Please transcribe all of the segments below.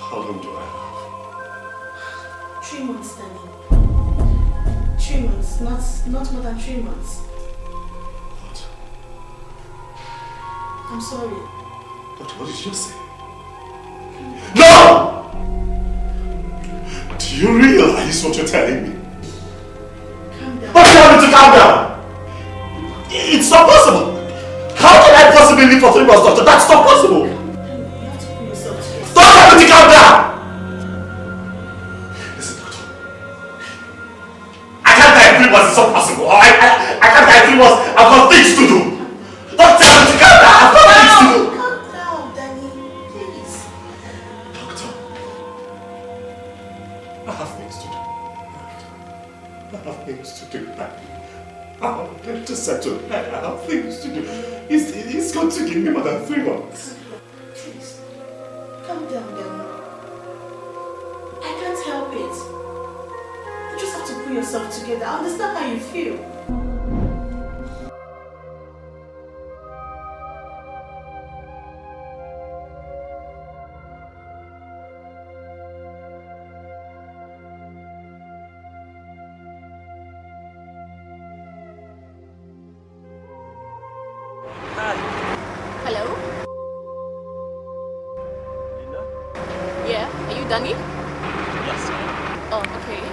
How long do I have? 3 months, Danny. 3 months, not more than 3 months. What? I'm sorry. But what did you say? No! Do you realize what you're telling me? Calm down. But tell me to calm down! It's not possible! How can I possibly live for 3 months, doctor? That's not possible! You have to pull yourself together. Don't tell me to calm down! Listen, doctor. I can't die in 3 months, it's not possible. I can't die in 3 months, I've got things to do! Don't tell me to calm down, I've got things to do! Calm down, Danny, please. Doctor, I have things to do. I have things to do. I have to settle. I have things to do. It's going to give me more than 3 months. Please, calm down, Danny. I can't help it. You just have to pull yourself together. I understand how you feel. Hello? Linda? Yeah, are you Danny? Yes, I am. Oh, okay.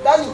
Danny!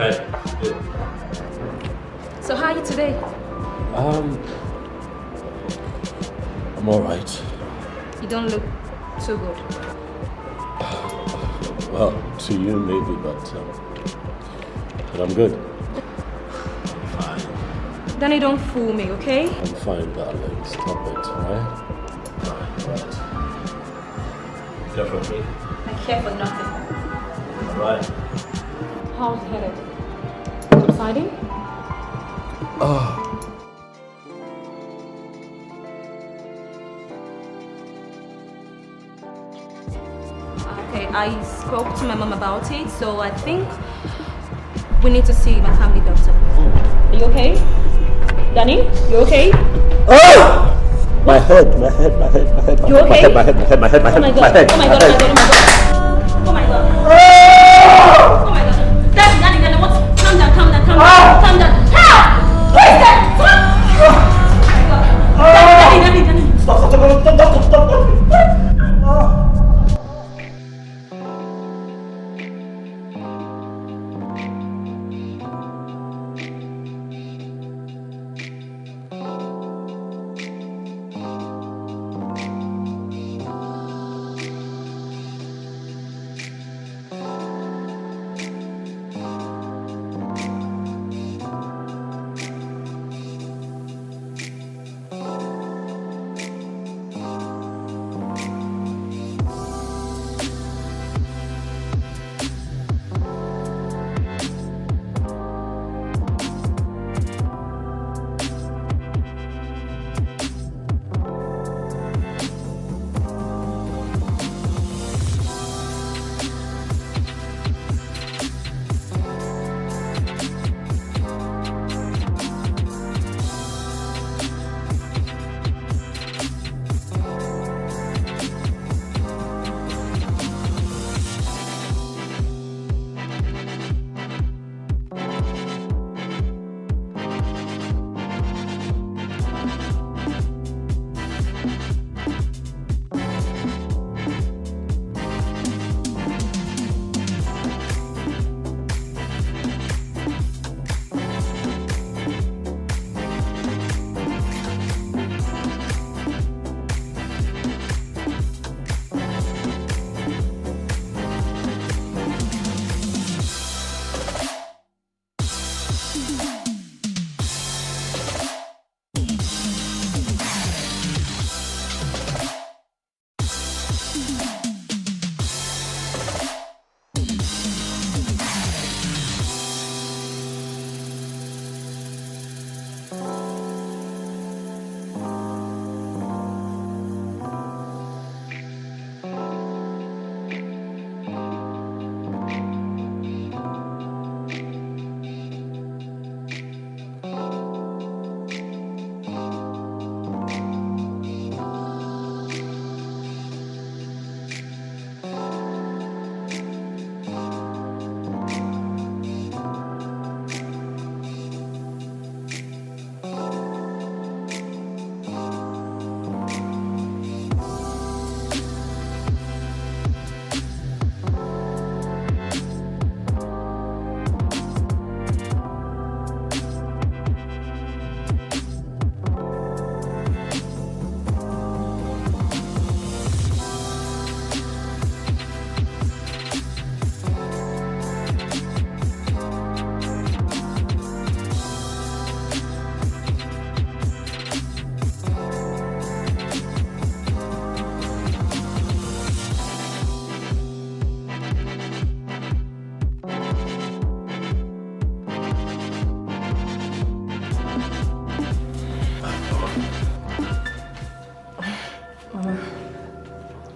Hey. So how are you today? I'm alright. You don't look too good. Well, to you maybe, but I'm good. I'm fine. Danny, don't fool me, okay? I'm fine, darling. Stop it, alright? Fine, right. You care for me? I care for nothing. Alright. How's the headache? Subsiding? Okay, I spoke to my mom about it, so I think we need to see my family doctor. Are you okay? Danny, you okay? Oh! My head. You okay? My head. Oh my god, oh my god, oh my god, oh my god. Oh my god. Oh my god. Danny, what? Calm down. Calm down. Help! Who is that? Oh my god. Danny. Stop.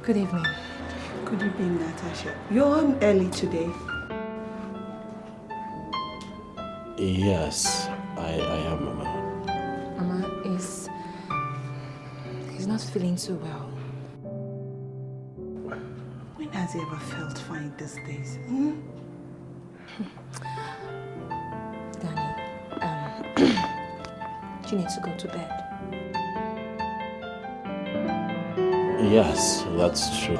Good evening. Good evening, Natasha. You're home early today. Yes, I am, Mama. Mama he's not feeling too well. When has he ever felt fine these days? Danny, you need to go to bed. Yes, that's true. I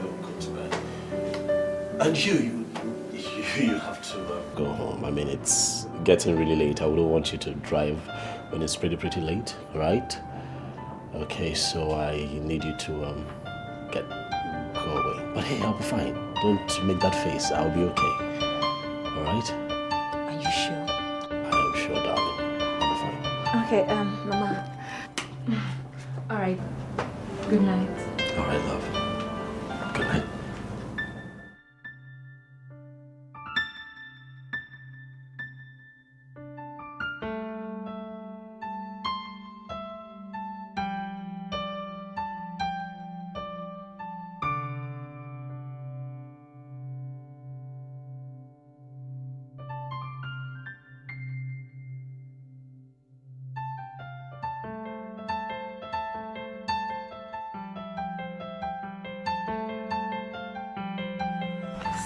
will go to bed. And you You have to go home. I mean, it's getting really late. I wouldn't want you to drive when it's pretty late, right? Okay, so I need you to go away. But hey, I'll be fine. Don't make that face. I'll be okay. All right? Are you sure? I am sure, darling. I'll be fine. Okay, Mama. All right. Good night. All right, love. Good night.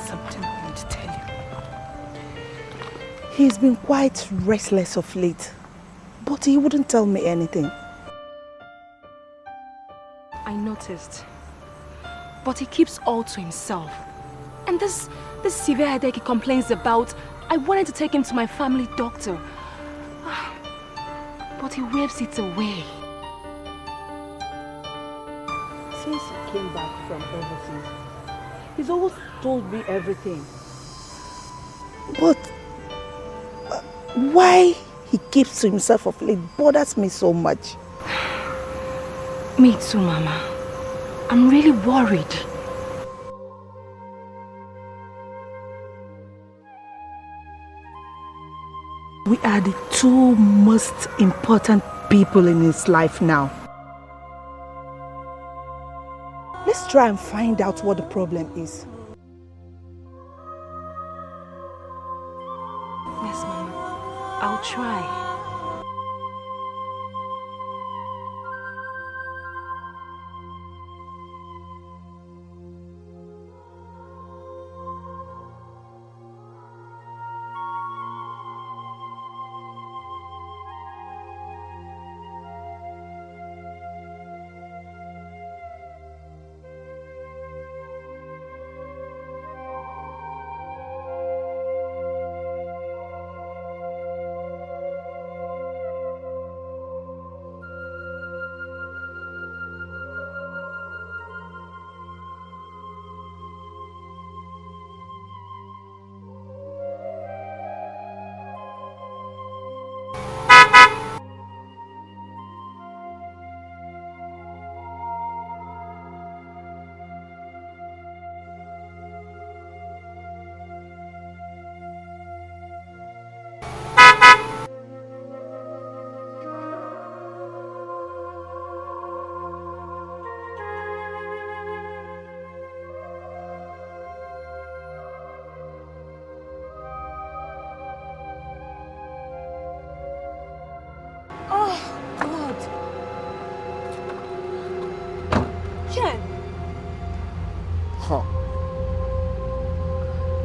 Something I want to tell you. He's been quite restless of late, but he wouldn't tell me anything. I noticed. But he keeps all to himself. And this severe headache he complains about, I wanted to take him to my family doctor. But he waves it away. Since he came back from overseas, he's always told me everything. But why he keeps to himself of late bothers me so much. Me too, Mama. I'm really worried. We are the two most important people in his life now. Let's try and find out what the problem is. Yes, Mama. I'll try.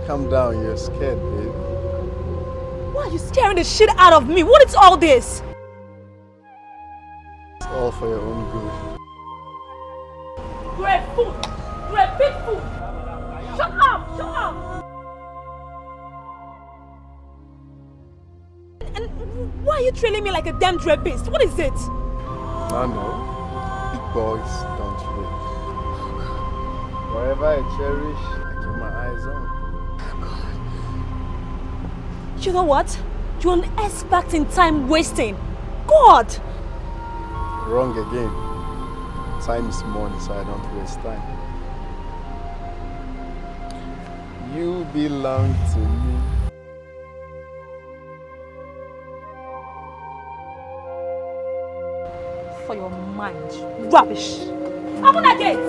Calm down, you're scared, babe. Why are you scaring the shit out of me? What is all this? It's all for your own good. You're a fool! You're a big fool! Shut up! Shut up! And why are you trailing me like a damn rapist? What is it? I know. Big boys don't wait. Whatever I cherish, I keep my eyes on. You know what? You're an expert in time wasting. God! Wrong again. Time is money, so I don't waste time. You belong to me. For your mind. Rubbish. Open that gate!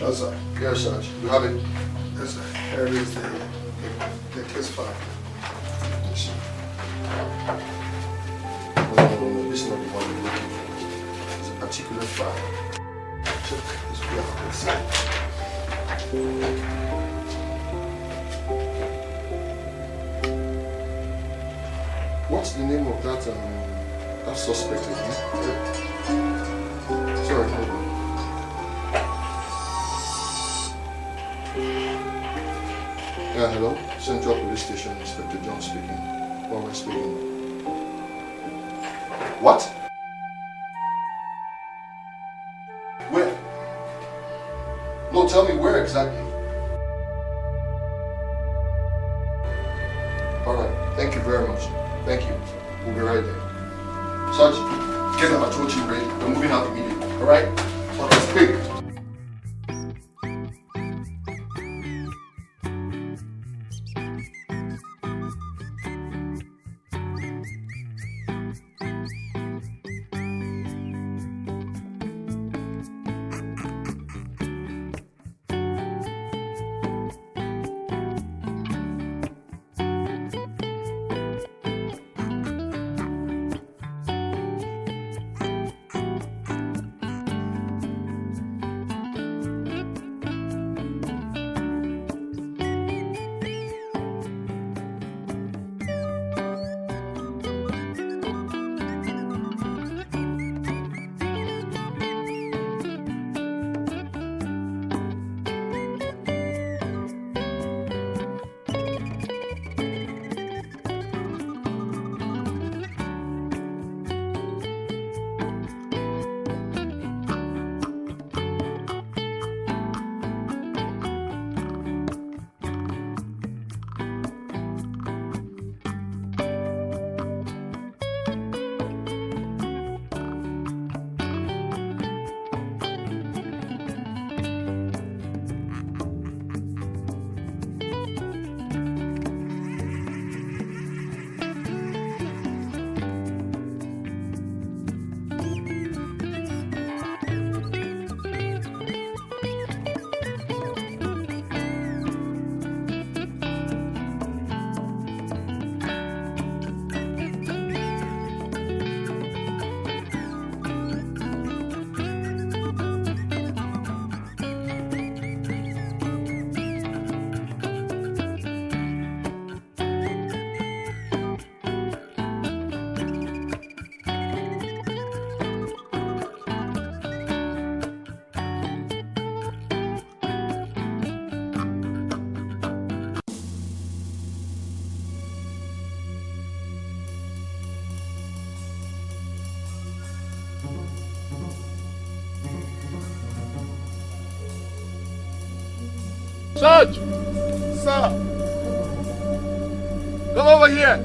Yes, sir. Yes, sir. You have it. Yes, sir. Here is the case file. Yes, sir. No, this is not the one you're looking for. It's a particular file. Check this file. Let's see. What's the name of that suspect again? Sorry, hold on. Yeah, hello. Central Police Station, Inspector John speaking. Who am I speaking? What? Where? No, tell me where exactly. Alright, thank you very much. Thank you. We'll be right there. Sarge, get the patrol ready. We're moving out immediately. Alright? Okay, speak. Sarge! Sir! Come over here!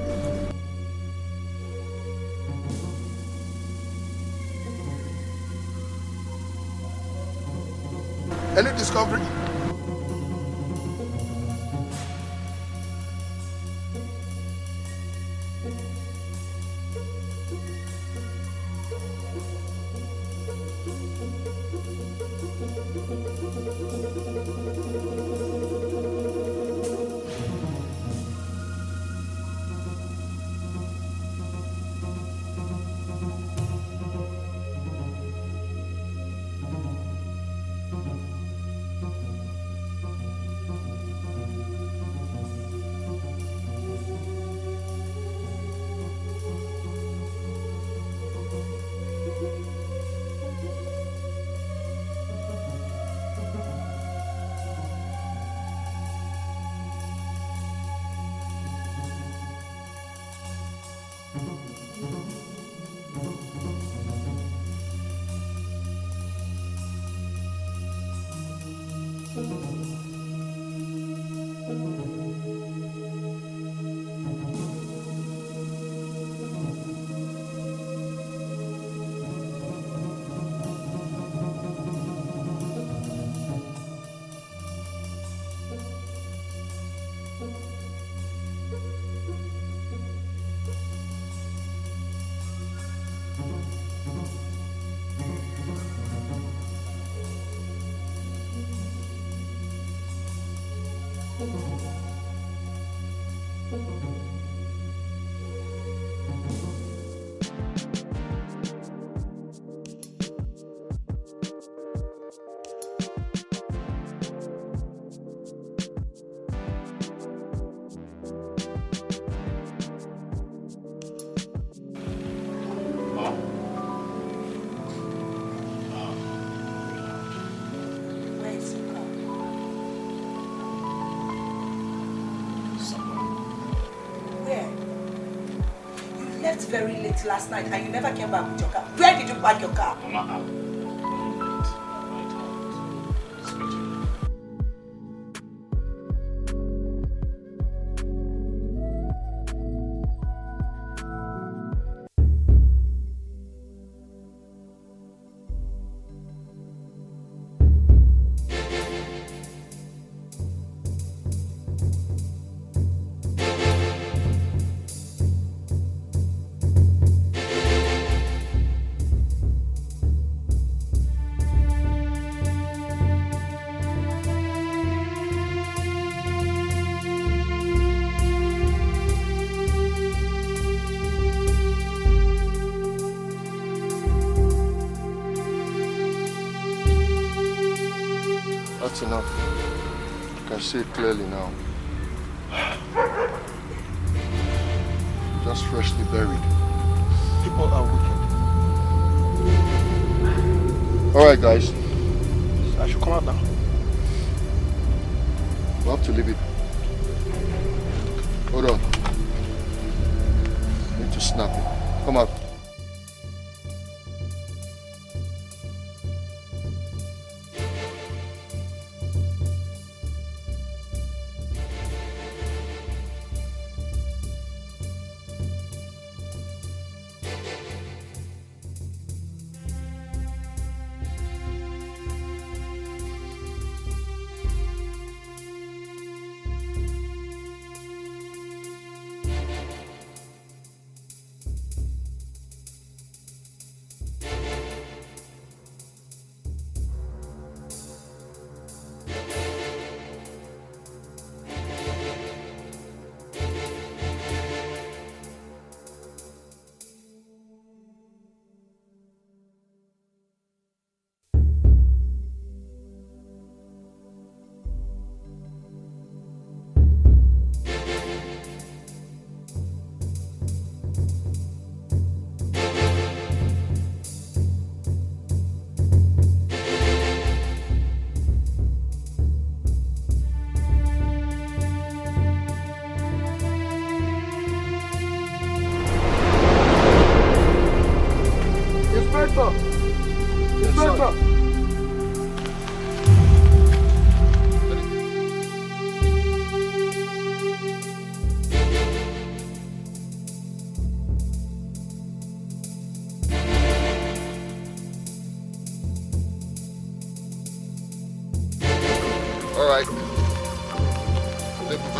Any discovery? Very late last night and you never came back with your car. Where did you park your car? Mama, That's enough. I can see it clearly now. Just freshly buried. People are wicked. Alright guys. I should come out now. We'll have to leave it. Hold on. Need to snap it. Come out.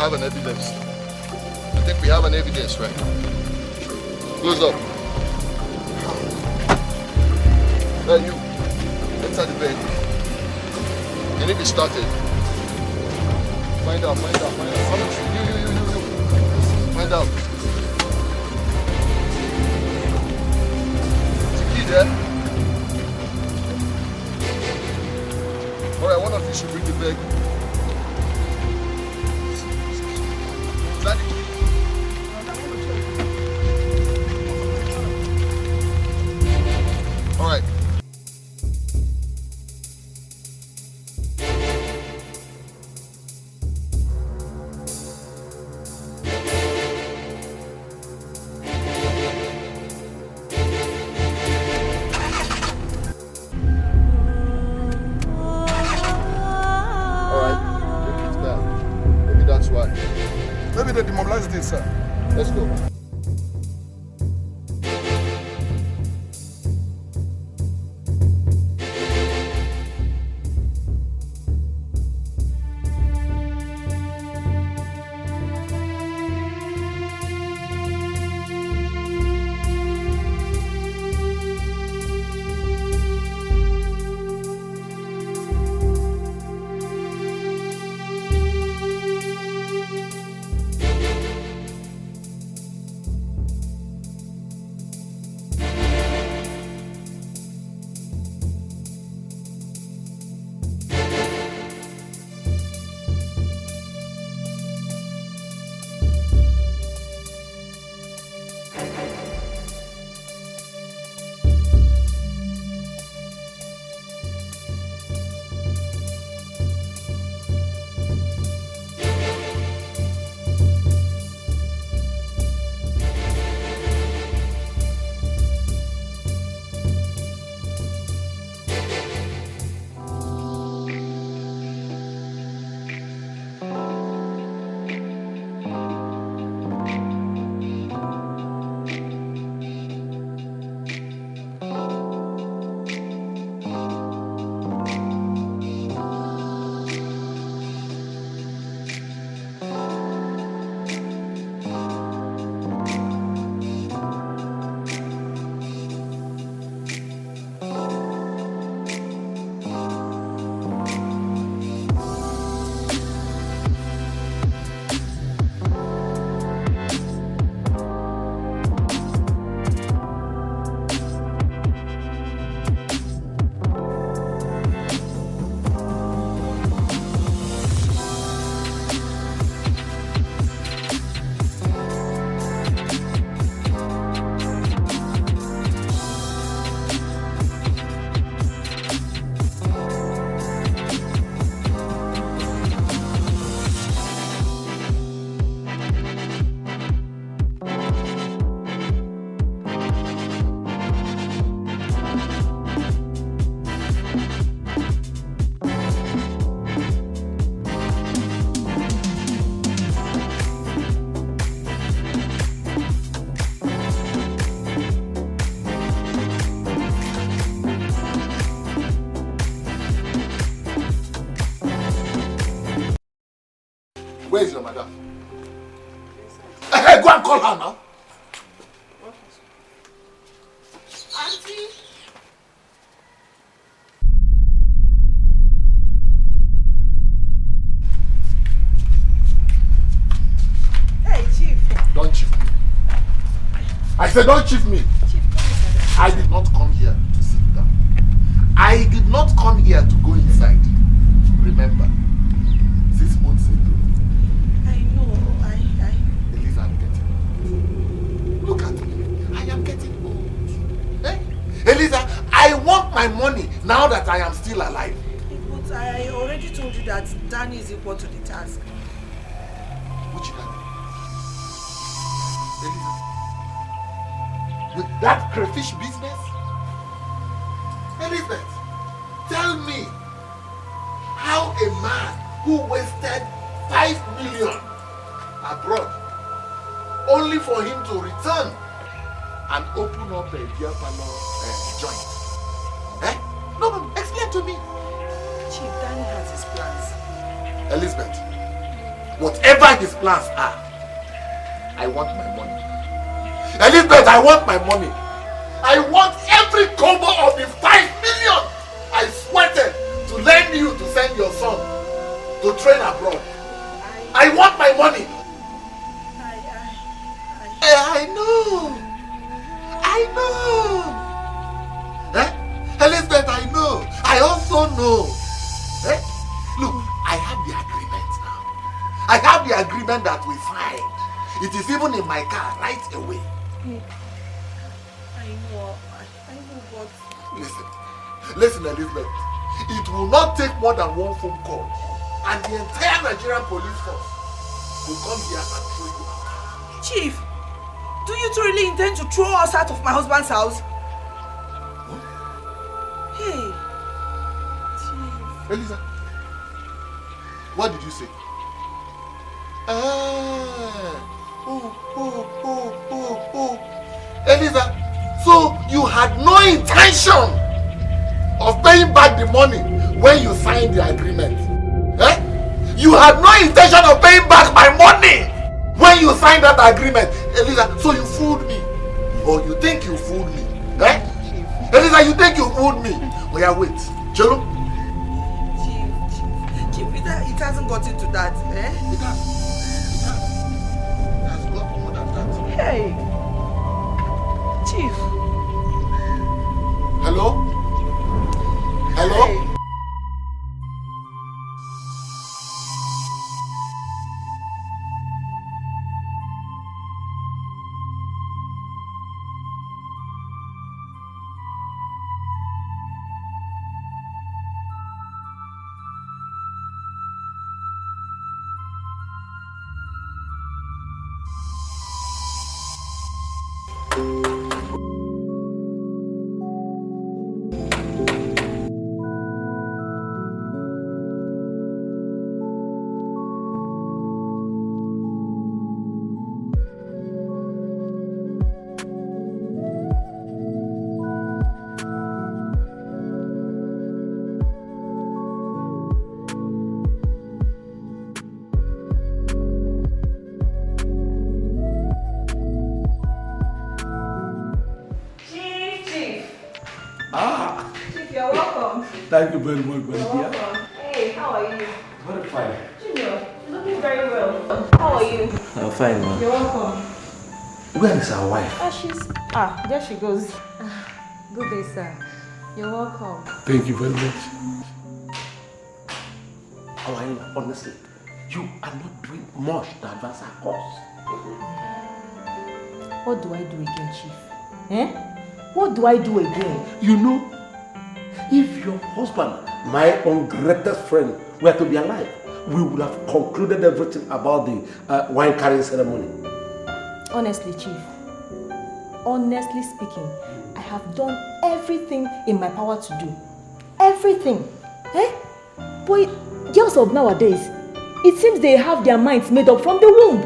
Have an evidence. I think we have an evidence, right? Close up. Hey, you. Enter the bed. Can it be started? Find out. How much? You. Find out. Is the key there? Alright, one of you should bring the bag. All right. Maybe they demobilize this, sir. Let's go. Where is your madam? Hey, go and call her now. Auntie. Hey, Chief. Don't chief me. I said don't chief me. Chief, I did not come here to sit down. I did not come here to go inside. Remember, 6 months ago. I know. Elisa, I'm getting old. Look at me. I am getting old. Eh? Elisa, I want my money now that I am still alive. But I already told you that Danny is equal to the task. Which Danny? Elisa, with that crayfish business? Elizabeth, tell me how a man who wasted 5 million abroad only for him to return and open up a beer parlor joint. Eh? No, explain to me. Chief, Danny has his plans. Elizabeth, whatever his plans are, I want my money. Elizabeth, I want my money. I want every kobo of the 5 million I sweated to lend you to send your son to train abroad. I want my money. I know. Eh? Elizabeth, I know. I also know. Eh? Look, I have the agreement now. I have the agreement that we signed. It is even in my car right away. I know, but... Listen, Elizabeth. It will not take more than one phone call, and the entire Nigerian police force will come here and throw you out. Chief, do you two really intend to throw us out of my husband's house? What? Hey, Chief. Elisa, what did you say? Elisa, so you had no intention of paying back the money when you signed the agreement? Eh? You had no intention of paying back my money when you signed that agreement? Elisa, so you fooled me. Or you think you fooled me? Eh? Elisa, you think you fooled me? Oh yeah, wait. Chelo? Chief, it hasn't got into that, eh? It has. It has got more than that. Hey, Chief. Hello? Hello? Hey. Thank you very much, my dear. Welcome. Hey, how are you? Very fine. Junior, you're looking very well. How are you? I'm fine, ma. You're welcome. Where is our wife? There she goes. Good day, sir. You're welcome. Thank you very much. Honestly, you are not doing much to advance our cause. What do I do again, Chief? Eh? What do I do again? You know, if your husband, my own greatest friend, were to be alive, we would have concluded everything about the wine carrying ceremony. Honestly, Chief, honestly speaking, I have done everything in my power to do. Everything. Eh? But girls of nowadays, it seems they have their minds made up from the womb.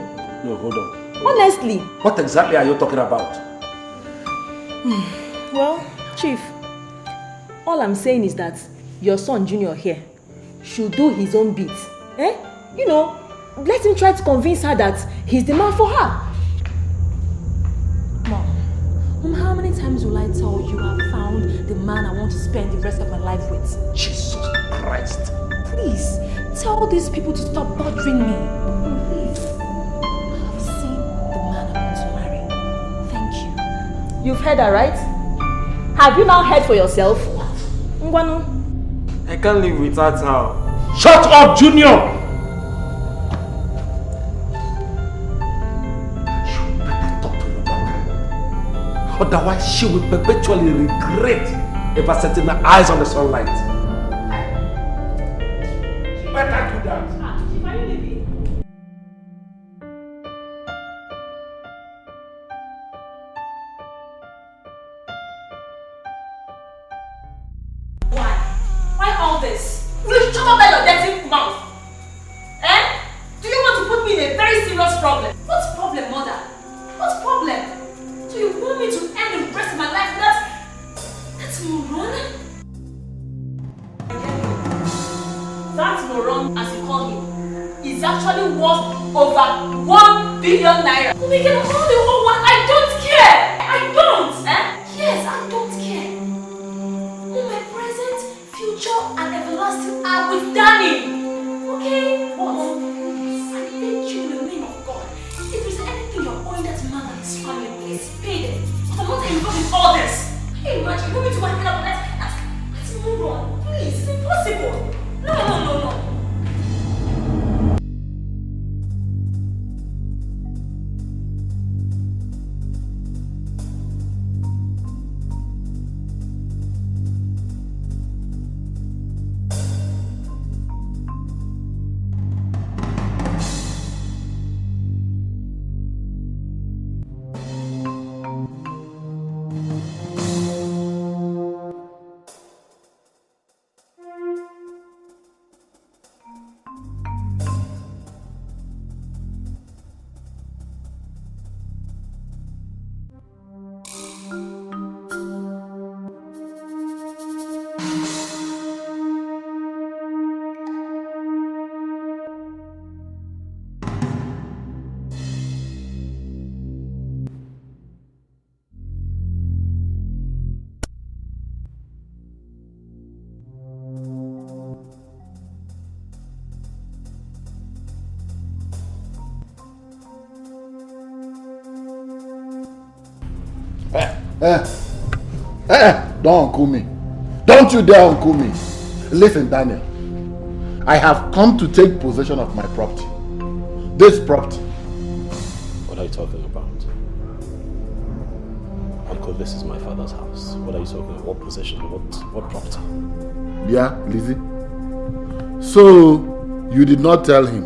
No, hold on. Honestly. What exactly are you talking about? Well, Chief, all I'm saying is that your son Junior here should do his own bit. Eh? You know, let him try to convince her that he's the man for her. Mom, how many times will I tell you I've found the man I want to spend the rest of my life with? Jesus Christ. Please, tell these people to stop bothering me. Please. I've seen the man I want to marry. Thank you. You've heard her, right? Have you now heard for yourself? Ngwanu. I can't live without her. Shut up, Junior! Otherwise, she will perpetually regret ever setting her eyes on the sunlight. She better do that. Chief, are you leaving? Why all this? Will you shut up your dirty mouth? Eh? Do you want to put me in a very serious problem? What's problem, mother? What's problem? Do you want me to end the rest of my life with that's moron? That moron, as you call him, is actually worth over 1 billion naira. We can hold the whole world. I don't care. I don't. Yes, I don't care. My present, future, and everlasting are with Danny. Okay? What? I beg you in the name of God. If there's anything you're owing that man and his family, please pay them. I'm not involved in all this. Can you imagine? You want me to my head up that's moron. Please, it's impossible. No. Don't uncle me. Don't you dare uncle me. Listen, Daniel. I have come to take possession of my property. This property. What are you talking about? Uncle, this is my father's house. What are you talking about? What possession? What property? Yeah, Lizzie. So, you did not tell him?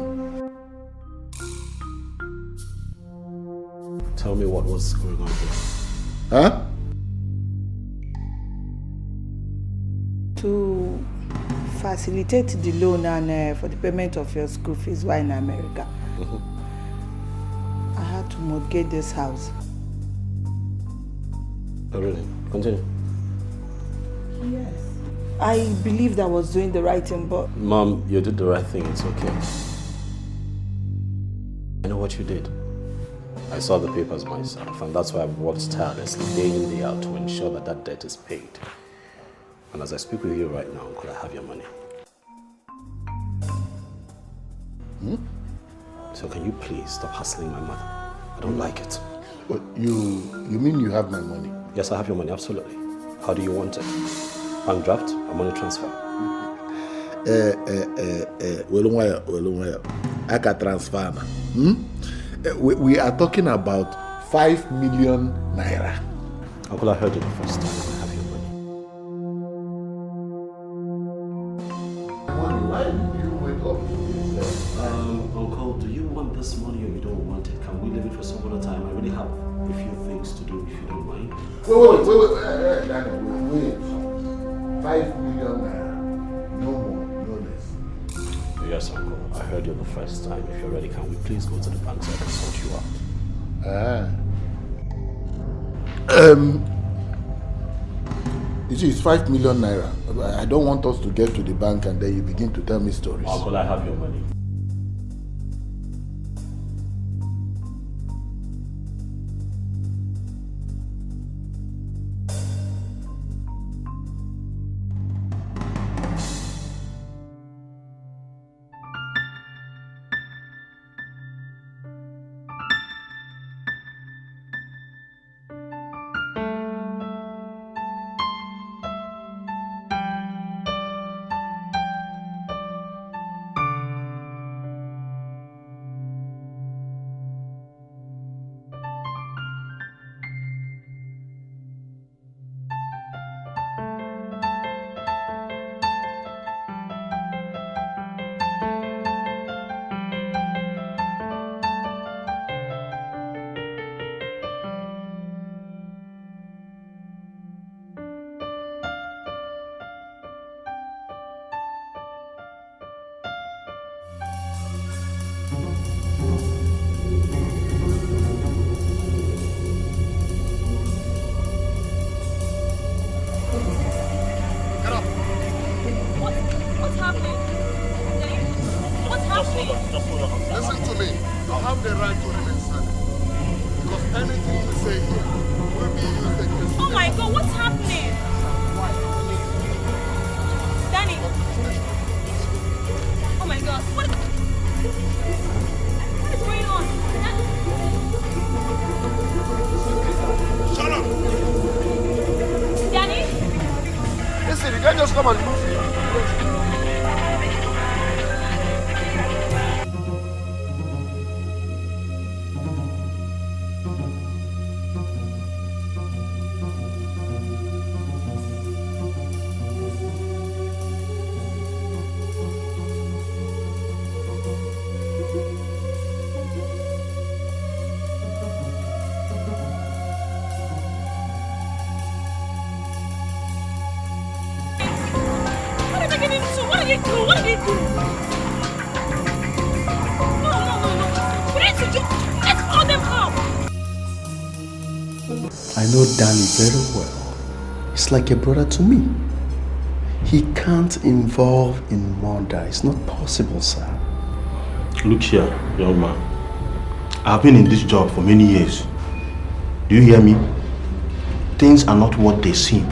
Tell me what was going on here. Huh? To facilitate the loan and for the payment of your school fees while in America, I had to mortgage this house. Oh, really? Continue. Yes. I believed I was doing the right thing, but... Mom, you did the right thing. It's okay. I know what you did. I saw the papers myself, and that's why I've worked tirelessly day in, day out to ensure that that debt is paid. And as I speak with you right now, Uncle, I have your money. So can you please stop hassling my mother? I don't like it. But you mean you have my money? Yes, I have your money, absolutely. How do you want it? Bank draft or money transfer? I can transfer now. We are talking about 5 million naira. Uncle, I heard you the first time. I have your money. Why did you wake up? Uncle, do you want this money or you don't want it? Can we leave it for some other time? I really have a few things to do if you don't mind. Wait. 5 million naira. No more, no less. Yes, Uncle. I heard you the first time. If you're ready, can we please go to the bank so I can sort you out? You see, it's 5 million naira. I don't want us to get to the bank and then you begin to tell me stories. Uncle, I have your money. Listen to me. You have the right to remain silent. Because anything you say here will be used against you. Oh my God, what's happening? Danny. Oh my God, what is going on? Shut up! Danny? Listen, you can't just come and move. I know Danny very well. He's like a brother to me. He can't involve in murder. It's not possible, sir. Look here, young man. I've been in this job for many years. Do you hear me? Things are not what they seem.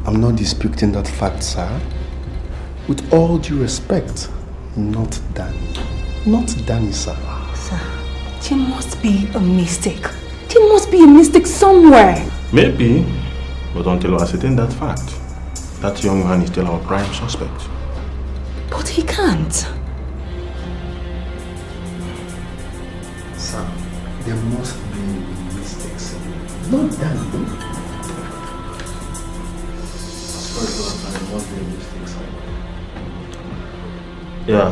I'm not disputing that fact, sir. With all due respect, not Danny. Not Danny, sir. Sir, there must be a mistake. There must be a mistake somewhere. Maybe, but until I ascertain that fact, that young man is still our prime suspect. But he can't. Sir, there must be mistakes. Not Danny. Sorry, there must be mistakes. Yeah.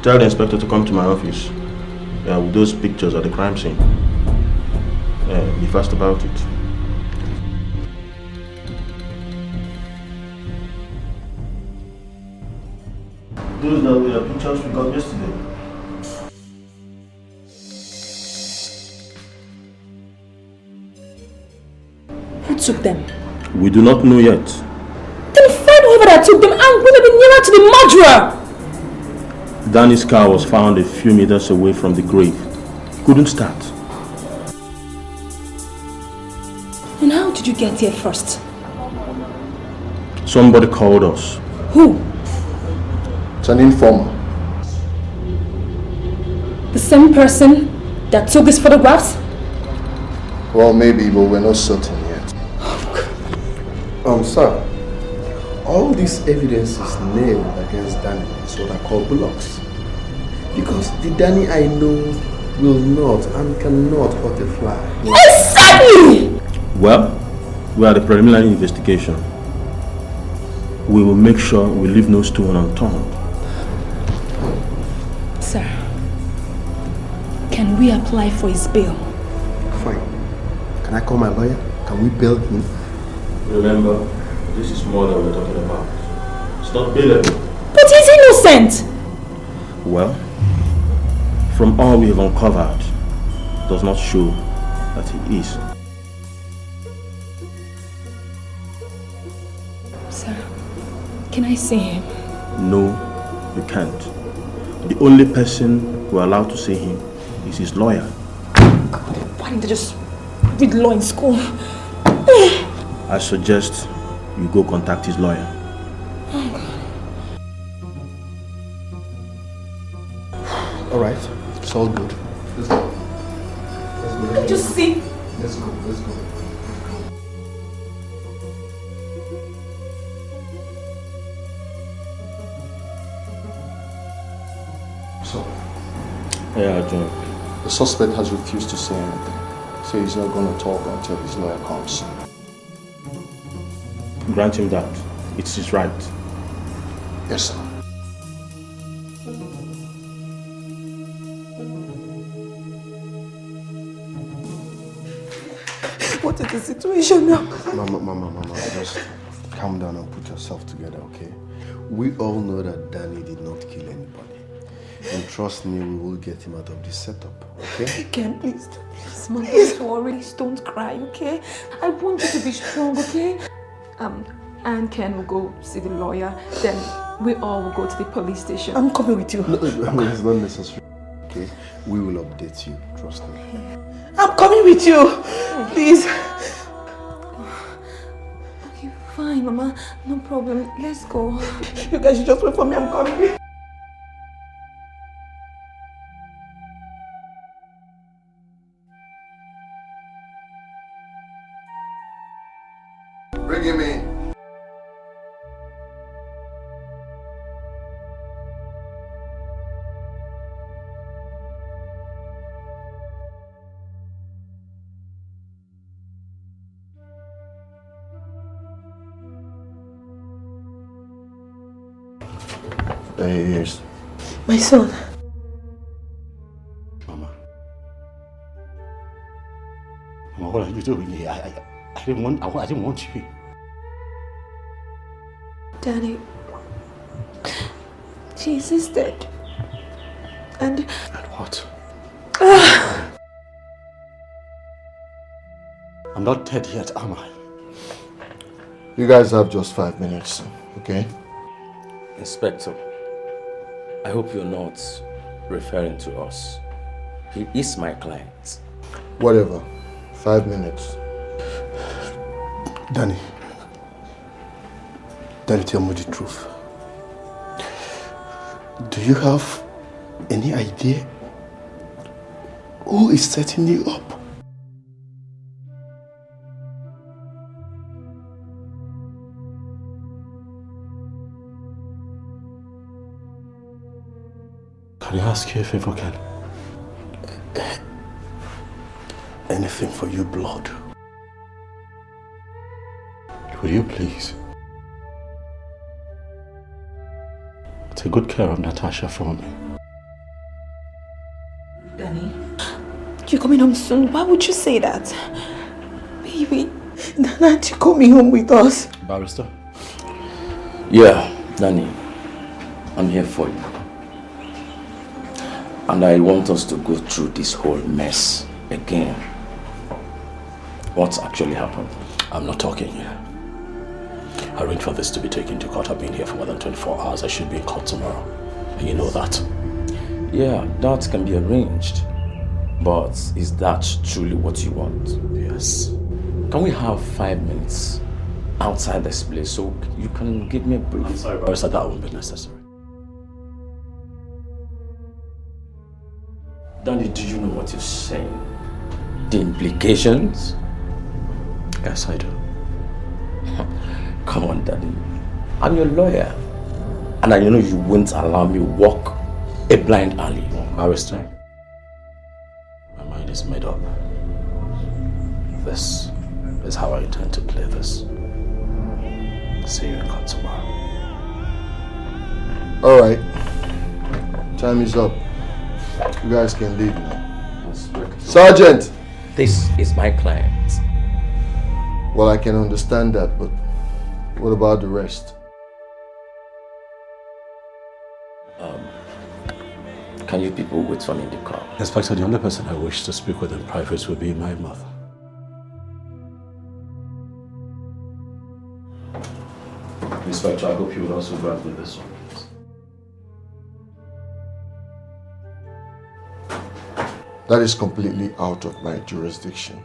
Tell the inspector to come to my office. Yeah, with those pictures at the crime scene. Yeah, be fast about it. Those that were pictures we got yesterday. Who took them? We do not know yet. Then find whoever that took them and we will be nearer to the murderer! Danny's car was found a few meters away from the grave. He couldn't start. And how did you get here first? Somebody called us. Who? It's an informer. The same person that took these photographs? Well, maybe, but we're not certain yet. Sir, all this evidence is nailed against Danny is what I call bullocks. Because the Danny I know will not and cannot hurt a fly. Exactly! Well, we are the preliminary investigation. We will make sure we leave no stone unturned. Sir, can we apply for his bail? Fine. Can I call my lawyer? Can we bail him? Remember, this is more than we're talking about. It's not bailable. But he's innocent! Well, from all we have uncovered, does not show that he is. Sir, can I see him? No, you can't. The only person we're allowed to see him is his lawyer. God, why didn't I just read law in school? I suggest you go contact his lawyer. Alright, it's all good. Let's go. Can't you see? Let's go. So, Yeah, John. the suspect has refused to say anything. So he's not going to talk until his lawyer comes. Grant him that. It's his right. Yes, sir. What is the situation now? Mama, just calm down and put yourself together, okay? We all know that Danny did not kill anybody. And trust me, we will get him out of this setup, okay? Ken, please, Mom, don't worry. Don't cry, okay? I want you to be strong, okay? and Ken will go see the lawyer. Then we all will go to the police station. I'm coming with you. No, it's not necessary. Okay? We will update you. Trust me. I'm coming with you. Please. Okay, fine, Mama. No problem. Let's go. You guys should just wait for me. I'm coming. Bring him in. Yes. My son. Mama, what are you doing here? I didn't want you here. Daddy, Jesus is dead. And what? I'm not dead yet, am I? You guys have just 5 minutes, okay? Inspector, I hope you're not referring to us. He is my client. Whatever. 5 minutes. Danny, tell me the truth. Do you have any idea who is setting you up? Can I ask you a favor, Ken? Anything for you, blood. Will you please take good care of Natasha for me? Danny, you're coming home soon. Why would you say that? Baby. Aren't you coming home with us? Barrister? Yeah, Danny. I'm here for you. And I want us to go through this whole mess again. What's actually happened? I'm not talking here. I arranged for this to be taken to court. I've been here for more than 24 hours. I should be in court tomorrow. And you know that. Yeah, that can be arranged. But is that truly what you want? Yes. Can we have 5 minutes outside this place so you can give me a brief? I'm sorry, Barrister, that won't be necessary. Danny, do you know what you're saying? The implications? Yes, I do. Come on, Danny. I'm your lawyer. And I know you won't allow me walk a blind alley. Barrister, my mind is made up. This is how I intend to play this. See you in court tomorrow. Alright. Time is up. You guys can leave now. Sergeant! This is my client. Well, I can understand that, but what about the rest? Can you people wait for me in the car? Inspector, the only person I wish to speak with in private would be my mother. Inspector, I hope you would also grant me this one, please. That is completely out of my jurisdiction.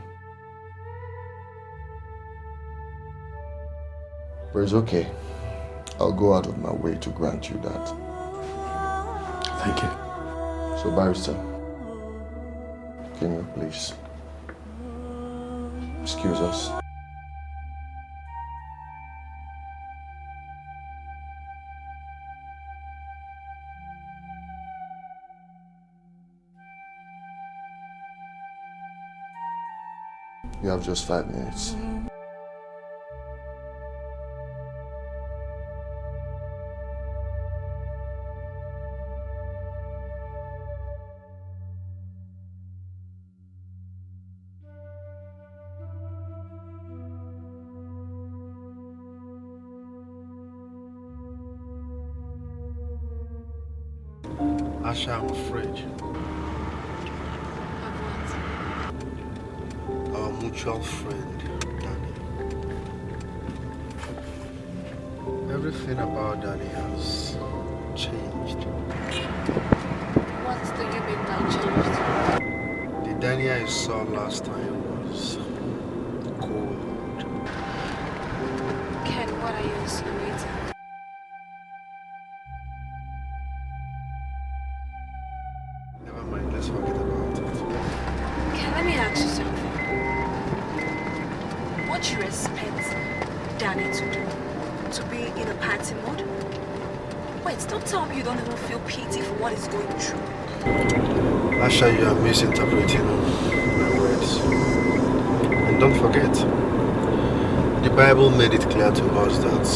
But it's okay. I'll go out of my way to grant you that. Thank you. So, Barrister, can you please excuse us? You have just 5 minutes. Asha, I'm afraid. Our mutual friend, Danny. Everything about Danny has changed. What do you mean by changed? The Danny I saw last time was cold. Ken, what are you insinuating? Never mind, let's forget about it. Ken, let me ask you something. What do you expect Danny to do? To be in a party mode? Wait, don't tell me you don't even feel pity for what he's going through. Asha, you are misinterpreting my words. And don't forget, the Bible made it clear to us that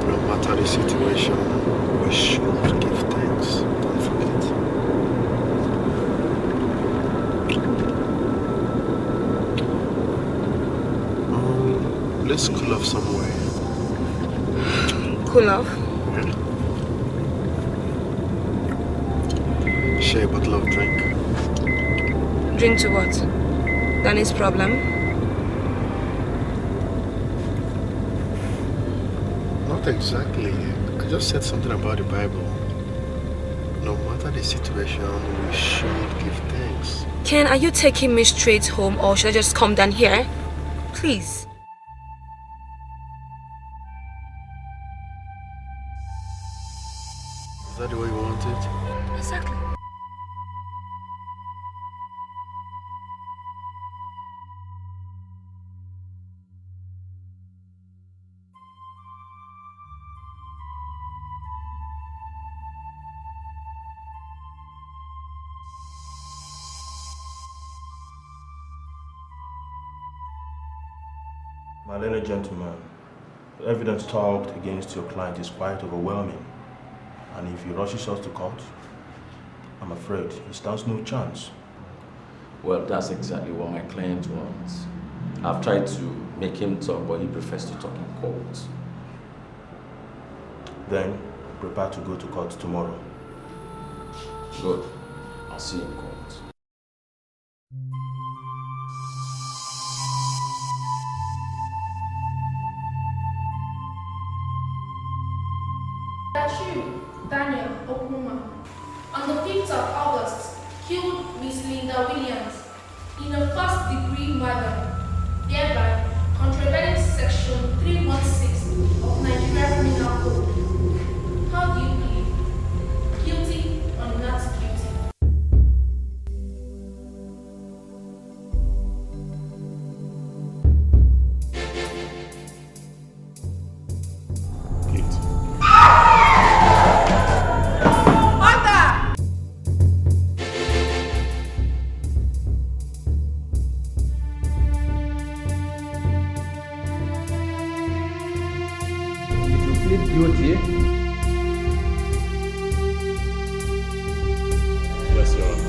no matter the situation, we should give thanks. Don't forget. Let's cool off somewhere. Cool off? Yeah. Share a bottle of drink. Drink to what? Danny's problem? Not exactly. I just said something about the Bible. No matter the situation, we should give thanks. Ken, are you taking me straight home or should I just come down here? Please. Is that the way you want it? Exactly. My learned gentleman, the evidence talked against your client is quite overwhelming. And if he rushes us to court, I'm afraid he stands no chance. Well, that's exactly what my client wants. I've tried to make him talk, but he prefers to talk in court. Then, prepare to go to court tomorrow. Good. I'll see you in court. Daniel Okuma, on the 5th of August, killed Miss Linda Williams in a first-degree murder, thereby contravening Section 316 of Nigerian Criminal Code. How do you plead? Guilty or not guilty? Guilty? Yes, Your Honor.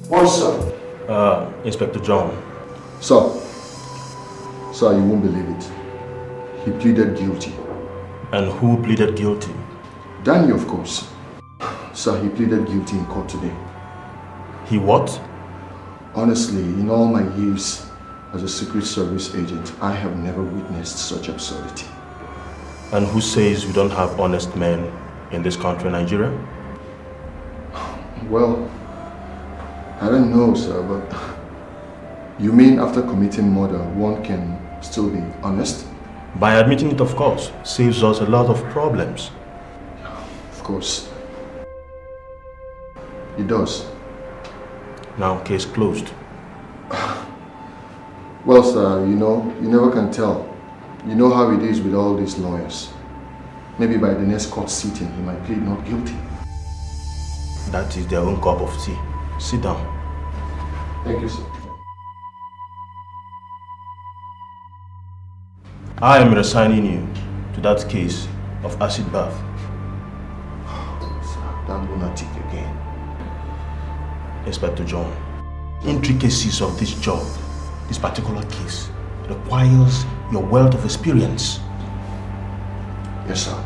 What, sir? Inspector John. Sir, you won't believe it. He pleaded guilty. And who pleaded guilty? Danny, of course. Sir, he pleaded guilty in court today. He what? Honestly, in all my years as a Secret Service agent, I have never witnessed such absurdity. And who says we don't have honest men in this country, Nigeria? Well, I don't know, sir, but you mean after committing murder, one can still be honest? By admitting it, of course, saves us a lot of problems. Of course. It does. Now, case closed. Well, sir, you know, you never can tell. You know how it is with all these lawyers. Maybe by the next court sitting, he might plead not guilty. That is their own cup of tea. Sit down. Thank you, sir. I am resigning you to that case of acid bath. That lunatic again. Inspector John, intricacies of this job, this particular case, requires your wealth of experience. Yes, sir.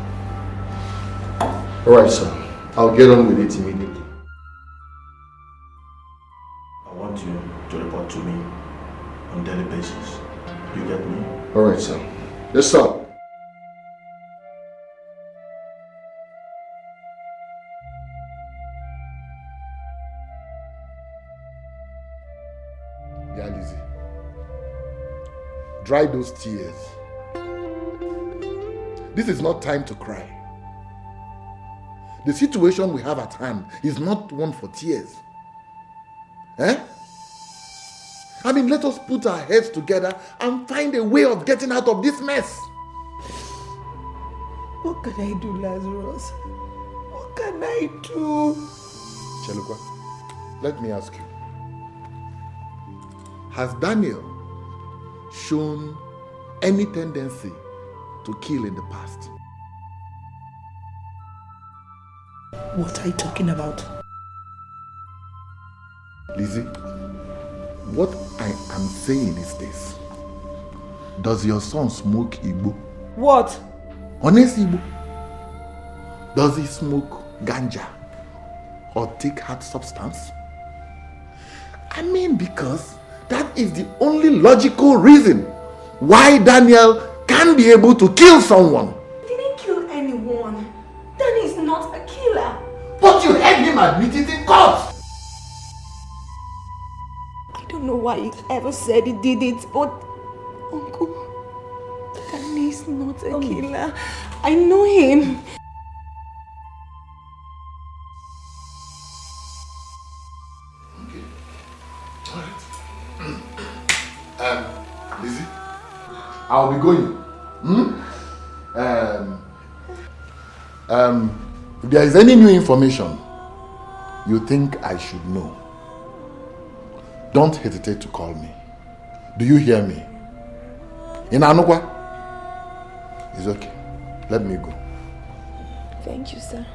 Alright, sir. I'll get on with it immediately. I want you to report to me on a daily basis. You get me? Alright, sir. Yes, sir. Yeah, Lizzie. Dry those tears. This is not time to cry. The situation we have at hand is not one for tears. Eh? I mean, let us put our heads together and find a way of getting out of this mess. What can I do, Lazarus? What can I do? Chelukwa, let me ask you. Has Daniel shown any tendency to kill in the past? What are you talking about? Lizzie, what I am saying is this. Does your son smoke Igbo? What? Honest Igbo? Does he smoke ganja or take hard substance? I mean, because that is the only logical reason why Daniel can be able to kill someone. He didn't kill anyone. Danny is not a killer. But you heard him admit it in court. I don't know why he ever said he did it, but Uncle, Danny is not a killer. I know him. Lizzie, I'll be going. If there is any new information you think I should know, don't hesitate to call me. Do you hear me? In Anugwa? It's okay. Let me go. Thank you, sir.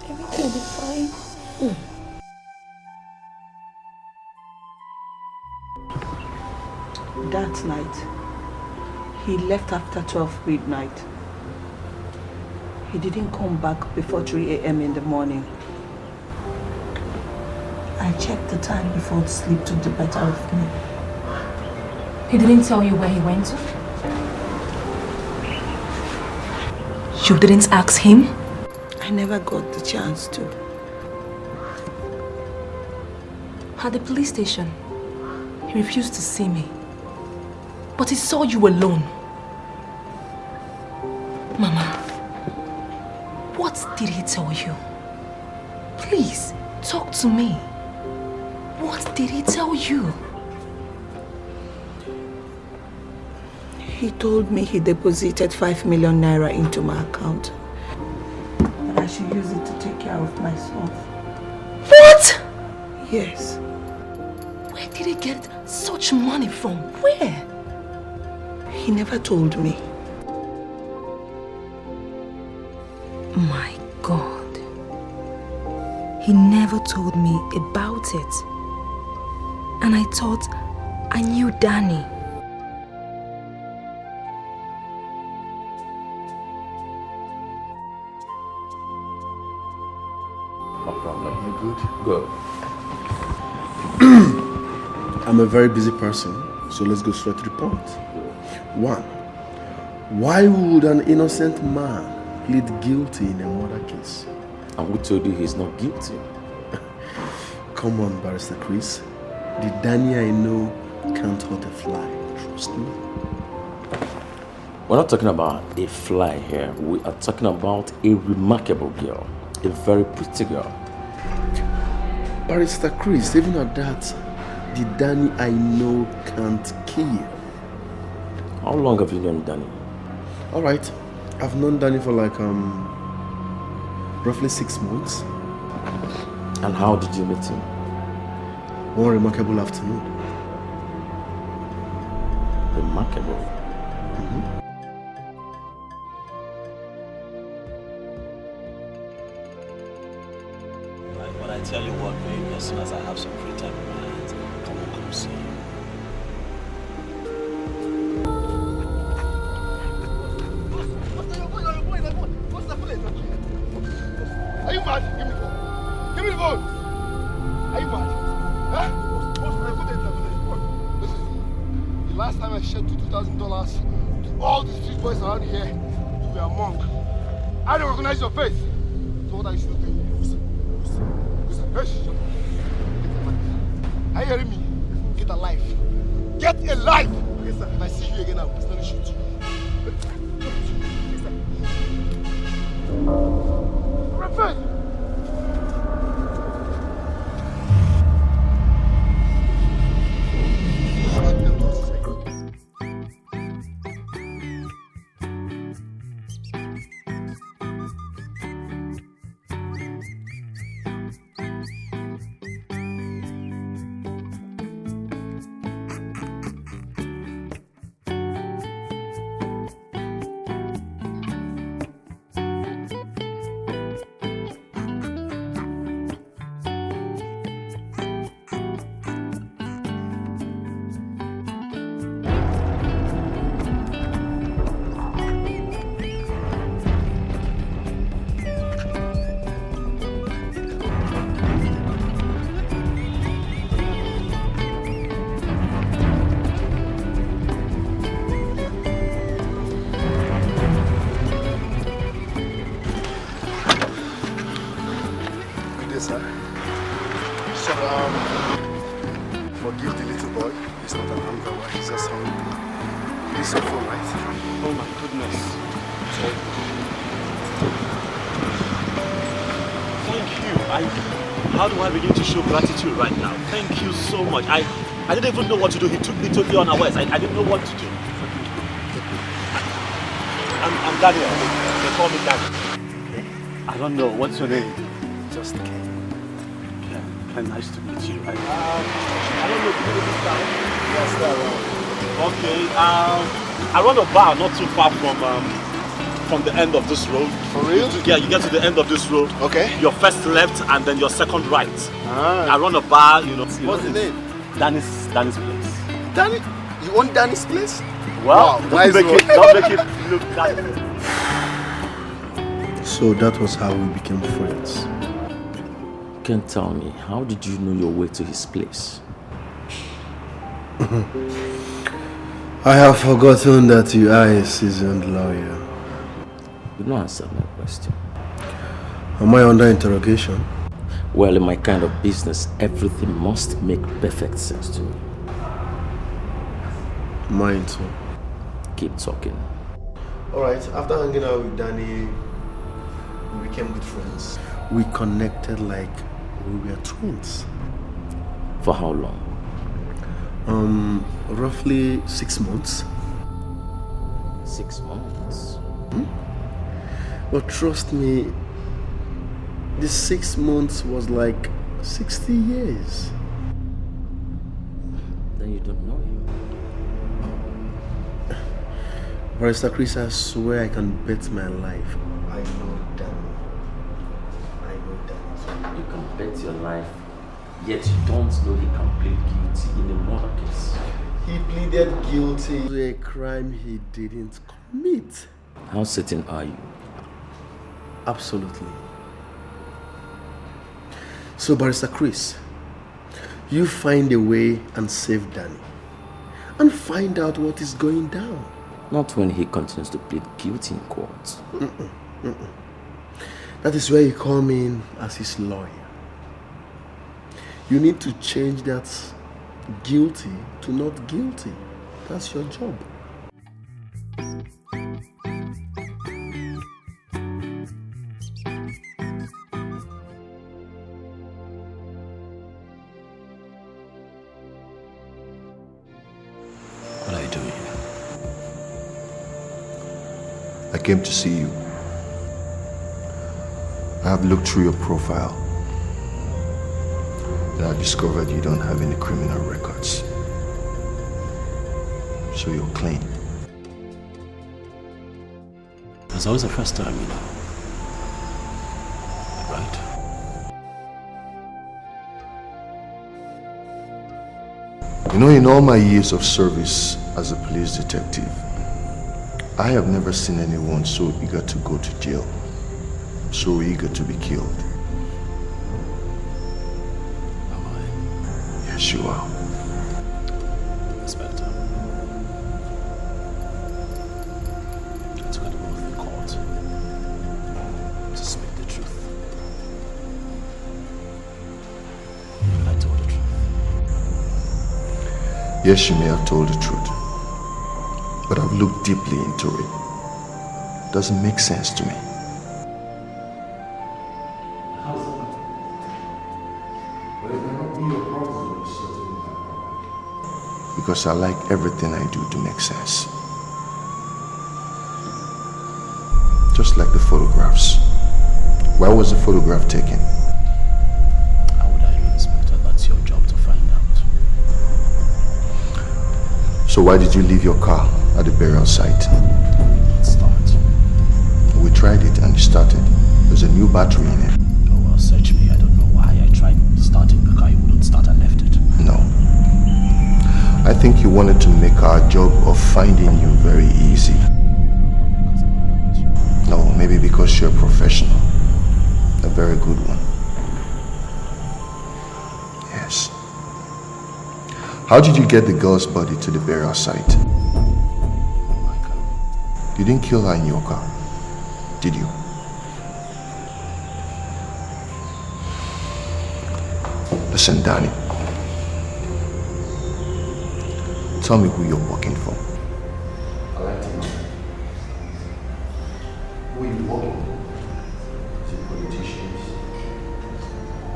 Everything will be fine. That night, he left after 12 midnight. He didn't come back before 3 a.m. in the morning. I checked the time before sleep took the better of me. He didn't tell you where he went to? You didn't ask him? I never got the chance to. At the police station, he refused to see me. But he saw you alone. Mama, what did he tell you? Please, talk to me. What did he tell you? He told me he deposited 5 million naira into my account. And I should use it to take care of myself. What? Yes. Where did he get such money from? Where? He never told me. My God. He never told me about it. And I thought I knew Danny. No problem. You good? Good. I'm a very busy person, so let's go straight to the point. 1. Why would an innocent man plead guilty in a murder case? And who told you he's not guilty? Come on, Barrister Chris. The Danny I know can't hurt a fly. Trust me. We're not talking about a fly here. We are talking about a remarkable girl. A very pretty girl. Barrister Chris, even at that, the Danny I know can't kill. How long have you known Danny? Alright. I've known Danny for like roughly 6 months. And how did you meet him? One remarkable afternoon. Remarkable? But I tell you what, babe, as soon as I have some free time in my hands, I will come see you. Are you mad? Give me the phone. Give me the phone. Are you mad? Huh? Listen, the last time I shed $2,000 to all the street boys around here, you were a monk. I don't recognize your face. So what are you still doing here? Listen, hey, shut up. Are you hearing me? Get alive. Get alive! Yes, sir. If I see you again, I'll personally shoot you. Refrain! Forgive the little boy. He's not an underwear. He's just hungry. He's so full, right? Oh my goodness. Thank you. How do I begin to show gratitude right now? Thank you so much. I didn't even know what to do. He took me totally unawares. I didn't know what to do. I'm Daniel. They call me Daniel. I don't know. What's your name? Just Ken. Nice to meet you. I don't know if you know this town. Yes, okay. I run a bar not too far from the end of this road. For real? Yeah, you get to the end of this road. Okay. Your first left and then your second right. Ah. I run a bar, you know. What's the name? Danny's place. Danny? You own Danny's place? Well, wow, nice don't make it look that way. So that was how we became friends. Can tell me, how did you know your way to his place? I have forgotten that you are a seasoned lawyer. You don't answer my question. Am I under interrogation? Well, in my kind of business, everything must make perfect sense to me. Mine too. Keep talking. Alright, after hanging out with Danny, we became good friends. We connected like we were twins. For how long? Roughly 6 months. 6 months? But trust me, the 6 months was like 60 years. Then you don't know him. Barrister Chris, I swear I can bet my life. I know Danny. You can bet your life, yet you don't know he can plead guilty in a murder case. He pleaded guilty to a crime he didn't commit. How certain are you? Absolutely. So, Barrister Chris, you find a way and save Danny. And find out what is going down. Not when he continues to plead guilty in court. That is where you come in as his lawyer. You need to change that guilty to not guilty. That's your job. What are you doing here? I came to see you. I have looked through your profile and I discovered you don't have any criminal records. So you're clean. It's always the first time, you know. Right? You know, in all my years of service as a police detective, I have never seen anyone so eager to go to jail, so eager to be killed. Am I? Yes, you are. Inspector. It's got to go through court to speak the truth. I told the truth. Yes, you may have told the truth, but I've looked deeply into it. Doesn't make sense to me. Because I like everything I do to make sense. Just like the photographs. Why was the photograph taken? How would I know, Inspector? That's your job to find out. So why did you leave your car at the burial site? Let's start. We tried it and it started. There's a new battery in it. Oh well, search me. I don't know why. I tried starting the car, you wouldn't start and left it. No. I think you wanted to make our job of finding you very easy. No, maybe because you're a professional. A very good one. Yes. How did you get the girl's body to the burial site? You didn't kill her in your car, did you? Listen, Danny. Tell me who you're working for. I like to know. Who are you working for? Is it politicians?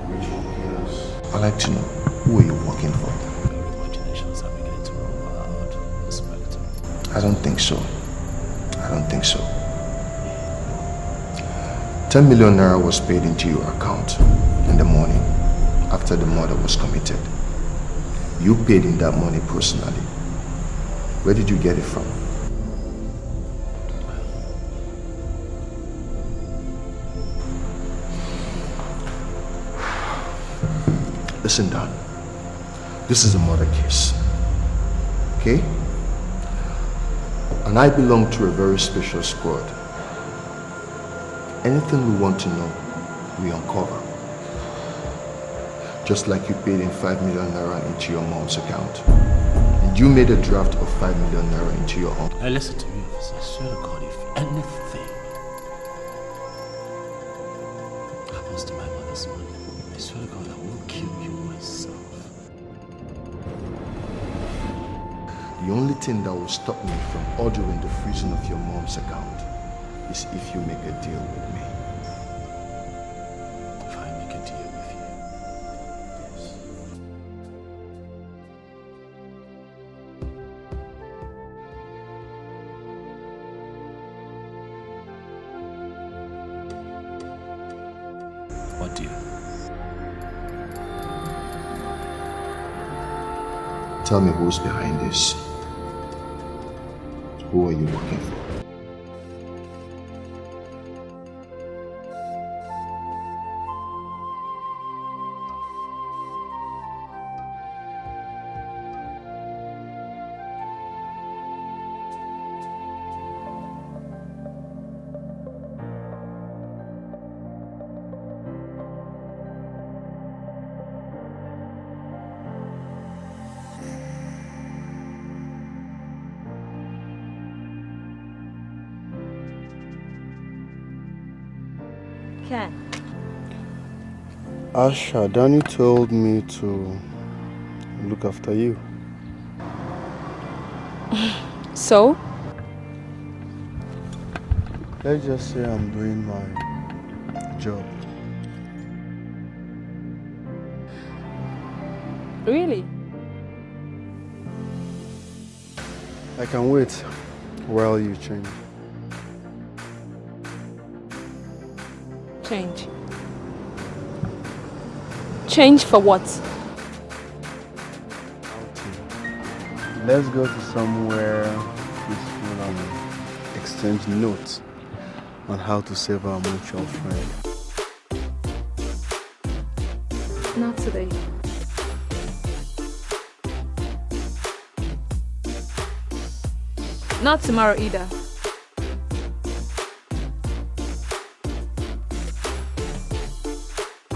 Ritual killers? I like to know. Who are you working for? Your imaginations are beginning to run wild, Inspector. I don't think so. I don't think so. 10 million naira was paid into your account in the morning after the murder was committed. You paid in that money personally. Where did you get it from? Listen, Don. This is a murder case. Okay? And I belong to a very special squad. Anything we want to know, we uncover. Just like you paid in 5 million naira into your mom's account. And you made a draft of 5 million naira into your own. Hey, listen to me, officer. I swear to God, if anything happens to my mother's money, I swear to God, I will kill you myself. The only thing that will stop me from ordering the freezing of your mom's account is if you make a deal with me. If I make a deal with you, yes. What deal? Tell me who's behind this. Who are you working for? Ken. Asha, Danny told me to look after you. So? Let's just say I'm doing my job. Really? I can wait while you change. Change. Change for what? Let's go to somewhere peaceful and exchange notes on how to save our mutual friend. Not today. Not tomorrow either.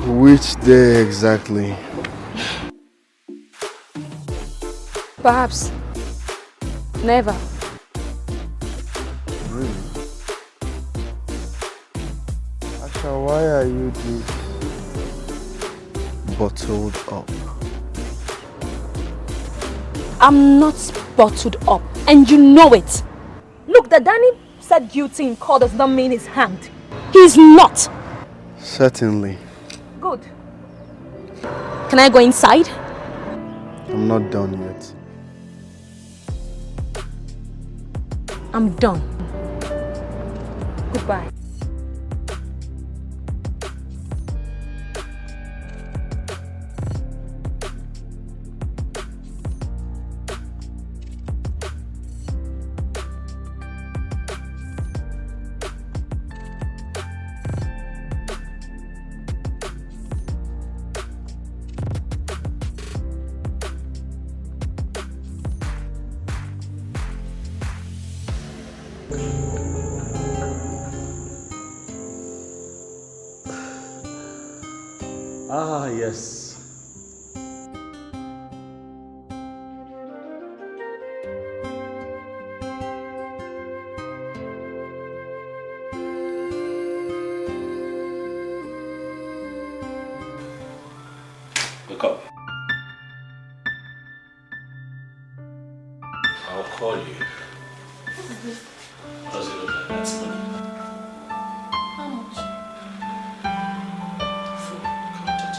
Which day exactly? Perhaps. Never. Really? Asha, why are you this bottled up? I'm not bottled up, and you know it. Look, that Danny said guilty in court does not mean he's hanged. He's not. Certainly. Good. Can I go inside? I'm not done yet. I'm done. Goodbye. Ah, yes. Wake up. I'll call you. Does it look like that's money? How much? Count it.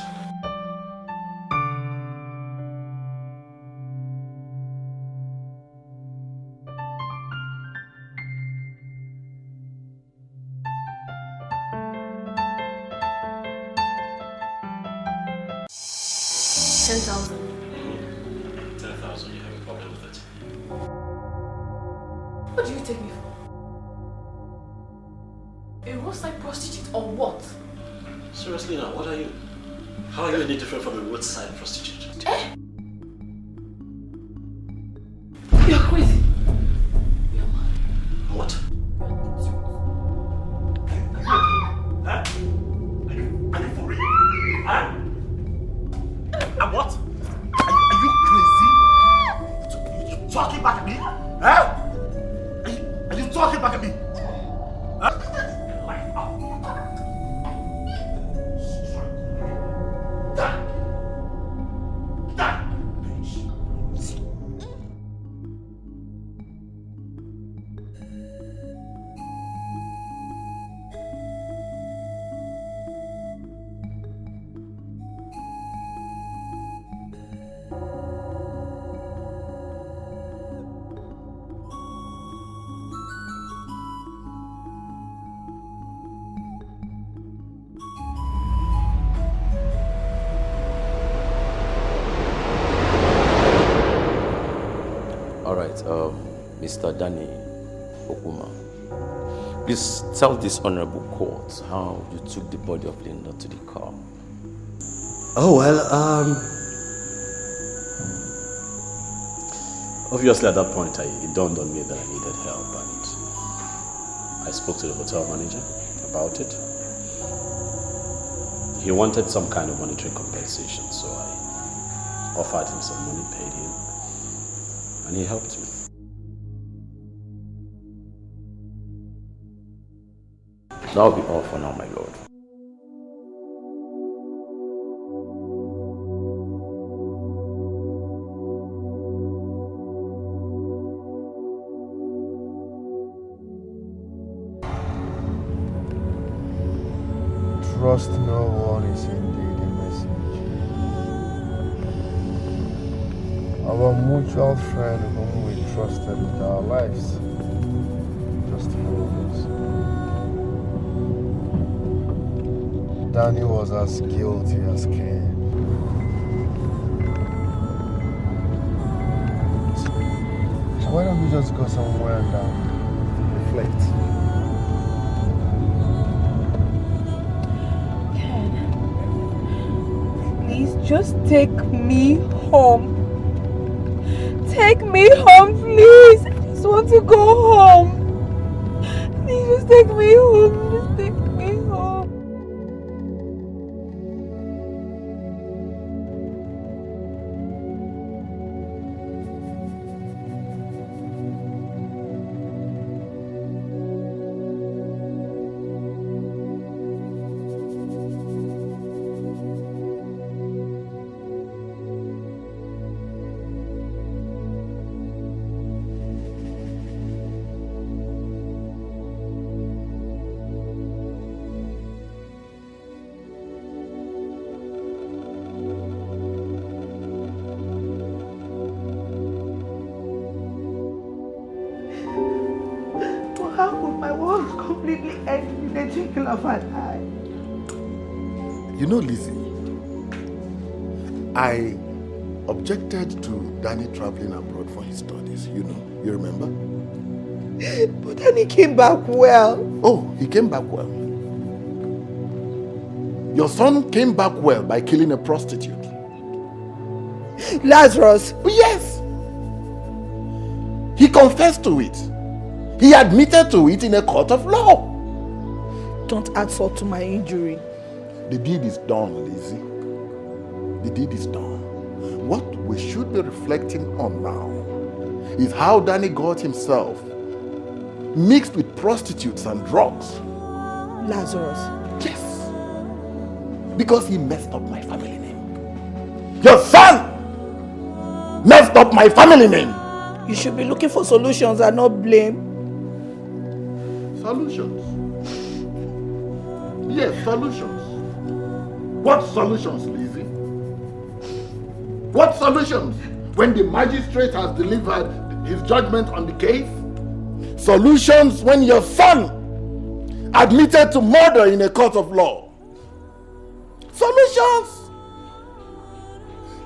$10,000. 10,000, you have a problem with it? What do you take me for? A roadside prostitute or what? Seriously now, what are you? How are you any different from a roadside prostitute? Eh? You're crazy. You're mad. What? Huh? Are you for real? Huh? And what? Are you crazy? You talking back at me? Huh? Are you talking back at me? Huh? Mr. Danny Okuma, please tell this honorable court how you took the body of Linda to the car. Oh, well, obviously at that point it dawned on me that I needed help, and I spoke to the hotel manager about it. He wanted some kind of monetary compensation, so I offered him some money, paid him, and he helped me. That'll be all for now, my lord. Trust no one is indeed a message. Our mutual friend whom we trusted with our lives just told us. Danny was as guilty as Cain. So why don't we just go somewhere and reflect? Please just take me home. Take me home, please. I just just want to go home. Please just take me home. Just take me home. You know, Lizzie, I objected to Danny traveling abroad for his studies, you remember? But then he came back well. Oh, he came back well. Your son came back well by killing a prostitute. Lazarus? Yes. He confessed to it. He admitted to it in a court of law. Don't add salt to my injury. The deed is done, Lizzie. The deed is done. What we should be reflecting on now is how Danny got himself mixed with prostitutes and drugs. Lazarus? Yes. Because he messed up my family name. Your son messed up my family name. You should be looking for solutions and not blame. Solutions? Yes, solutions. What solutions, Lizzie? What solutions when the magistrate has delivered his judgment on the case? Solutions when your son admitted to murder in a court of law? Solutions?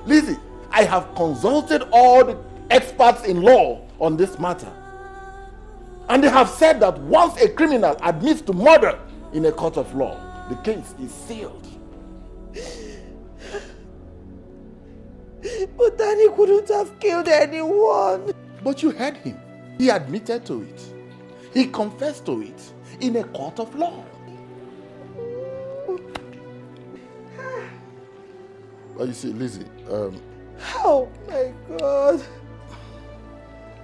Lizzie, I have consulted all the experts in law on this matter. And they have said that once a criminal admits to murder in a court of law, the case is sealed. But Danny couldn't have killed anyone. But you heard him. He admitted to it. He confessed to it in a court of law. Well, you see, Lizzie, oh my God.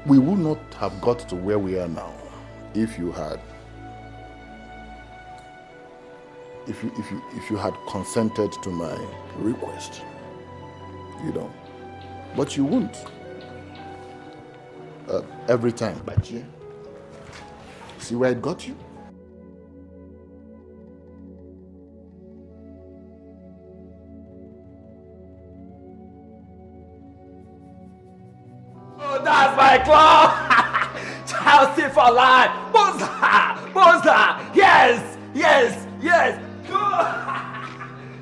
We would not have got to where we are now if you had if you had consented to my request, but you won't. Every time, but yeah. See where it got you? Oh, that's my club! Chelsea for life! Monster! Monster! Yes! Yes! Yes! Go!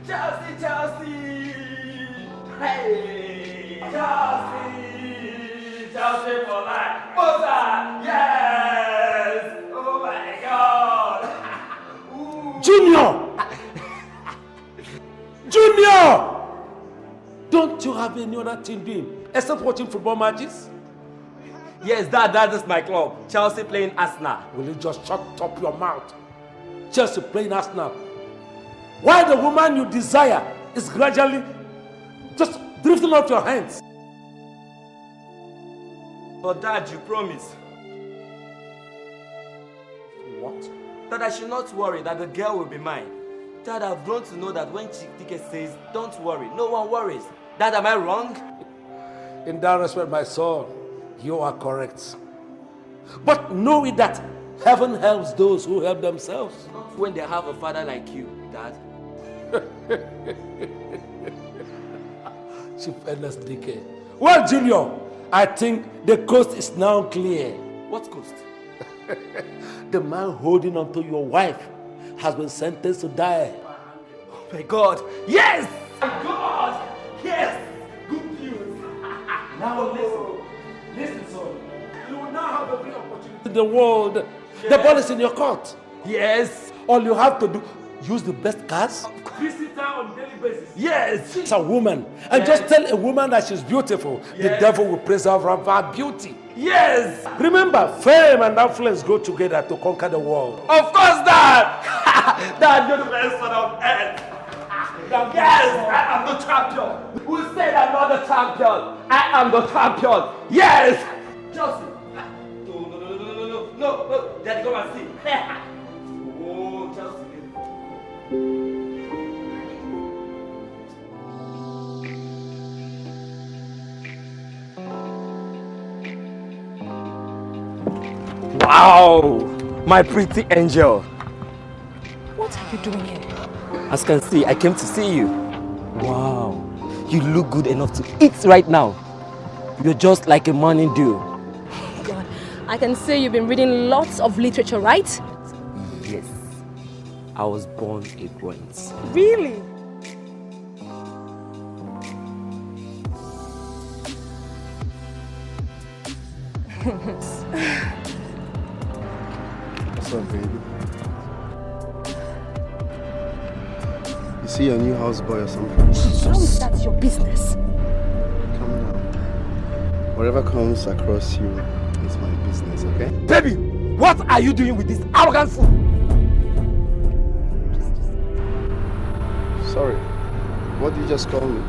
Chelsea! Chelsea! Hey! Chelsea! Chelsea for life! Monster! Yes! Oh my God! Ooh. Junior! Junior! Don't you have any other thing doing except watching football matches? Yes, that is my club. Chelsea playing Arsenal. Will you just shut up your mouth? Chelsea playing Arsenal. Why the woman you desire is gradually just drifting off your hands? But Dad, you promise. What? That I should not worry, that the girl will be mine. Dad, I've grown to know that when Chike says, don't worry, no one worries. Dad, am I wrong? In that respect, my son, you are correct. But know it that heaven helps those who help themselves. Not when they have a father like you, Dad. Chief Ernest DK. Well, Junior, I think the coast is now clear. What coast? The man holding onto your wife has been sentenced to die. Oh my God! Yes! My God! Yes! Good news! Now listen, son. You will now have every opportunity in the world. The ball is in your court. Yes! All you have to do, use the best cars? Visit her on a daily basis. Yes, she's a woman. And just tell a woman that she's beautiful. The devil will praise her for her beauty. Yes! Remember, fame and affluence go together to conquer the world. Of course, Dad! Dad, you're the best son on earth. Yes, I am the champion. Who said I'm not the champion? I am the champion. Yes! Chelsea. No. Daddy, come and see. Oh, Chelsea. Wow, my pretty angel. What are you doing here? As you can see, I came to see you. Wow, you look good enough to eat right now. You're just like a morning dew. God, I can say you've been reading lots of literature, right? Yes, I was born a prince. Really? What's up, baby? You see your new houseboy or something? How is that your business? Calm down. Whatever comes across you is my business, okay? Baby, what are you doing with this arrogant fool? Sorry. What did you just call me?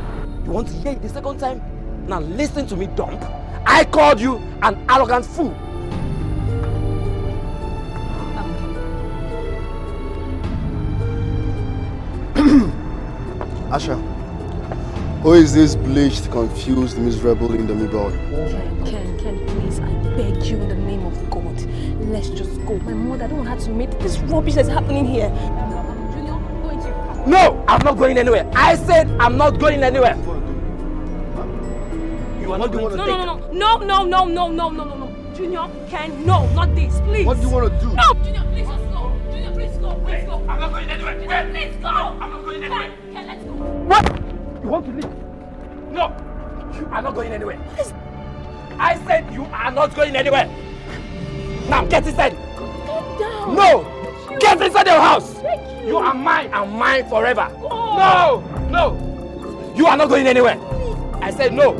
You want to hear it the second time? Now listen to me, dump. I called you an arrogant fool. Asha, who is this bleached, confused, miserable Indomie boy? Ken, please, I beg you in the name of God. Let's just go. My mother, I don't have to meet this rubbish that's happening here. Junior, go into your car. No, I'm not going anywhere. I said I'm not going anywhere. You are not going to No. Junior, Ken, no, not this, please. What do you want to do? No, Junior, please just go. Junior, please go. Please go. I'm not going anywhere. Junior, please go. I'm not going anywhere. Ken, let's go. What? You want to leave? No, you are not going anywhere. I said you are not going anywhere. Now get inside. Calm down. No, get inside your house. You are mine and mine forever. Oh. No, you are not going anywhere. I said no.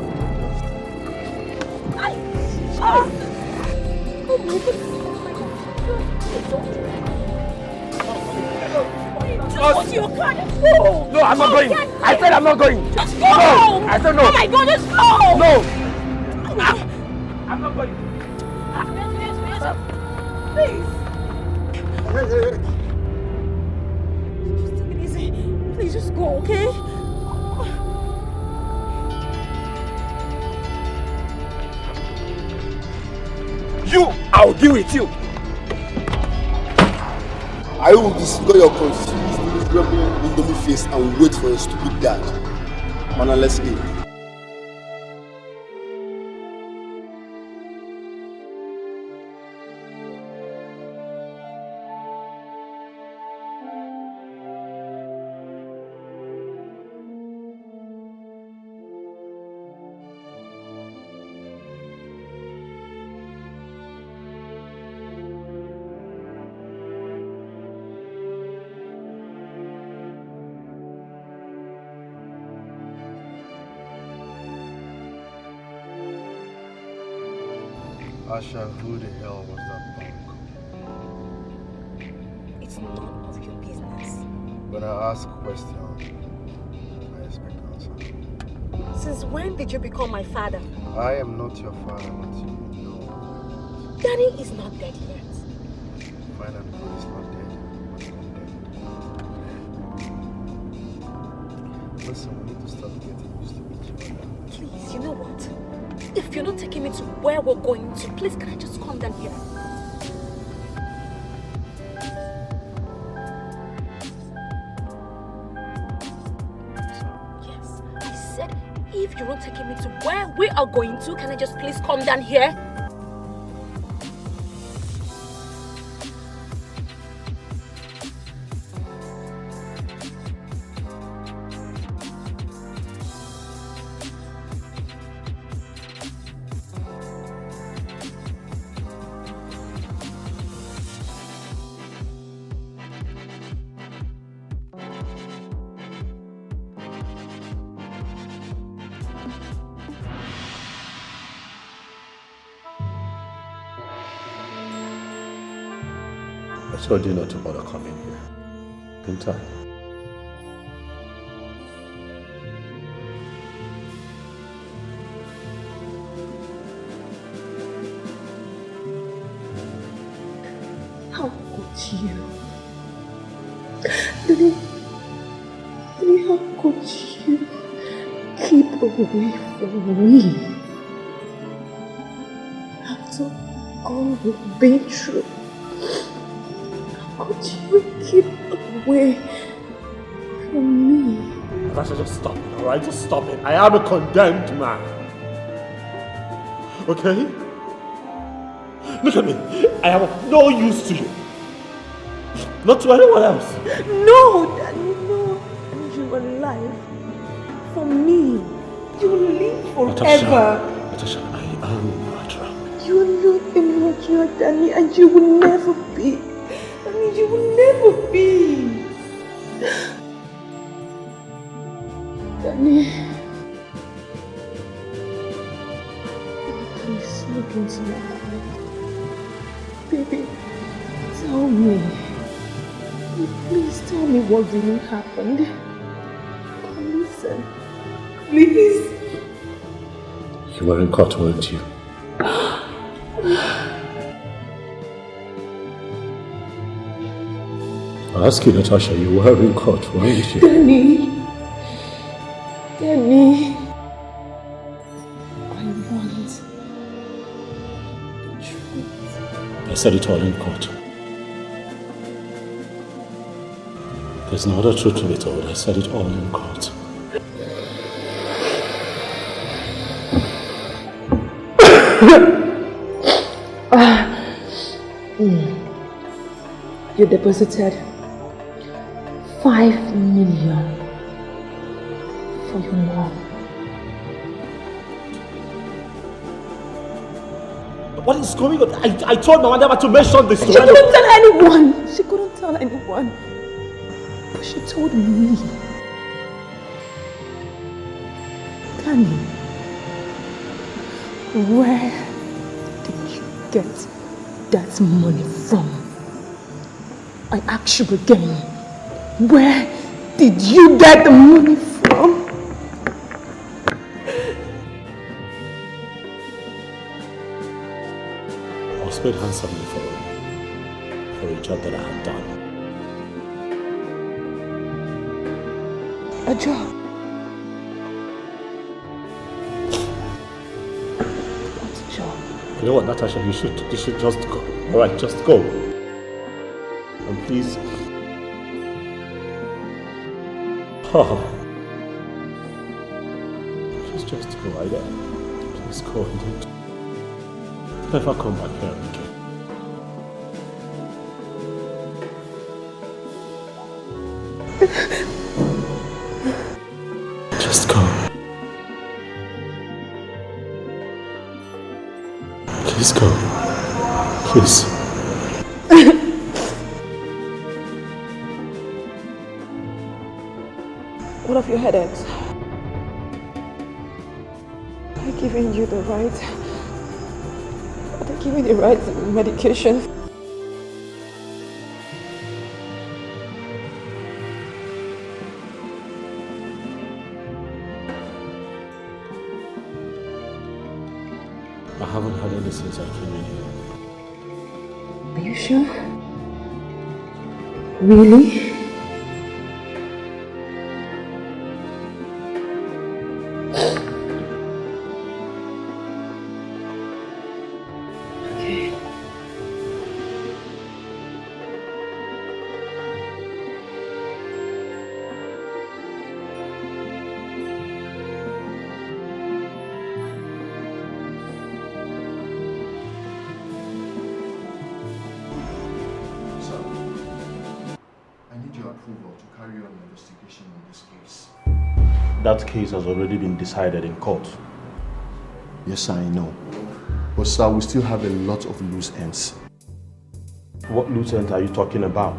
Just go to your car. No, I'm not going. I said I'm not going. Just go. No, I said no. Oh my God, just go. No. I'm not going. Please. Just take it easy. Please just go, okay? I'll deal with you. I will destroy your confused, miserable Indomie face and wait for your stupid dad. Man, let's leave. Asha, who the hell was that punk? It's none of your business. When I ask questions, I expect answer. Since when did you become my father? I am not your father, but you know. Daddy is not dead yet. Fine and good is not dead, but he's dead. Listen, we need to start getting used to each other. Please, you know what? If you're not taking me to where we're going to, please can I just come down here? Yes, I said if you're not taking me to where we are going to, can I just please come down here? I told you not to bother coming here. Didn't I? How could you? Daddy, how could you keep away from me? After all we've been through, how could you keep away from me? Natasha, just stop it, alright? Just stop it. I am a condemned man. Okay? Look at me. I am of no use to you. Not to anyone else. No, Daddy, no. And you're alive. For me. You will live forever. Natasha, I am Natasha. You are not a murderer, Danny, and you will never be. Danny, you will never be. Danny. Please look into my eyes. Baby, tell me. Please tell me what really happened. Listen. Please. You were in court, weren't you? I ask you, Natasha, you were in court, weren't you? Danny. I want the truth. I said it all in court. There's no other truth to it all. I said it all in court. You deposited 5 million for your mom. What is going on? I told Mama never to mention this. She couldn't tell anyone. She couldn't tell anyone. But she told me. Danny, where did you get that money from? I ask you again, where did you get the money from? I was paid handsomely for a job that I had done. A job? What job? You know what, Natasha, you should just go. Alright, just go. And please. Oh. Please just go, Ida. Please go and don't never come back here again. Just go. Please go. Please. What of your headaches? Are they giving you the right? Are they giving you the right medication? I haven't had any since I came in here. Are you sure? Really? That case has already been decided in court. Yes, sir, I know. But sir, we still have a lot of loose ends. What loose ends are you talking about?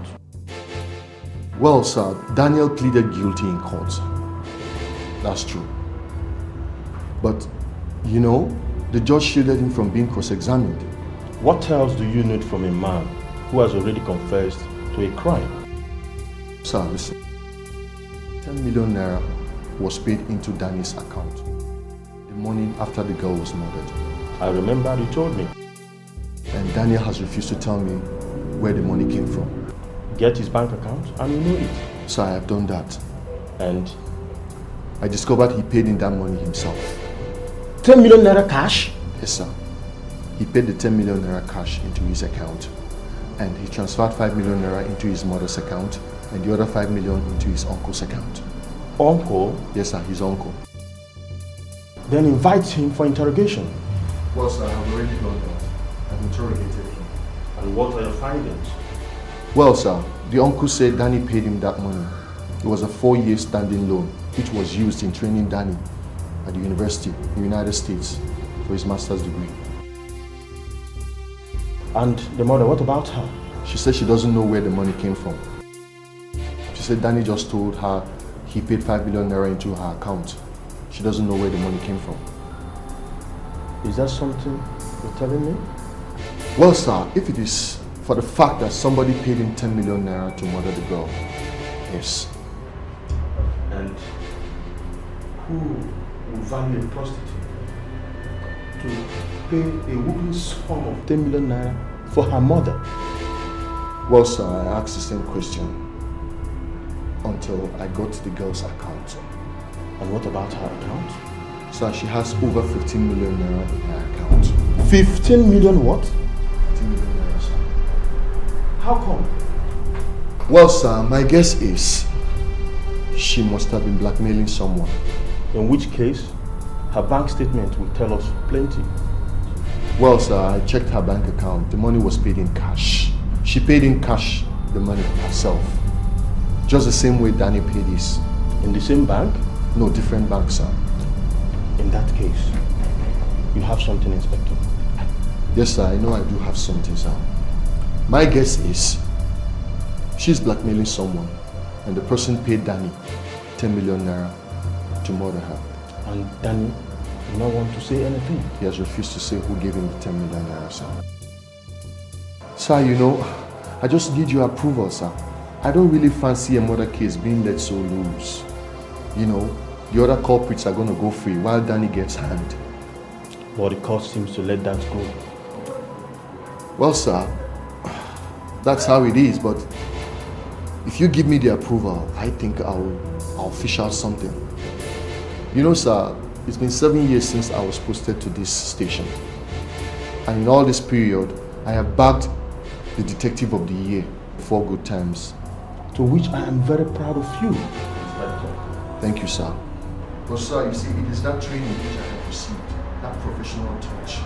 Well, sir, Daniel pleaded guilty in court. That's true. But, you know, the judge shielded him from being cross-examined. What else do you need from a man who has already confessed to a crime. Sir, listen. 10 million naira was paid into Danny's account the morning after the girl was murdered. I remember you told me. And Daniel has refused to tell me where the money came from. Get his bank account and you know it. Sir, I have done that. And? I discovered he paid in that money himself. 10 million naira cash? Yes, sir. He paid the 10 million naira cash into his account. And he transferred 5 million naira into his mother's account and the other 5 million into his uncle's account. Uncle? Yes, sir, his uncle. Then invite him for interrogation. Well, sir, I have already done that. I've interrogated him. And what are your findings? Well, sir, the uncle said Danny paid him that money. It was a 4-year standing loan, which was used in training Danny at the university in the United States for his master's degree. And the mother, what about her? She said she doesn't know where the money came from. She said Danny just told her he paid 5 million naira into her account. She doesn't know where the money came from. Is that something you're telling me? Well, sir, if it is for the fact that somebody paid him 10 million naira to murder the girl, yes. And who will value a prostitute to pay a whooping sum of 10 million naira for her mother? Well, sir, I asked the same question until I got to the girl's account. And what about her account? Sir, she has over 15 million naira in her account. 15 million what? 15 million naira, sir. How come? Well, sir, my guess is she must have been blackmailing someone. In which case, her bank statement will tell us plenty. Well, sir, I checked her bank account. The money was paid in cash. She paid in cash the money herself. Just the same way Danny paid his. In the same bank? No, different bank, sir. In that case, you have something, Inspector. Yes, sir, I know I do have something, sir. My guess is she's blackmailing someone and the person paid Danny 10 million naira to murder her. And Danny did not want to say anything? He has refused to say who gave him the 10 million naira, sir. Sir, you know, I just need your approval, sir. I don't really fancy a murder case being let so loose. You know, the other culprits are going to go free while Danny gets hanged. But the court seems to let that go. Well, sir, that's how it is, but if you give me the approval, I think I'll fish out something. You know, sir, it's been 7 years since I was posted to this station. And in all this period, I have bagged the Detective of the Year 4 good times. To which I am very proud of you. Thank you, sir. But sir, you see, it is that training which I have received, that professional touch,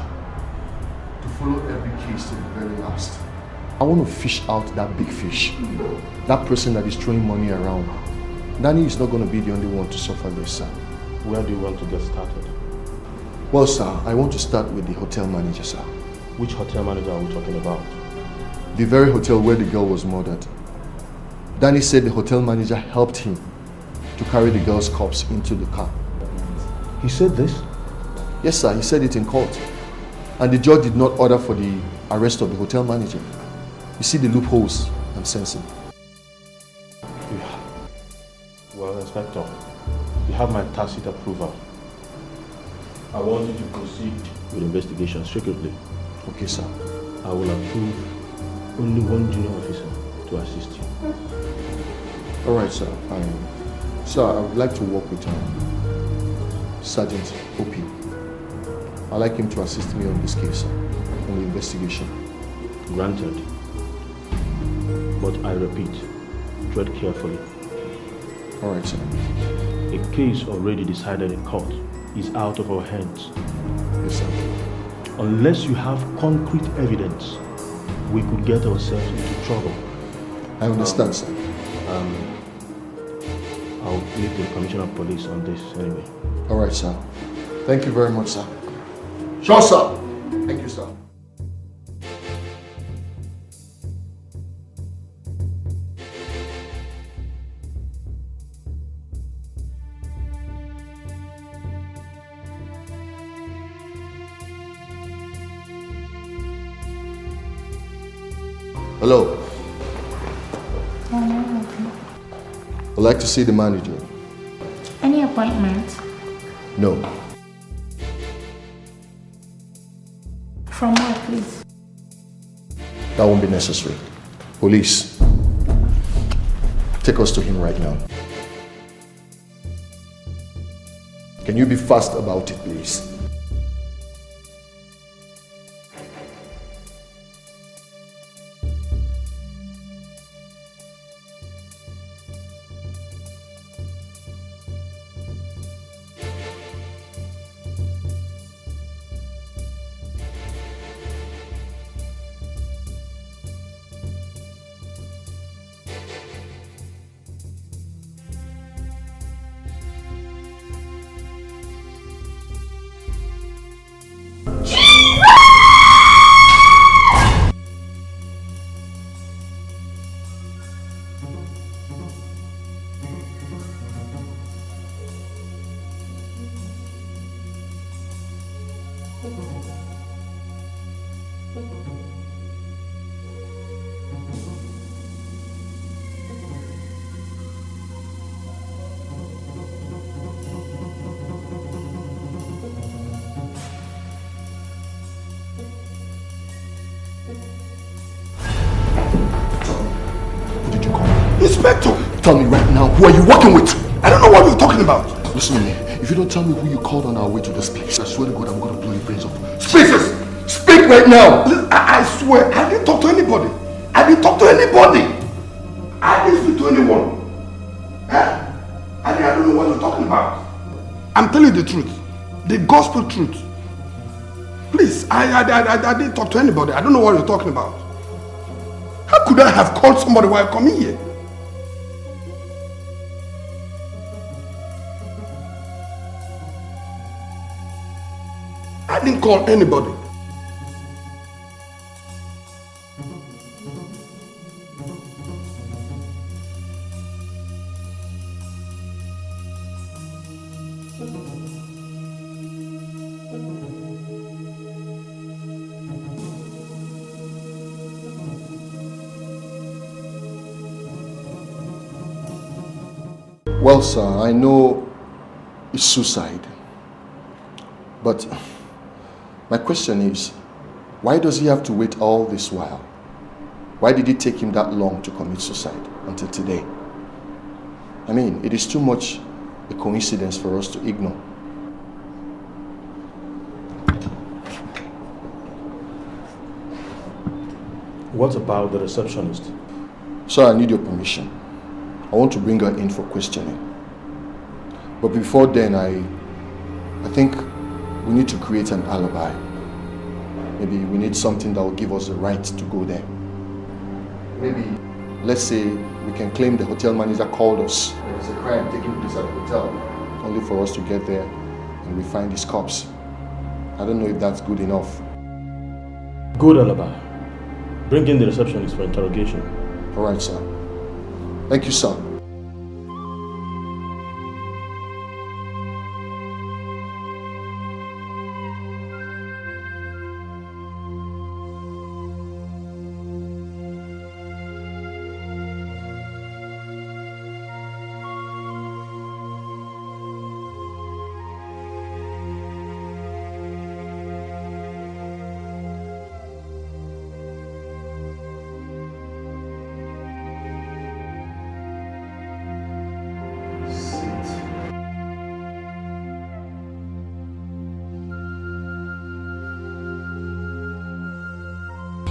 to follow every case to the very last. I want to fish out that big fish, that person that is throwing money around. Danny is not going to be the only one to suffer this, sir. Where do you want to get started? Well, sir, I want to start with the hotel manager, sir. Which hotel manager are we talking about? The very hotel where the girl was murdered. Danny said the hotel manager helped him to carry the girl's corpse into the car. He said this? Yes, sir, he said it in court. And the judge did not order for the arrest of the hotel manager. You see the loopholes I'm sensing. Yeah. Well, Inspector, you have my tacit approval. I want you to proceed with investigation secretly. Okay, sir. I will approve only one junior officer to assist you. All right, sir. Sir, I would like to work with Sergeant O.P. I'd like him to assist me on this case, on the investigation. Granted. But I repeat, tread carefully. All right, sir. A case already decided in court is out of our hands. Yes, sir. Unless you have concrete evidence, we could get ourselves into trouble. I understand, sir. I'll leave the Commissioner of Police on this anyway. All right, sir. Thank you very much, sir. Sure, sir. Thank you, sir. Hello. I'd like to see the manager. Any appointment? No. From where, please? That won't be necessary. Police, take us to him right now. Can you be fast about it, please? Inspector! Tell me right now, who are you working with? I don't know what you're talking about. Listen to me. If you don't tell me who you called on our way to this place, I swear to God, I'm going to blow your brains off. Spaces! Speak right now! I swear, I didn't talk to anybody. I didn't talk to anybody. I didn't speak to anyone. Huh? I don't know what you're talking about. I'm telling you the truth. The gospel truth. Please, I didn't talk to anybody. I don't know what you're talking about. How could I have called somebody while coming here? I didn't call anybody. Well, sir, I know it's suicide. But my question is, why does he have to wait all this while? Why did it take him that long to commit suicide until today? I mean, it is too much a coincidence for us to ignore. What about the receptionist? Sir, I need your permission. I want to bring her in for questioning. But before then, I think we need to create an alibi. Maybe we need something that will give us the right to go there. Maybe, let's say, we can claim the hotel manager called us. There is a crime taking place at the hotel, only for us to get there and we find his corpse. I don't know if that's good enough. Good alibi. Bring in the receptionist for interrogation. All right, sir. Thank you, sir.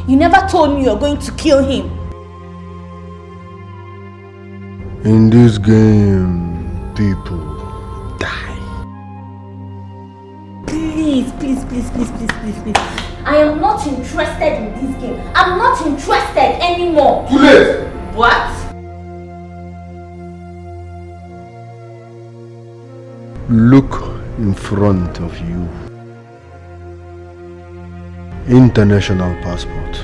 You never told me you're going to kill him. In this game, people die. Please, please, please, please, please, please, please. I am not interested in this game. I'm not interested anymore. Too late! What? Look in front of you. International passport.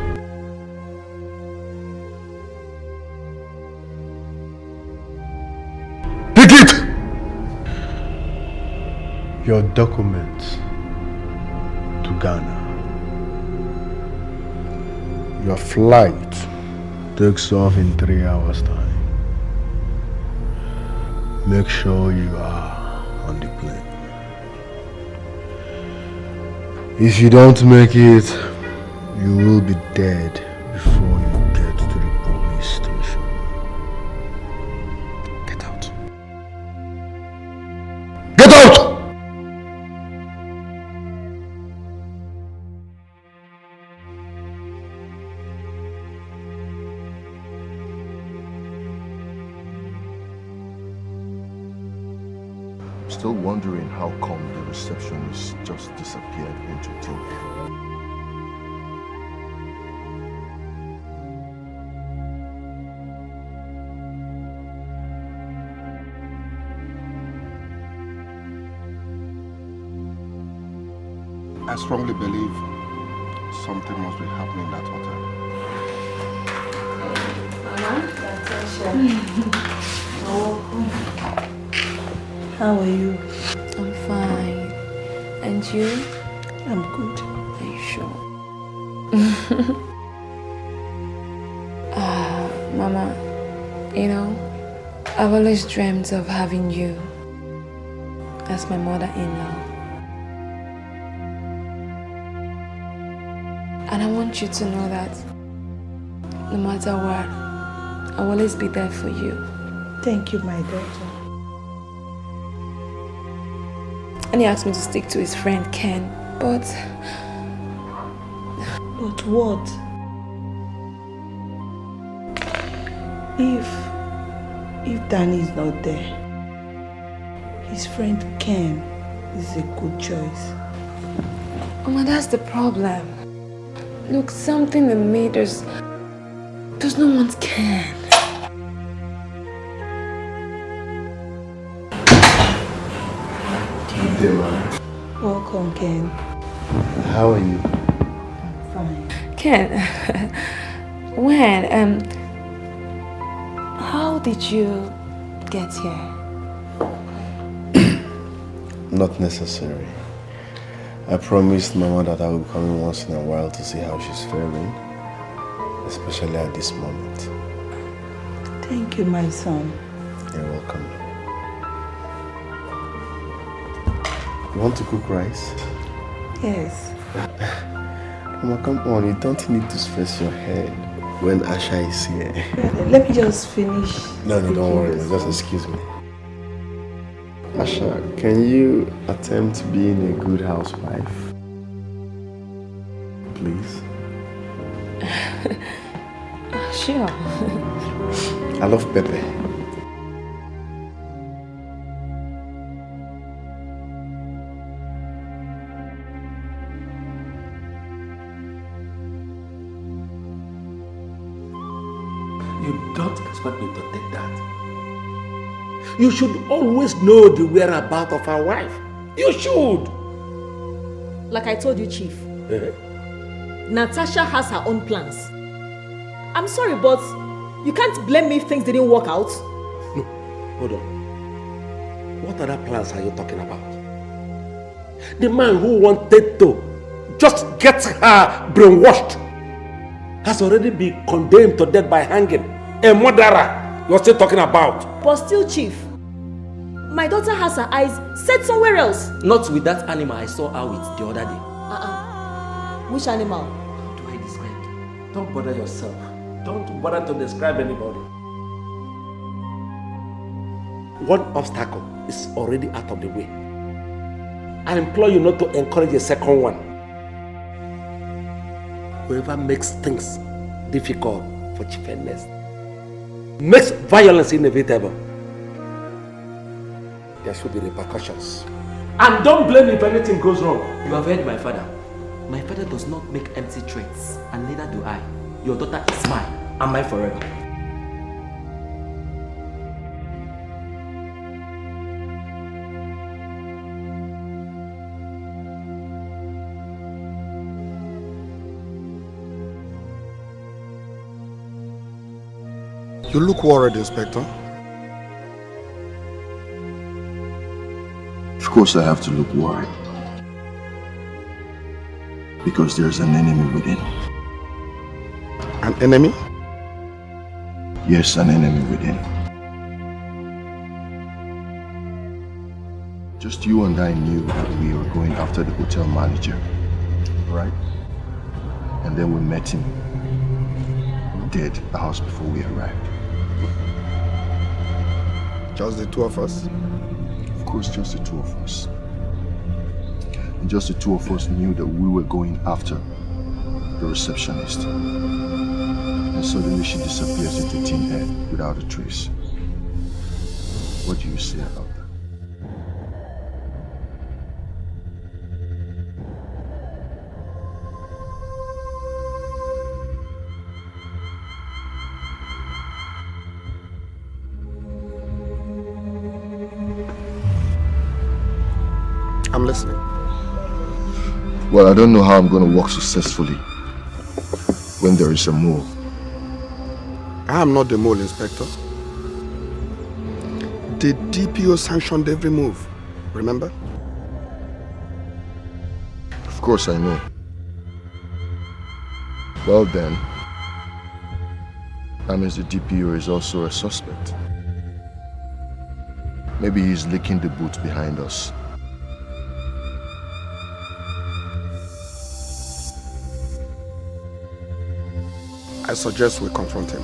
Pick it! Your documents to Ghana. Your flight takes off in 3 hours time. Make sure you are on the plane. If you don't make it, you will be dead before you get to the police station. Get out. Get out! Still wondering how come the receptionist just disappeared into thin air. I strongly believe something must be happening in that hotel. How are you? I'm fine. And you? I'm good. Are you sure? Mama, you know, I've always dreamt of having you as my mother-in-law. And I want you to know that no matter what, I'll always be there for you. Thank you, my daughter. And he asked me to stick to his friend Ken, but... But what? If Danny is not there, his friend Ken is a good choice. Mama, that's the problem. Look, something in me, does not want Ken. Welcome, Ken. How are you? I'm fine. Ken, when, how did you get here? Not necessary. I promised Mama that I will be coming once in a while to see how she's faring, especially at this moment. Thank you, my son. You're welcome. You want to cook rice? Yes. Mama, come on, you don't need to stress your head when Asha is here. Let me just finish. No, don't worry, just excuse me. Asha, can you attempt being a good housewife? Please? Sure. I love pepper. You don't expect me to take that. You should always know the whereabouts of our wife. You should. Like I told you, Chief, Natasha has her own plans. I'm sorry, but you can't blame me if things didn't work out. No, hold on. What other plans are you talking about? The man who wanted to just get her brainwashed has already been condemned to death by hanging. A murderer you're still talking about. But still, Chief, my daughter has her eyes set somewhere else. Not with that animal I saw her with the other day. Which animal? How do I describe it? Don't bother yourself. Don't bother to describe anybody. One obstacle is already out of the way. I implore you not to encourage a second one. Whoever makes things difficult for Chief Ernest makes violence inevitable. There should be repercussions. And don't blame me if anything goes wrong. You have heard my father. My father does not make empty threats, and neither do I. Your daughter is mine, and mine forever. You look worried, Inspector. Of course I have to look worried. Because there's an enemy within. An enemy? Yes, an enemy within. Just you and I knew that we were going after the hotel manager, right? And then we met him dead the house before we arrived. Just the two of us? Of course, just the two of us. And just the two of us knew that we were going after the receptionist. And suddenly she disappears into thin air without a trace. What do you say about that? I'm listening. Well, I don't know how I'm going to work successfully when there is a mole. I am not the mole, Inspector. The DPO sanctioned every move, remember? Of course I know. Well then, that means the DPO is also a suspect. Maybe he's licking the boots behind us. I suggest we confront him.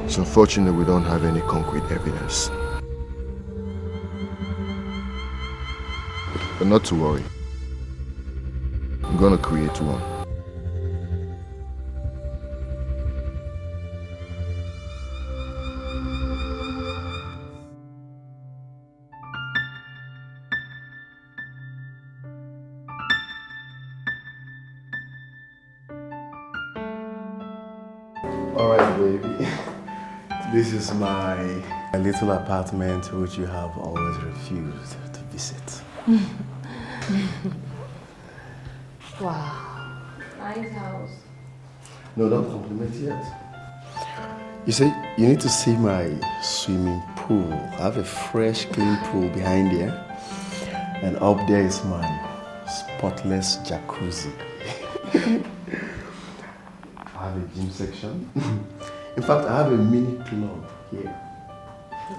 It's unfortunate we don't have any concrete evidence. But not to worry. I'm gonna create one. Alright, baby. This is my little apartment which you have always refused to visit. Wow. Nice house. No, don't compliment yet. You see, you need to see my swimming pool. I have a fresh, clean pool behind here. And up there is my spotless jacuzzi. I have a gym section. In fact, I have a mini club here.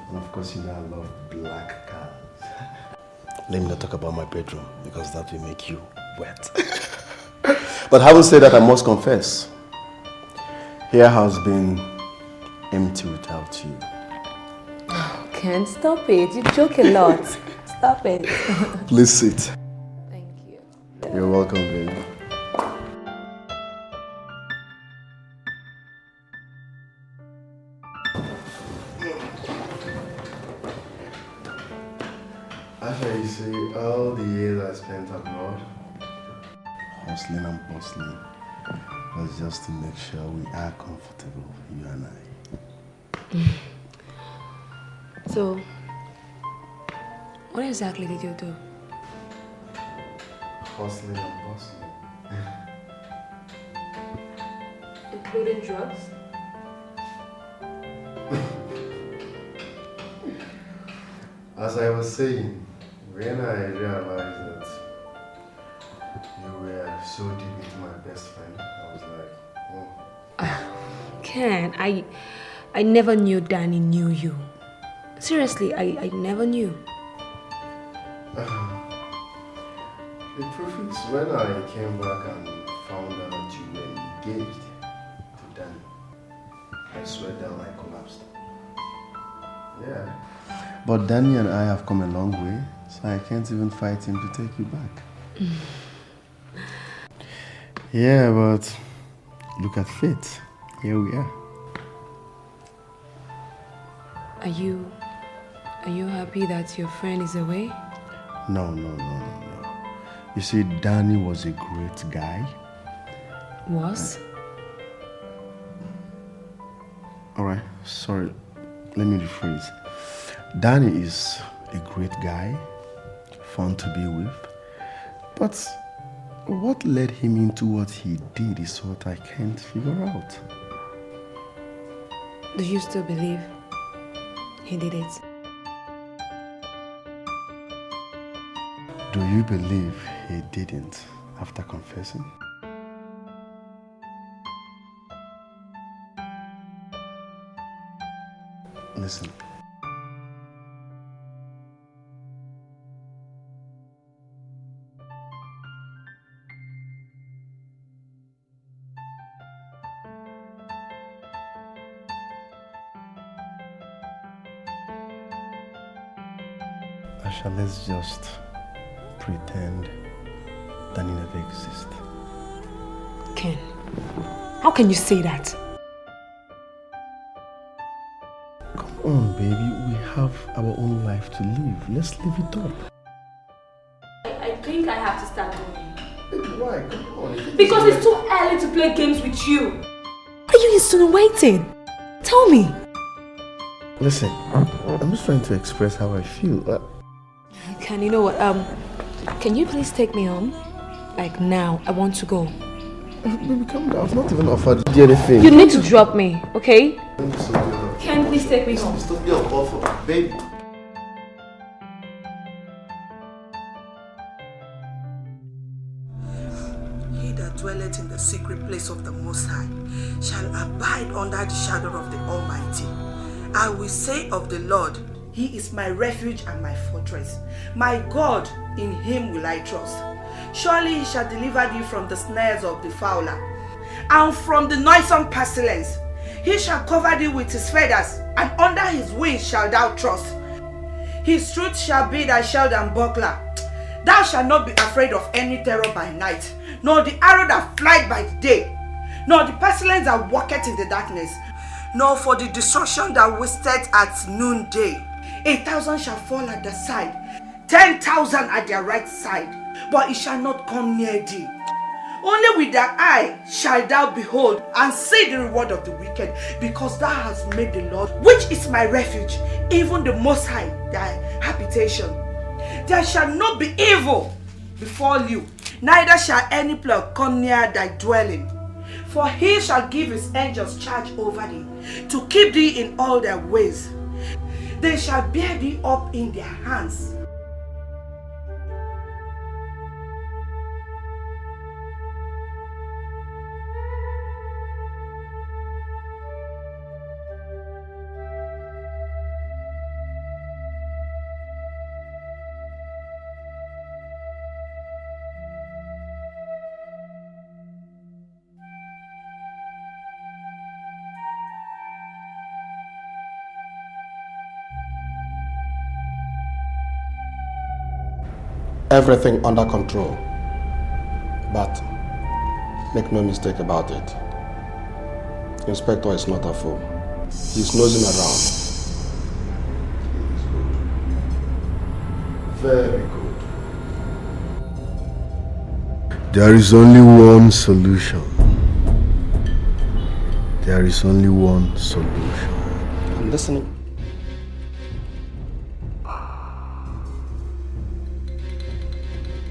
And of course, you know I love black cars. Let me not talk about my bedroom because that will make you wet. But having said that, I must confess, here has been empty without you. Oh, Ken, stop it. You joke a lot. Stop it. Please sit. Thank you. You're welcome, baby. After you see all the years I spent abroad, hustling and bustling, was just to make sure we are comfortable, you and I. So, what exactly did you do? Hustling and bustling. Including drugs? As I was saying, when I realized that you were so deep into my best friend, I was like, oh. Ken, I never knew Danny knew you. Seriously, I never knew. The truth is, when I came back and found out that you were engaged to Danny, I swear down I collapsed. Yeah. But Danny and I have come a long way, so I can't even fight him to take you back. Yeah, but look at fate. Here we are. Are you happy that your friend is away? No. You see, Danny was a great guy. Was? Alright, sorry. Let me rephrase. Danny is a great guy, fun to be with, but what led him into what he did is what I can't figure out. Do you still believe he did it? Do you believe he didn't after confessing? listen. Asha, let's just pretend that he never exists. Ken, how can you say that? Come on, baby. We have our own life to live. Let's live it up. I think I have to start doing. Why? Come on. Because it's too early to play games with you. Are you insinuating? Tell me. Listen, I'm just trying to express how I feel. Ken, you know what? Can you please take me home? Like now, I want to go. Baby, come down. I've not even offered you anything. You need to drop me, okay? Ken, please take me home. Stop your offer, baby. He that dwelleth in the secret place of the Most High shall abide under the shadow of the Almighty. I will say of the Lord, He is my refuge and my fortress. My God, in Him will I trust. Surely He shall deliver thee from the snares of the fowler, and from the noisome pestilence. He shall cover thee with His feathers, and under His wings shalt thou trust. His truth shall be thy shield and buckler. Thou shalt not be afraid of any terror by night, nor the arrow that flieth by day, nor the pestilence that walketh in the darkness, nor for the destruction that wasteth at noonday. 1,000 shall fall at the side, 10,000 at their right side, but it shall not come near thee. Only with thy eye shalt thou behold and see the reward of the wicked, because thou hast made the Lord, which is my refuge, even the Most High, thy habitation. There shall not be evil befall you, neither shall any plague come near thy dwelling. For He shall give His angels charge over thee, to keep thee in all their ways. They shall bear thee up in their hands. Everything under control. But make no mistake about it. Inspector is not a fool. He's nosing around. Very good. There is only one solution. There is only one solution. I'm listening.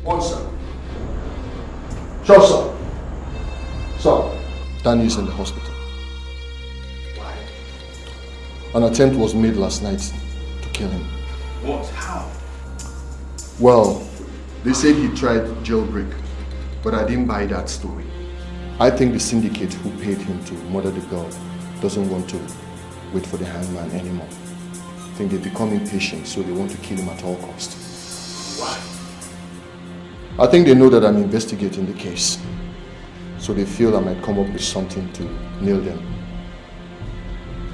One, sir. Sure, sir. Sir, Danny is in the hospital. Why? An attempt was made last night to kill him. What? How? Well, they said he tried jailbreak, but I didn't buy that story. I think the syndicate who paid him to murder the girl doesn't want to wait for the hangman anymore. I think they've become impatient, so they want to kill him at all costs. Why? I think they know that I'm investigating the case, so they feel I might come up with something to nail them.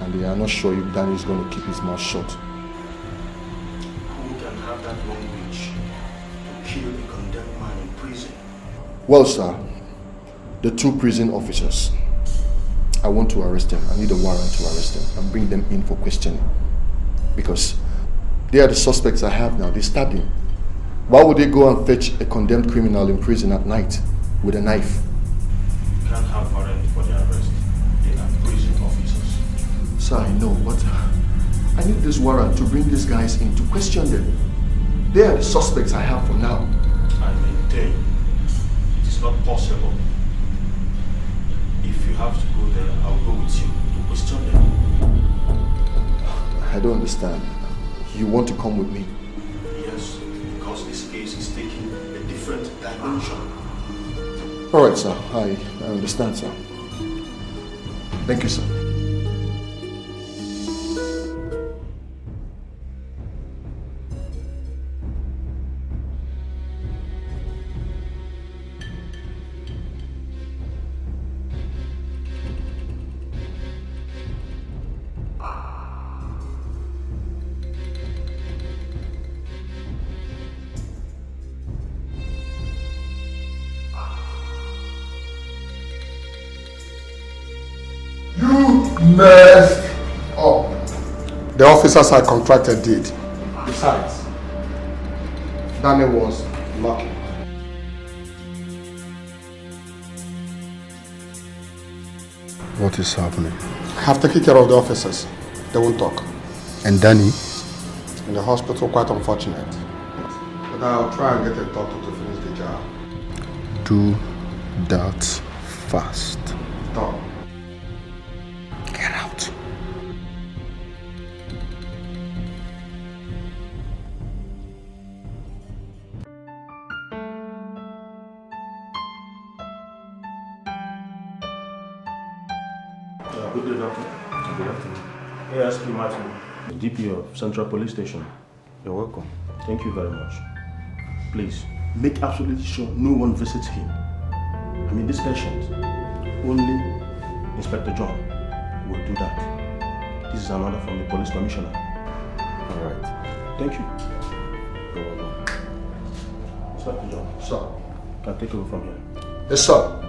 And they are not sure if Danny is going to keep his mouth shut. Who can have that language to kill a condemned man in prison? Well, sir, the two prison officers. I want to arrest them. I need a warrant to arrest them and bring them in for questioning. Because they are the suspects I have now. They stabbed him. Why would they go and fetch a condemned criminal in prison at night with a knife? You can't have warrant for the arrest. They are prison officers. Sir, I know, but I need this warrant to bring these guys in to question them. They are the suspects I have for now. I maintain it is not possible. If you have to go there, I'll go with you to question them. I don't understand. You want to come with me? Yes, because this case is taking a different dimension. All right, sir. I understand, sir. Thank you, sir. messed up. The officers I contracted did. Besides, Daniel was lucky. What is happening? I have taken care of the officers. They won't talk. And Danny? In the hospital, quite unfortunate. But I'll try and get a doctor to finish the job. Do that fast. Done. Get out. Good day, Doctor. Good afternoon. ASP Martin, DP of Central Police Station. You're welcome. Thank you very much. Please, make absolutely sure no one visits him. I mean, this patient, only Inspector John will do that. This is an order from the police commissioner. All right. Thank you. You're welcome. Inspector John. Sir. Can take over from here. Yes, sir.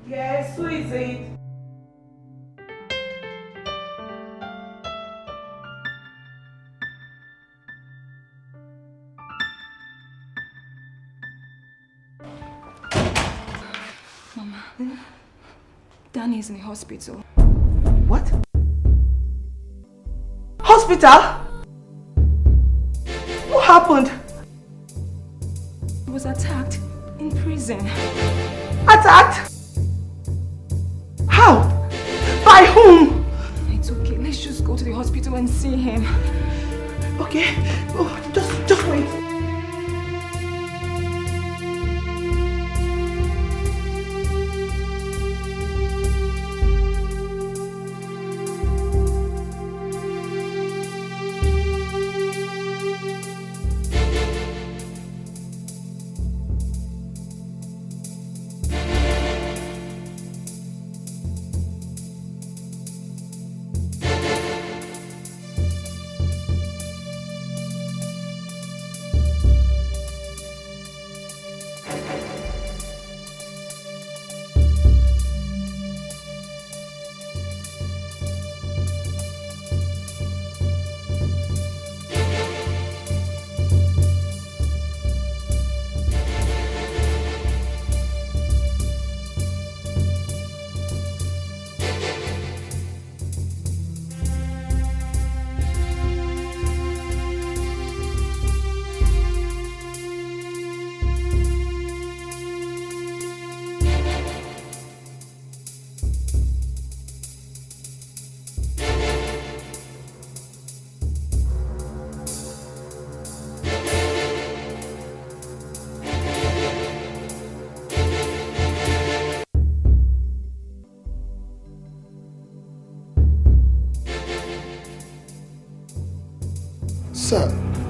Yes, who is it? Mama, Danny is in the hospital. What? Hospital? What happened? He was attacked in prison. Attacked? How? By whom? It's okay. Let's just go to the hospital and see him. Okay. Oh, just wait.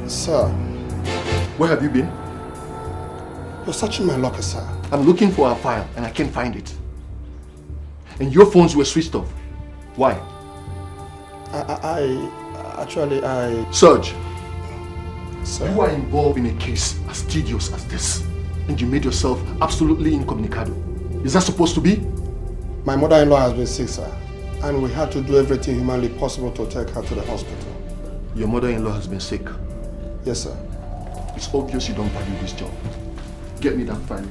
Sir. Where have you been? You're searching my locker, sir. I'm looking for a file and I can't find it. And your phones were switched off. Why? Actually, Serge, Sir? you are involved in a case as tedious as this. And you made yourself absolutely incommunicado. Is that supposed to be? My mother-in-law has been sick, sir. And we had to do everything humanly possible to take her to the hospital. Your mother-in-law has been sick? Yes, sir. It's obvious you don't value this job. Get me that file.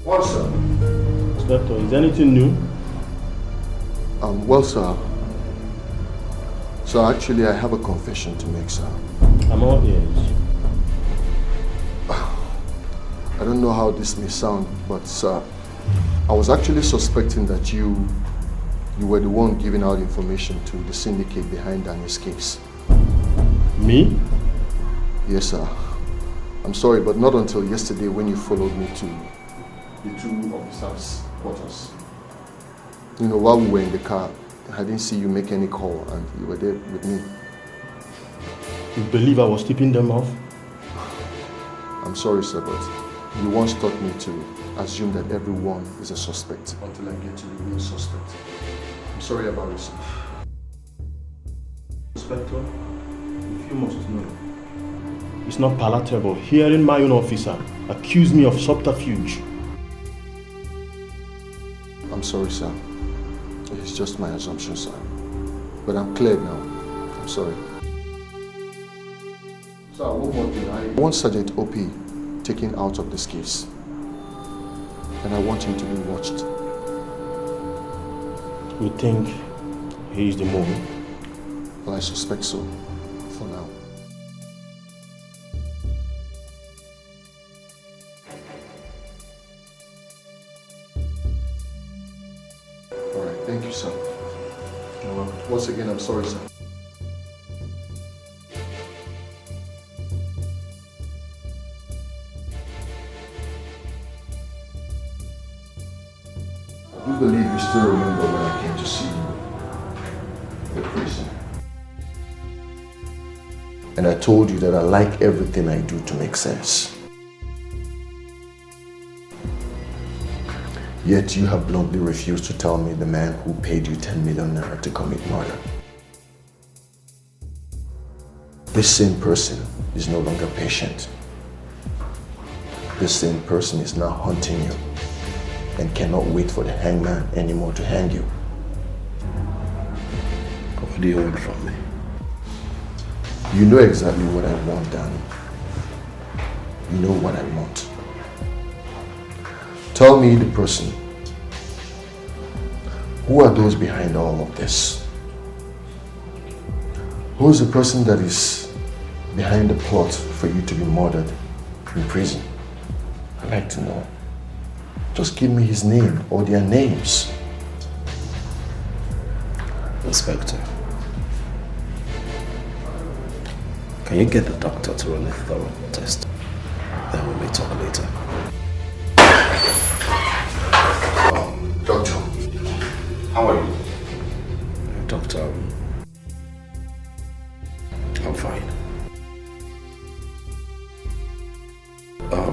What, sir? Inspector, is there anything new? Well, sir. So actually, I have a confession to make, sir. I'm all ears. I don't know how this may sound, but sir, I was actually suspecting that you were the one giving out information to the syndicate behind Daniel's case. Me? Yes, sir. I'm sorry, but not until yesterday when you followed me to the two officers' headquarters. You know, while we were in the car, I didn't see you make any call and you were there with me. You believe I was tipping them off? I'm sorry, sir, but you once taught me to assume that everyone is a suspect until I get to the real suspect. I'm sorry about it, sir. Inspector, if you must know, it's not palatable hearing my own officer accuse me of subterfuge. I'm sorry, sir. It's just my assumption, sir. But I'm cleared now. I'm sorry. Sir, one more thing. I want Sergeant OP taken out of this case. And I want him to be watched. You think he is the movie? Well, I suspect so, for now. All right, thank you, sir. You're welcome. Once again, I'm sorry, sir. I do believe you still remember when I came to see you in the prison. And I told you that I like everything I do to make sense. Yet you have bluntly refused to tell me the man who paid you 10 million naira to commit murder. This same person is no longer patient. This same person is now hunting you and cannot wait for the hangman anymore to hang you. What do you want from me? You know exactly what I want, Danny. You know what I want. Tell me the person. Who are those behind all of this? Who is the person that is behind the plot for you to be murdered in prison? I'd like to know. Just give me his name or their names. Inspector, can you get the doctor to run a thorough test? Then we may talk later. Doctor, how are you? Doctor, I'm fine.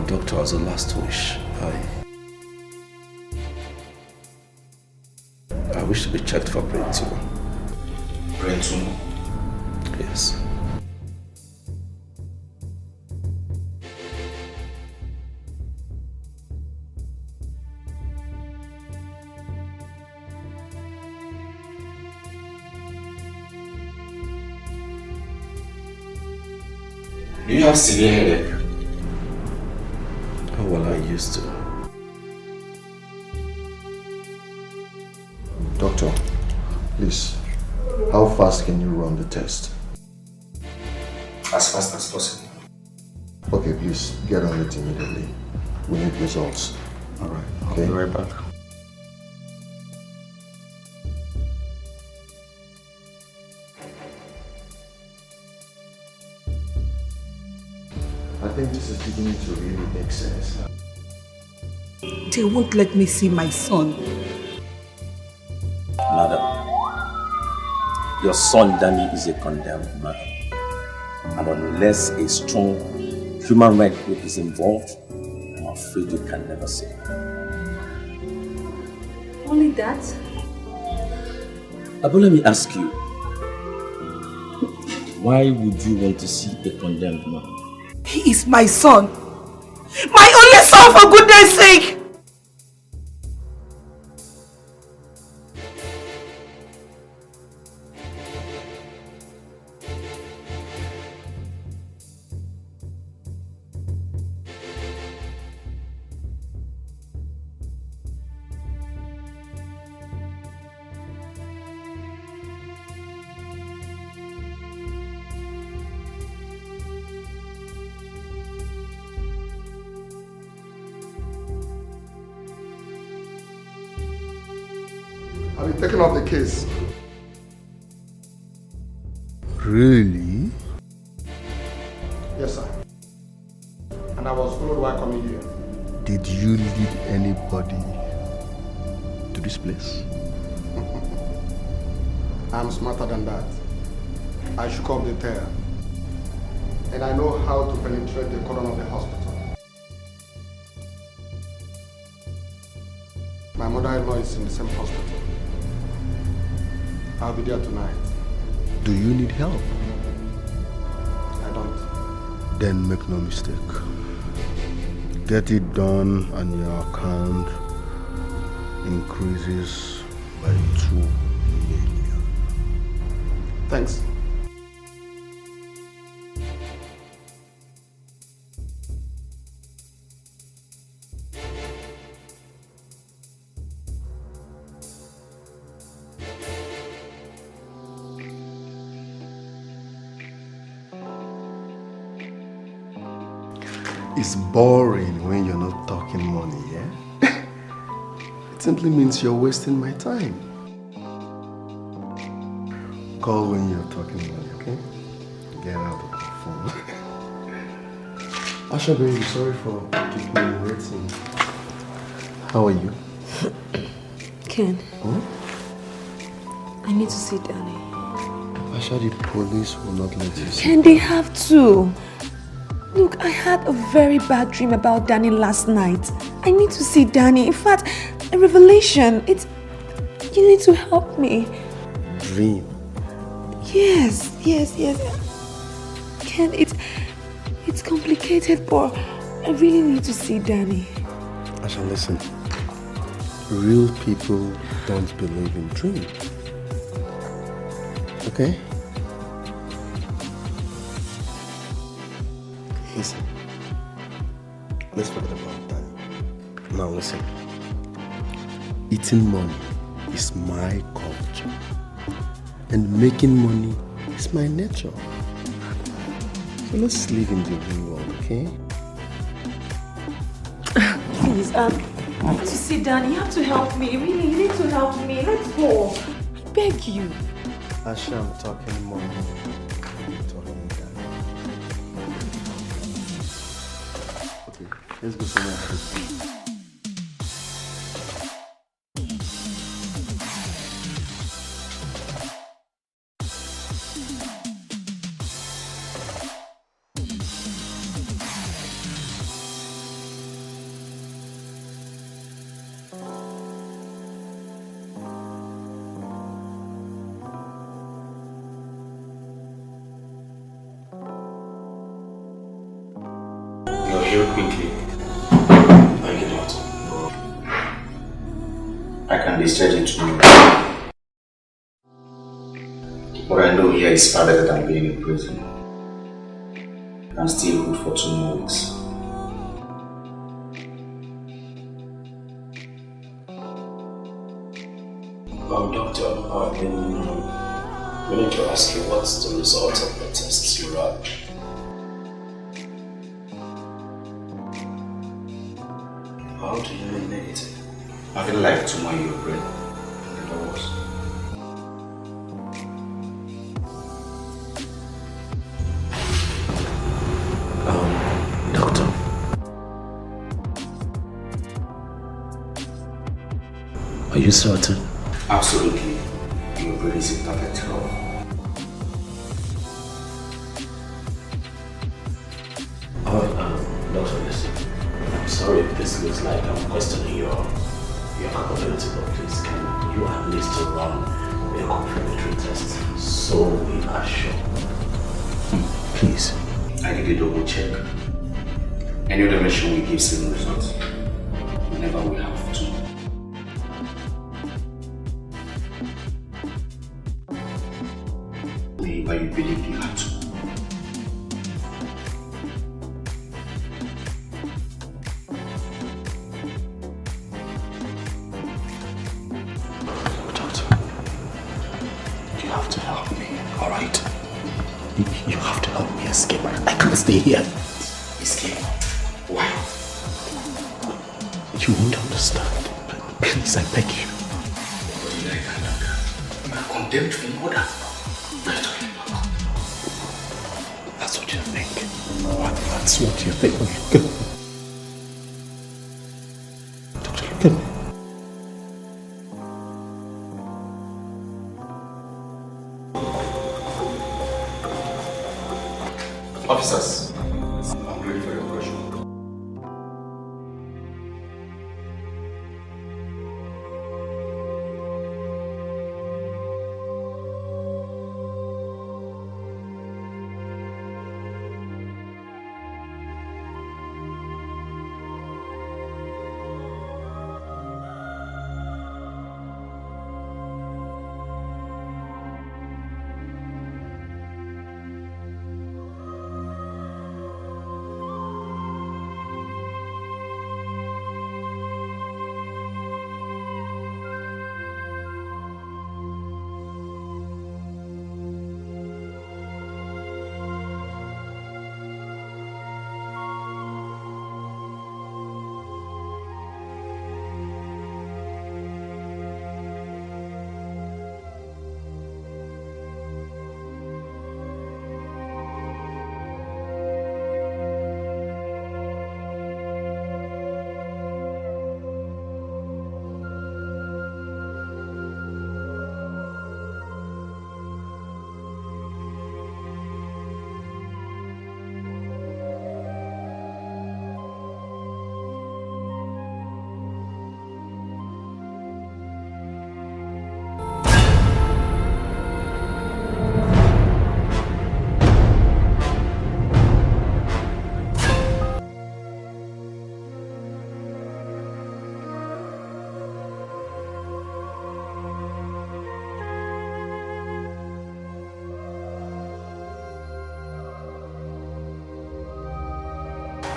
Doctor, as a last wish, I wish to be checked for brain tumor. Brain tumor? Yes. Do you have severe headache? Oh, well, I used to. Doctor, please, how fast can you run the test? As fast as possible. Okay, please, get on it immediately. We need results. Alright, okay? I'll be right back. I think this is beginning to really make sense. They won't let me see my son. Madam, your son Danny is a condemned man. And unless a strong human rights group is involved, I'm afraid you can never say. Only that? But let me ask you, why would you want to see a condemned man? He is my son. My only son, for goodness sake! Have you taken off the case? Really? Yes, sir. And I was followed while coming here. Did you lead anybody to this place? I'm smarter than that. I shook off the tear. And I know how to penetrate the cordon of the hospital. My mother-in-law is in the same hospital. I'll be there tonight. Do you need help? I don't. Then make no mistake. Get it done and your account increases by 2 million. Thanks. It's boring when you're not talking money, yeah? It simply means you're wasting my time. Call when you're talking money, okay? Get out of the phone. Asha, baby, sorry for keeping you waiting. How are you? Ken, I need to see Danny. Asha, the police will not let you see. Ken, they have to. Look, I had a very bad dream about Danny last night. I need to see Danny. In fact, a revelation. You need to help me. Dream? Yes. Ken, it's complicated, but I really need to see Danny. Asha, listen. Real people don't believe in dreams. Okay? Listen. Let's forget about that. Now listen. Eating money is my culture. And making money is my nature. So let's live in the real world, okay? Please, I need to see Danny. You have to help me. Really, you need to help me. Let's go. I beg you. Asha, I'm talking money. I'm talking Danny. Okay, let's go somewhere else. Here quickly. Thank you, doctor. I can discharge you tomorrow. But I know here is far better than being in prison. I'm still good for 2 more weeks. Doctor, I've been meaning to ask you what's the result of the tests you ran. How do you mean negative? I feel like tumor in your brain. Never was. Doctor. Are you certain? Absolutely. Your brain is in perfect health. Doctor, listen. I'm sorry if this looks like I'm questioning your capability, but please can you at least run a confirmatory test so we are sure? Please. I did a double check. Any other machine will give same results. Whenever we have to. Whenever you believe you have to. Escape. I can't stay here. Escape? Why? You won't understand. Please, I beg you. You are condemned for murder. That's what you think. That's what you think. Doctor, look at me. Officers, I'm ready for your question.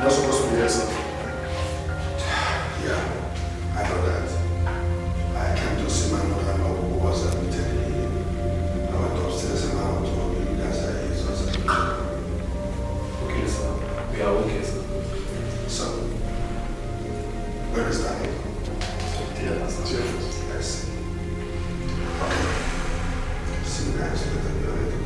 You're supposed to be here, sir. Yeah, I know that. I came to see my mother-in-law who was admitted here. I went upstairs and I told you guys that he was admitted. Okay, sir. We are okay, sir. So, where is Danny? I see. Okay. See you guys later. You're ready to go.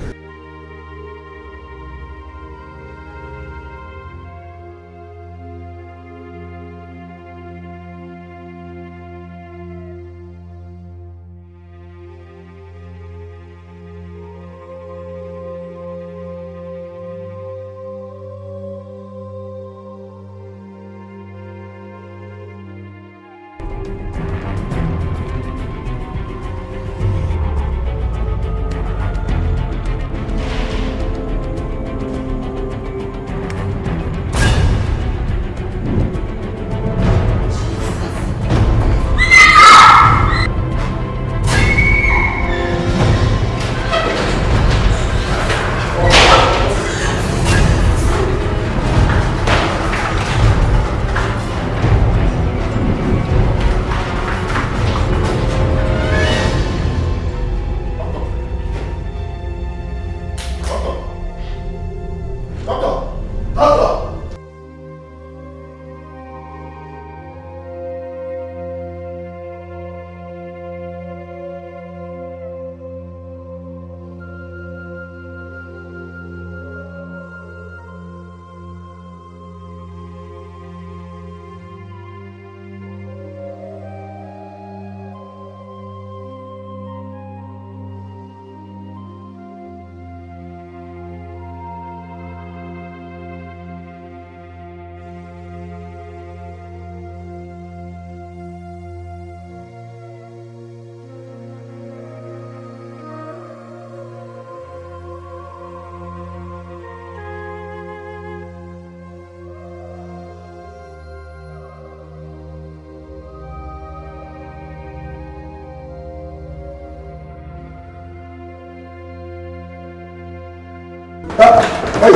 Hey!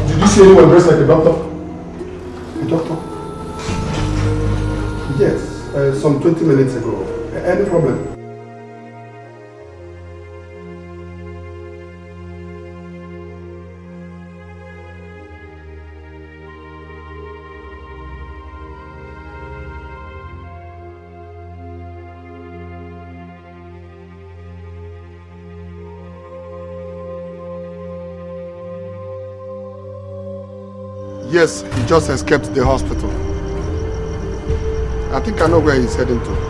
Did you see anyone dressed like a doctor? A doctor? Yes, some 20 minutes ago. Any problem? Yes, he just escaped the hospital. I think I know where he's heading to.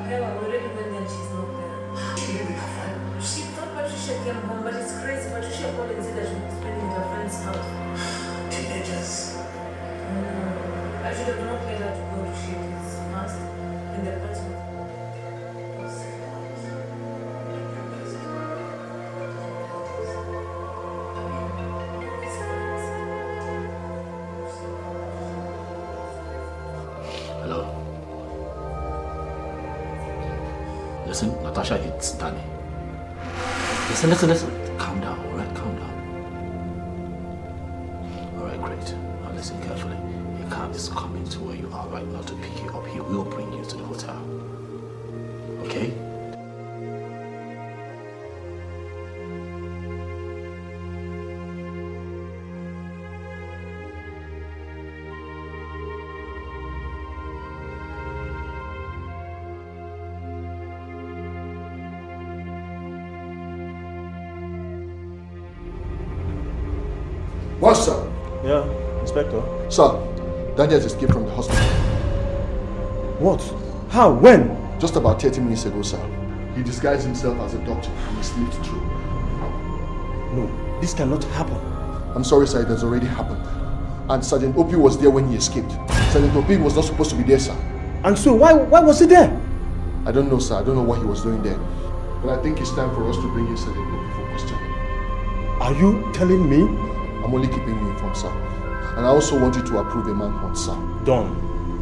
However, we already went there and she's not there. She thought Patricia came home, but it's crazy. Patricia called and said that she was spending at her friend's house. Teenagers. I should have not let her to go to shake his mask in the apartment. Hello. Listen, Natasha, it's Danny. Listen. Calm down, alright? Calm down. Alright, great. Now listen carefully. A cab is coming to where you are right now to pick you up. He will bring you to the hotel. Okay? What, sir? Yeah, Inspector. Sir, Daniel has escaped from the hospital. What? How? When? Just about 30 minutes ago, sir. He disguised himself as a doctor and he slipped through. No, this cannot happen. I'm sorry, sir, it has already happened. And Sergeant Opie was there when he escaped. Sergeant Opie was not supposed to be there, sir. And so why was he there? I don't know, sir. I don't know what he was doing there. But I think it's time for us to bring in Sergeant Opie for questioning. Are you telling me? I'm only keeping you informed, sir. And I also want you to approve a manhunt, sir. Done.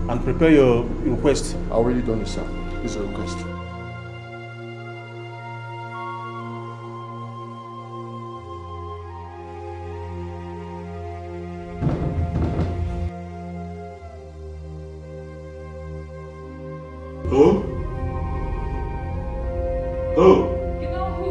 And prepare your request. I already done it, sir. This is a request. Who? Who? You know who?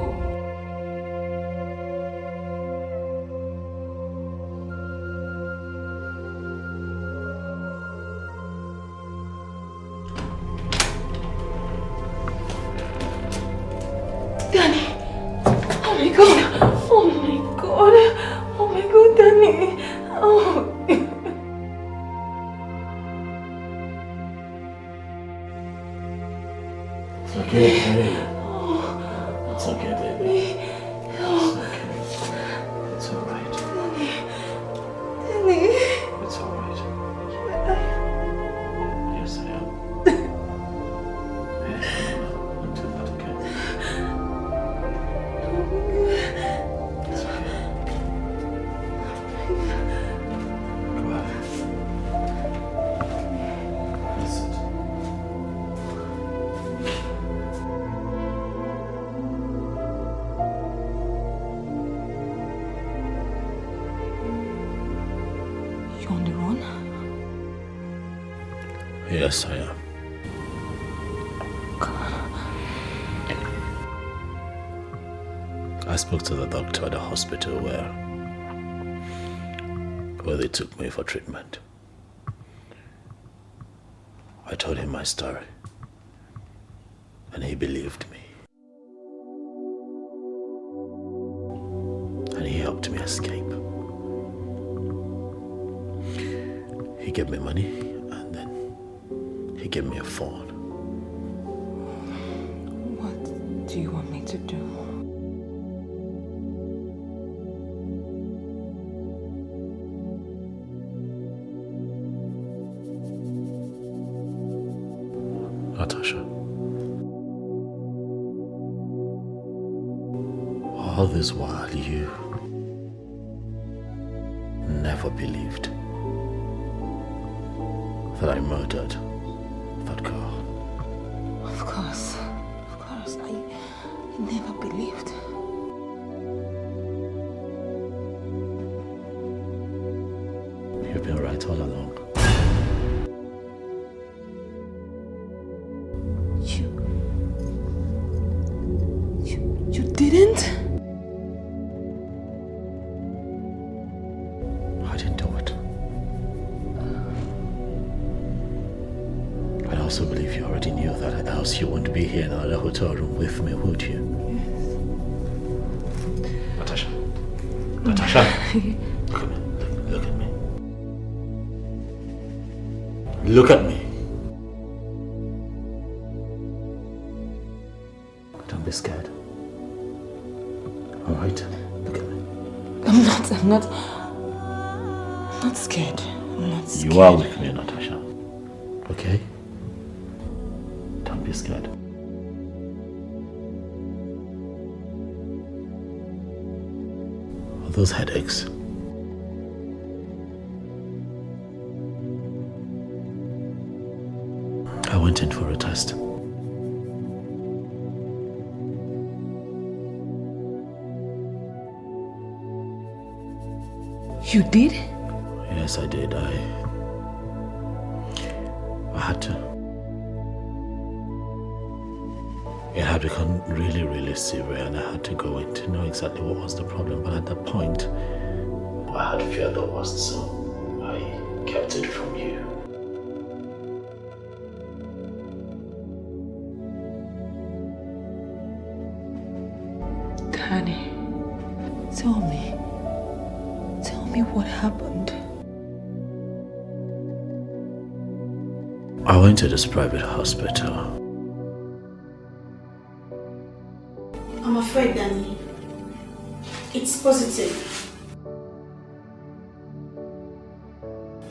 Danny! Oh my god! Oh my god! Oh my god, Danny! Oh. It's okay, baby. It's okay, baby. It's okay. It's alright. Danny! It's alright. Yes, I am. Yes, I'll do that again. It's okay. Go ahead. Listen. You on the run? Yes, I am. I spoke to the doctor at the hospital where they took me for treatment. I told him my story, and he believed me. And he helped me escape. He gave me money, and then he gave me a phone. What do you want me to do? Natasha, all this while you never believed that I murdered that girl. Of course, I never believed. You've been right all along. You didn't? I didn't do it. I also believe you already knew that, else you wouldn't be here in another hotel room with me, would you? Natasha. Natasha. Look at me. Look at me. Look at me. Don't be scared. Alright? Look at me. I'm not scared. I'm not scared. You are with me, Natasha. Okay? Don't be scared. Are those headaches? I went in for a test. You did? Yes, I did. I had to. It had become really, really severe and I had to go in to know exactly what was the problem. But at that point, I had feared the worst, so I kept it from you. Danny, tell me what happened. I went to this private hospital. I'm afraid, Danny. It's positive.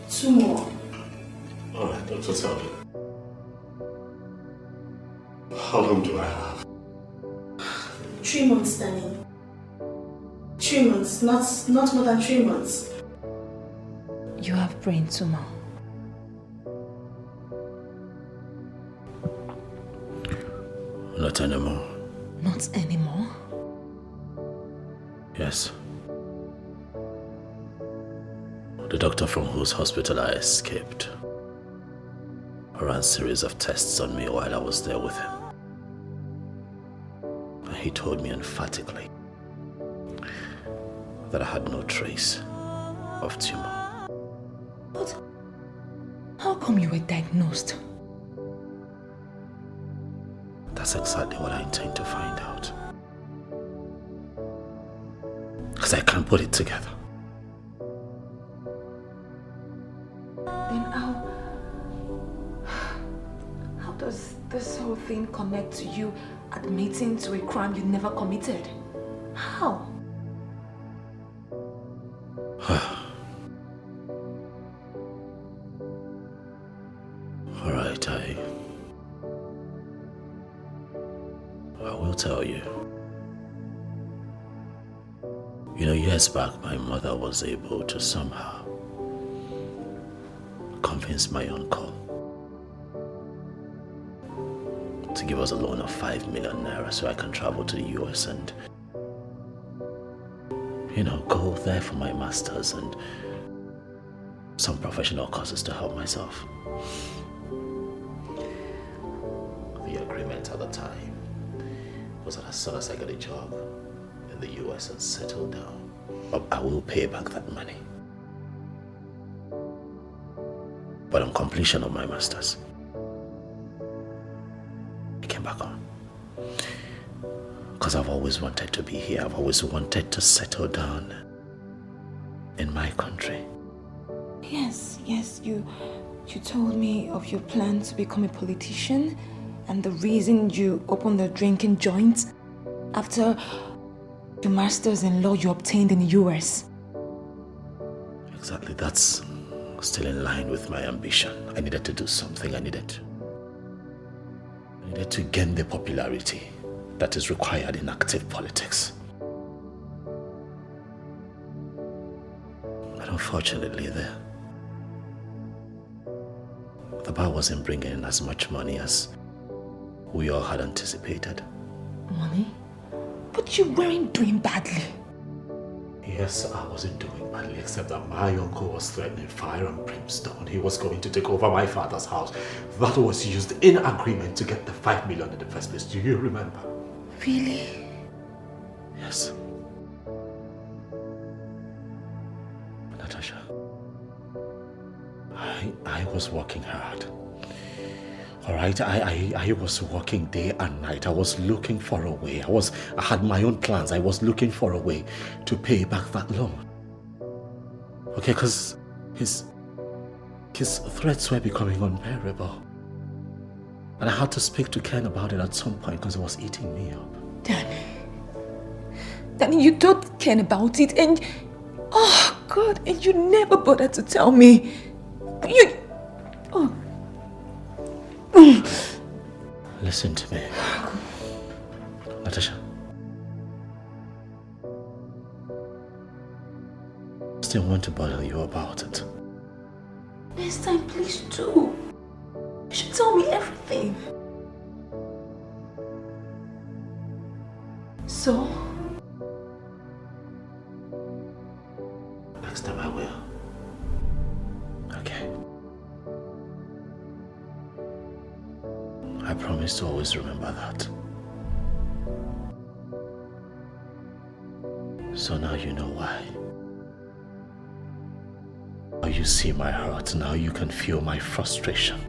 2 more. Alright, Dr. Tell me. How long do I have? 3 months, Danny. 3 months, not more than 3 months. You have brain tumor. Not anymore. Not anymore? Yes. The doctor from whose hospital I escaped ran a series of tests on me while I was there with him. And he told me emphatically that I had no trace of tumor. But how come you were diagnosed? That's exactly what I intend to find out. Because I can't put it together. Then how does this whole thing connect to you admitting to a crime you never committed? How? Alright, I will tell you. You know, years back, my mother was able to somehow convince my uncle to give us a loan of 5 million naira so I can travel to the US and, you know, go there for my master's and some professional courses to help myself. The agreement at the time was that as soon as I get a job in the US and settle down, I will pay back that money. But on completion of my master's, I came back home. Because I've always wanted to be here. I've always wanted to settle down in my country. Yes, you told me of your plan to become a politician and the reason you opened the drinking joint after your master's in law you obtained in the US. Exactly, that's still in line with my ambition. I needed to do something. I needed to gain the popularity that is required in active politics. But unfortunately, the bar wasn't bringing in as much money as we all had anticipated. Money? But you weren't doing badly. Yes, I wasn't doing badly, except that my uncle was threatening fire and brimstone. He was going to take over my father's house. That was used in agreement to get the 5 million in the first place. Do you remember? Really? Yes. Natasha, I was working hard. Alright, I was working day and night. I was looking for a way. I had my own plans. I was looking for a way to pay back that loan. Okay, because his threats were becoming unbearable. And I had to speak to Ken about it at some point because it was eating me up. Danny, you told Ken about it and... Oh, God, and you never bothered to tell me. Listen to me. Natasha. I still want to bother you about it. Next time, please do. You should tell me everything. So? Next time I will. Okay. I promise to always remember that. So now you know why. Now you see my heart. Now you can feel my frustration.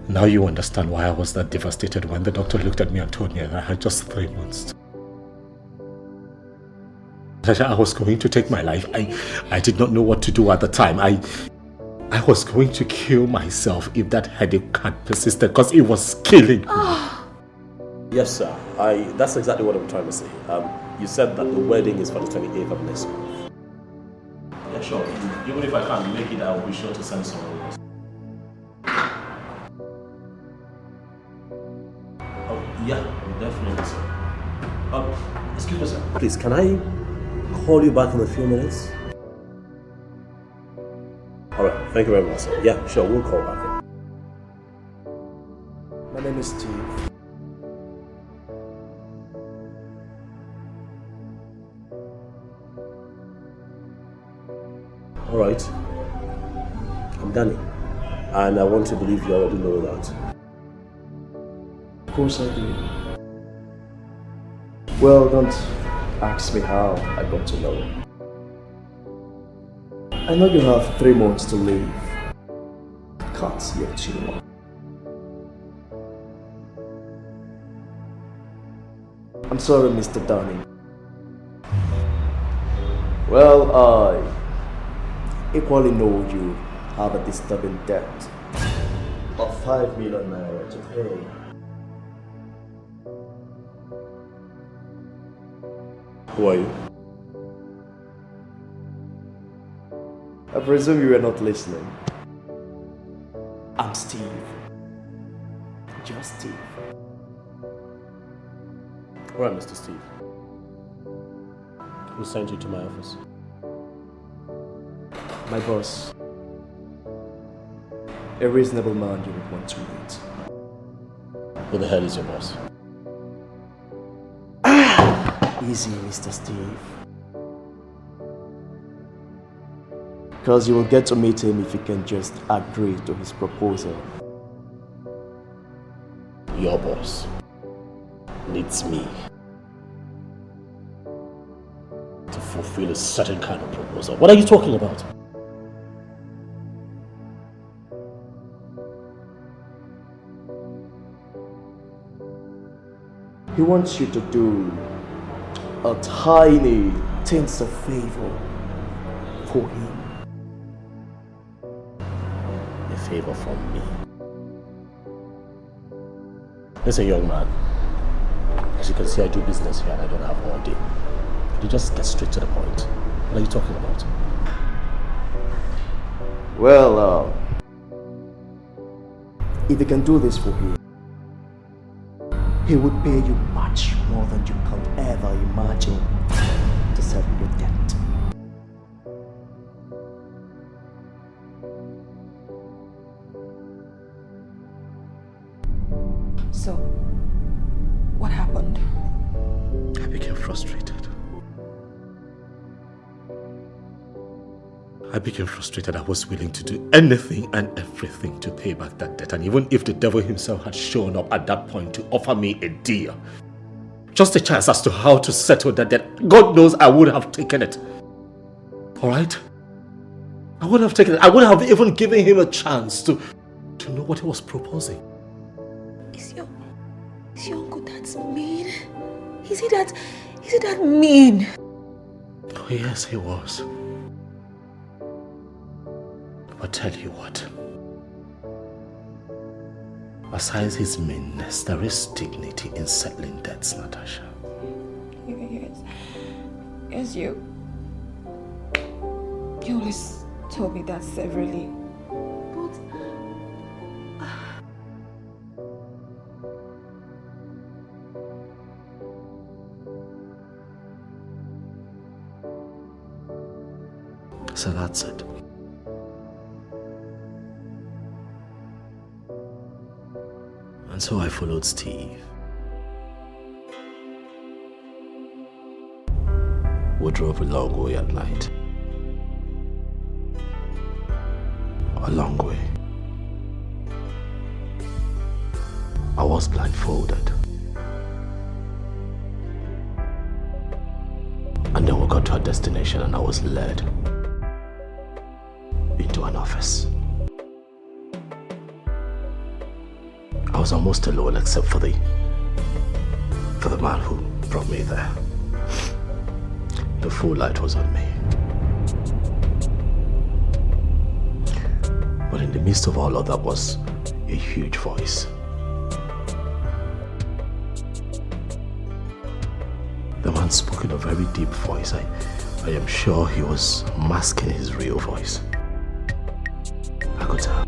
Now you understand why I was that devastated when the doctor looked at me and told me that I had just 3 months. That I was going to take my life. I did not know what to do at the time. I was going to kill myself if that headache had persisted because it was killing me. Yes, sir. That's exactly what I'm trying to say. You said that the wedding is for the 28th of next month. Yeah, sure. Even if I can't make it, I will be sure to send someone else. Oh, yeah, definitely, sir. Excuse me, sir. Please, can I call you back in a few minutes? Alright, thank you very much, sir. Yeah, sure, we'll call back. My name is Steve. Alright. I'm Danny. And I want to believe you already know that. Of course I do. Well, don't ask me how I got to know. I know you have 3 months to live. Can't see it too long. I'm sorry, Mr. Danny. Well, I equally know you have a disturbing debt of 5 million naira to pay. Who are you? I presume you were not listening. I'm Steve. Just Steve. Alright, Mr. Steve. Who sent you to my office? My boss. A reasonable man you would want to meet. Who the hell is your boss? Easy, Mr. Steve. Because you will get to meet him if you can just agree to his proposal. Your boss needs me to fulfill a certain kind of proposal. What are you talking about? He wants you to do a tiny tints of favor for him. A favor from me? Listen, young man. As you can see, I do business here and I don't have all day. Could you just get straight to the point? What are you talking about? Well, if you can do this for him, he would pay you much more than you can ever imagine to settle your debt. So, what happened? I became frustrated. I was willing to do anything and everything to pay back that debt. And even if the devil himself had shown up at that point to offer me a deal, just a chance as to how to settle that debt, God knows I would have taken it. Alright? I would have taken it. I would have even given him a chance to know what he was proposing. Is your uncle that mean? Is he that mean? Oh yes, he was. But tell you what, Aside his meanness, there is dignity in settling debts, Natasha. Yes, you always told me that severally. So that's it. And so I followed Steve. We drove a long way at night. A long way. I was blindfolded. And then we got to our destination and I was led into an office. I was almost alone except for the man who brought me there. The full light was on me. But in the midst of all of that was a huge voice. The man spoke in a very deep voice. I am sure he was masking his real voice. I could tell.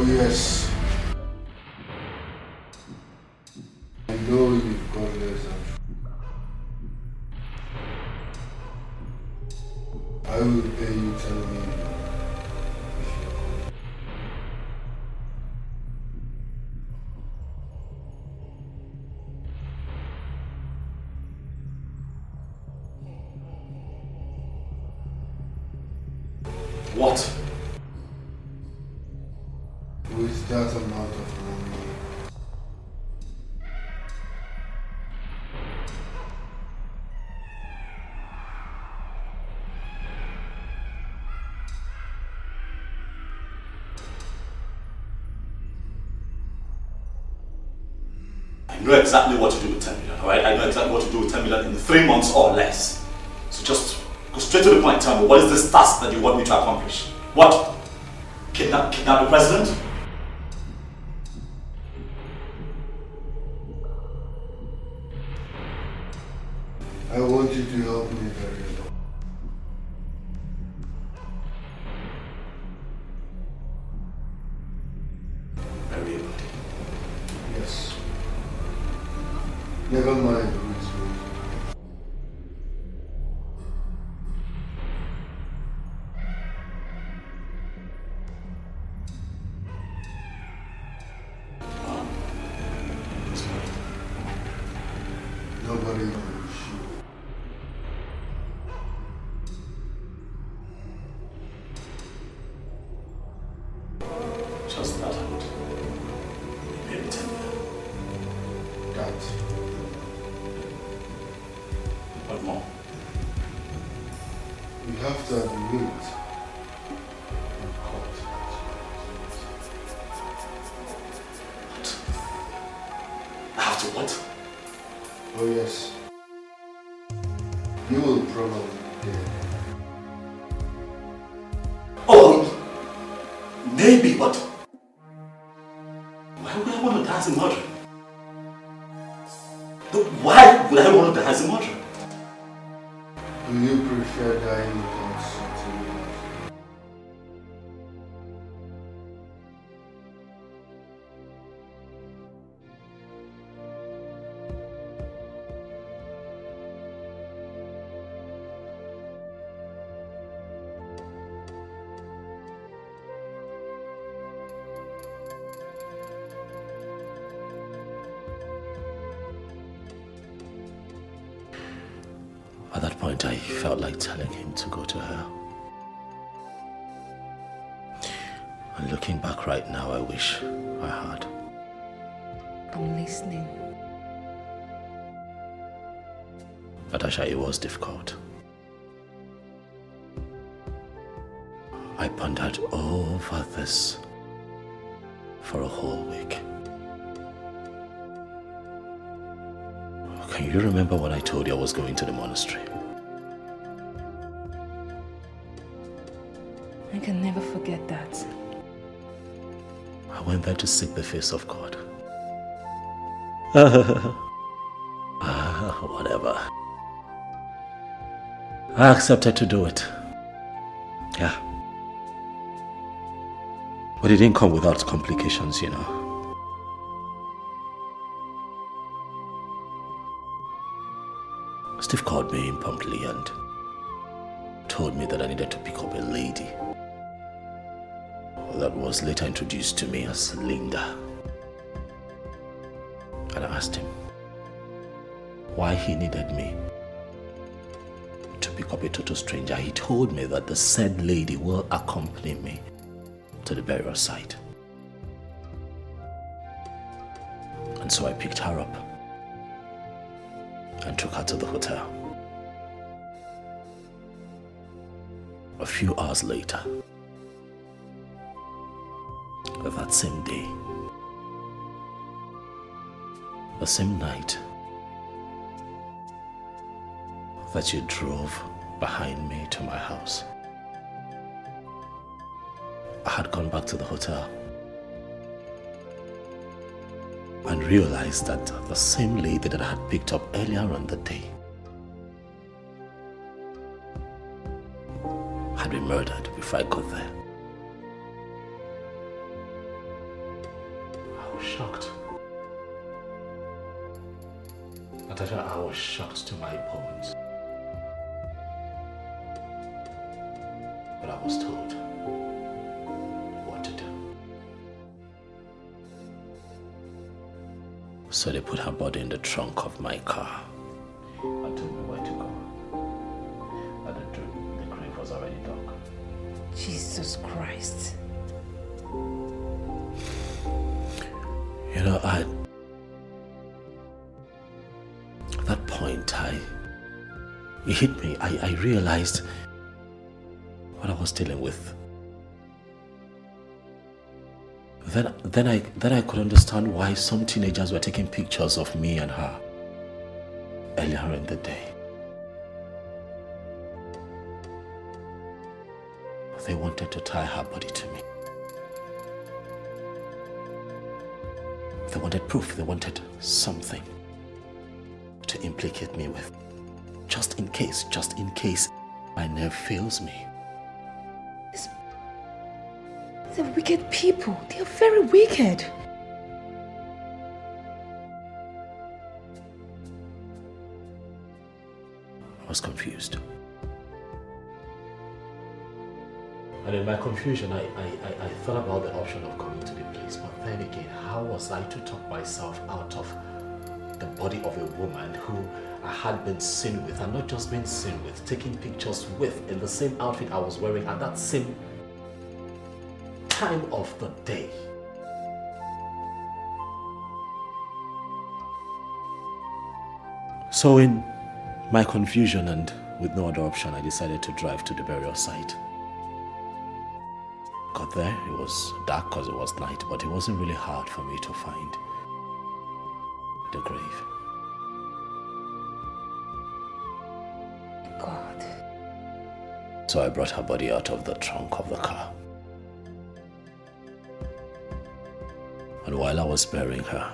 Yes. I know you've got less than I will pay you 10 million. What? With that amount of money, I know exactly what to do with 10 million, alright? I know exactly what to do with 10 million in 3 months or less. So just go straight to the point and tell me, what is this task that you want me to accomplish? What? Kidnap the president? I want you to help me very well. Very well. Yes. Never mind who is who. Nobody knows you. Just that and maybe 10 million. That. What more? We have to admit you caught I have to what? Oh yes. You will probably be dead. Oh, maybe, but would I want to die as a murderer? Why would I want to die as a murderer? Do you prefer dying without something else? At that point, I felt like telling him to go to hell. And looking back right now, I wish I had. I'm listening. Natasha, it was difficult. I pondered over this for a whole week. Can you remember when I told you I was going to the monastery? I can never forget that. I went there to seek the face of God. Whatever. I accepted to do it. Yeah. But it didn't come without complications, you know. Steve called me impromptu and told me that I needed to pick up a lady that was later introduced to me as Linda. And I asked him why he needed me to pick up a total stranger. He told me that the said lady will accompany me to the burial site. And so I picked her up and took her to the hotel. A few hours later, that same day, the same night that you drove behind me to my house, I had gone back to the hotel and realized that the same lady that I had picked up earlier on the day had been murdered before I got there. I was shocked. Natasha, I was shocked to my bones. But I was told what to do. So they put her body in the trunk of my car and told me where to go. And the grave was already dug. Jesus Christ. You know, at that point, it hit me. I realized what I was dealing with. Then I could understand why some teenagers were taking pictures of me and her earlier in the day. They wanted to tie her body to me. They wanted proof, they wanted something to implicate me with. Just in case my nerve fails me. They're wicked people. They are very wicked. I was confused. And in my confusion, I thought about the option of coming to the place. But then again, how was I to talk myself out of the body of a woman who I had been seen with, and not just been seen with, taking pictures with in the same outfit I was wearing at that same time of the day? So in my confusion and with no other option, I decided to drive to the burial site. Got there, it was dark because it was night, but it wasn't really hard for me to find the grave. God. So I brought her body out of the trunk of the car. And while I was burying her,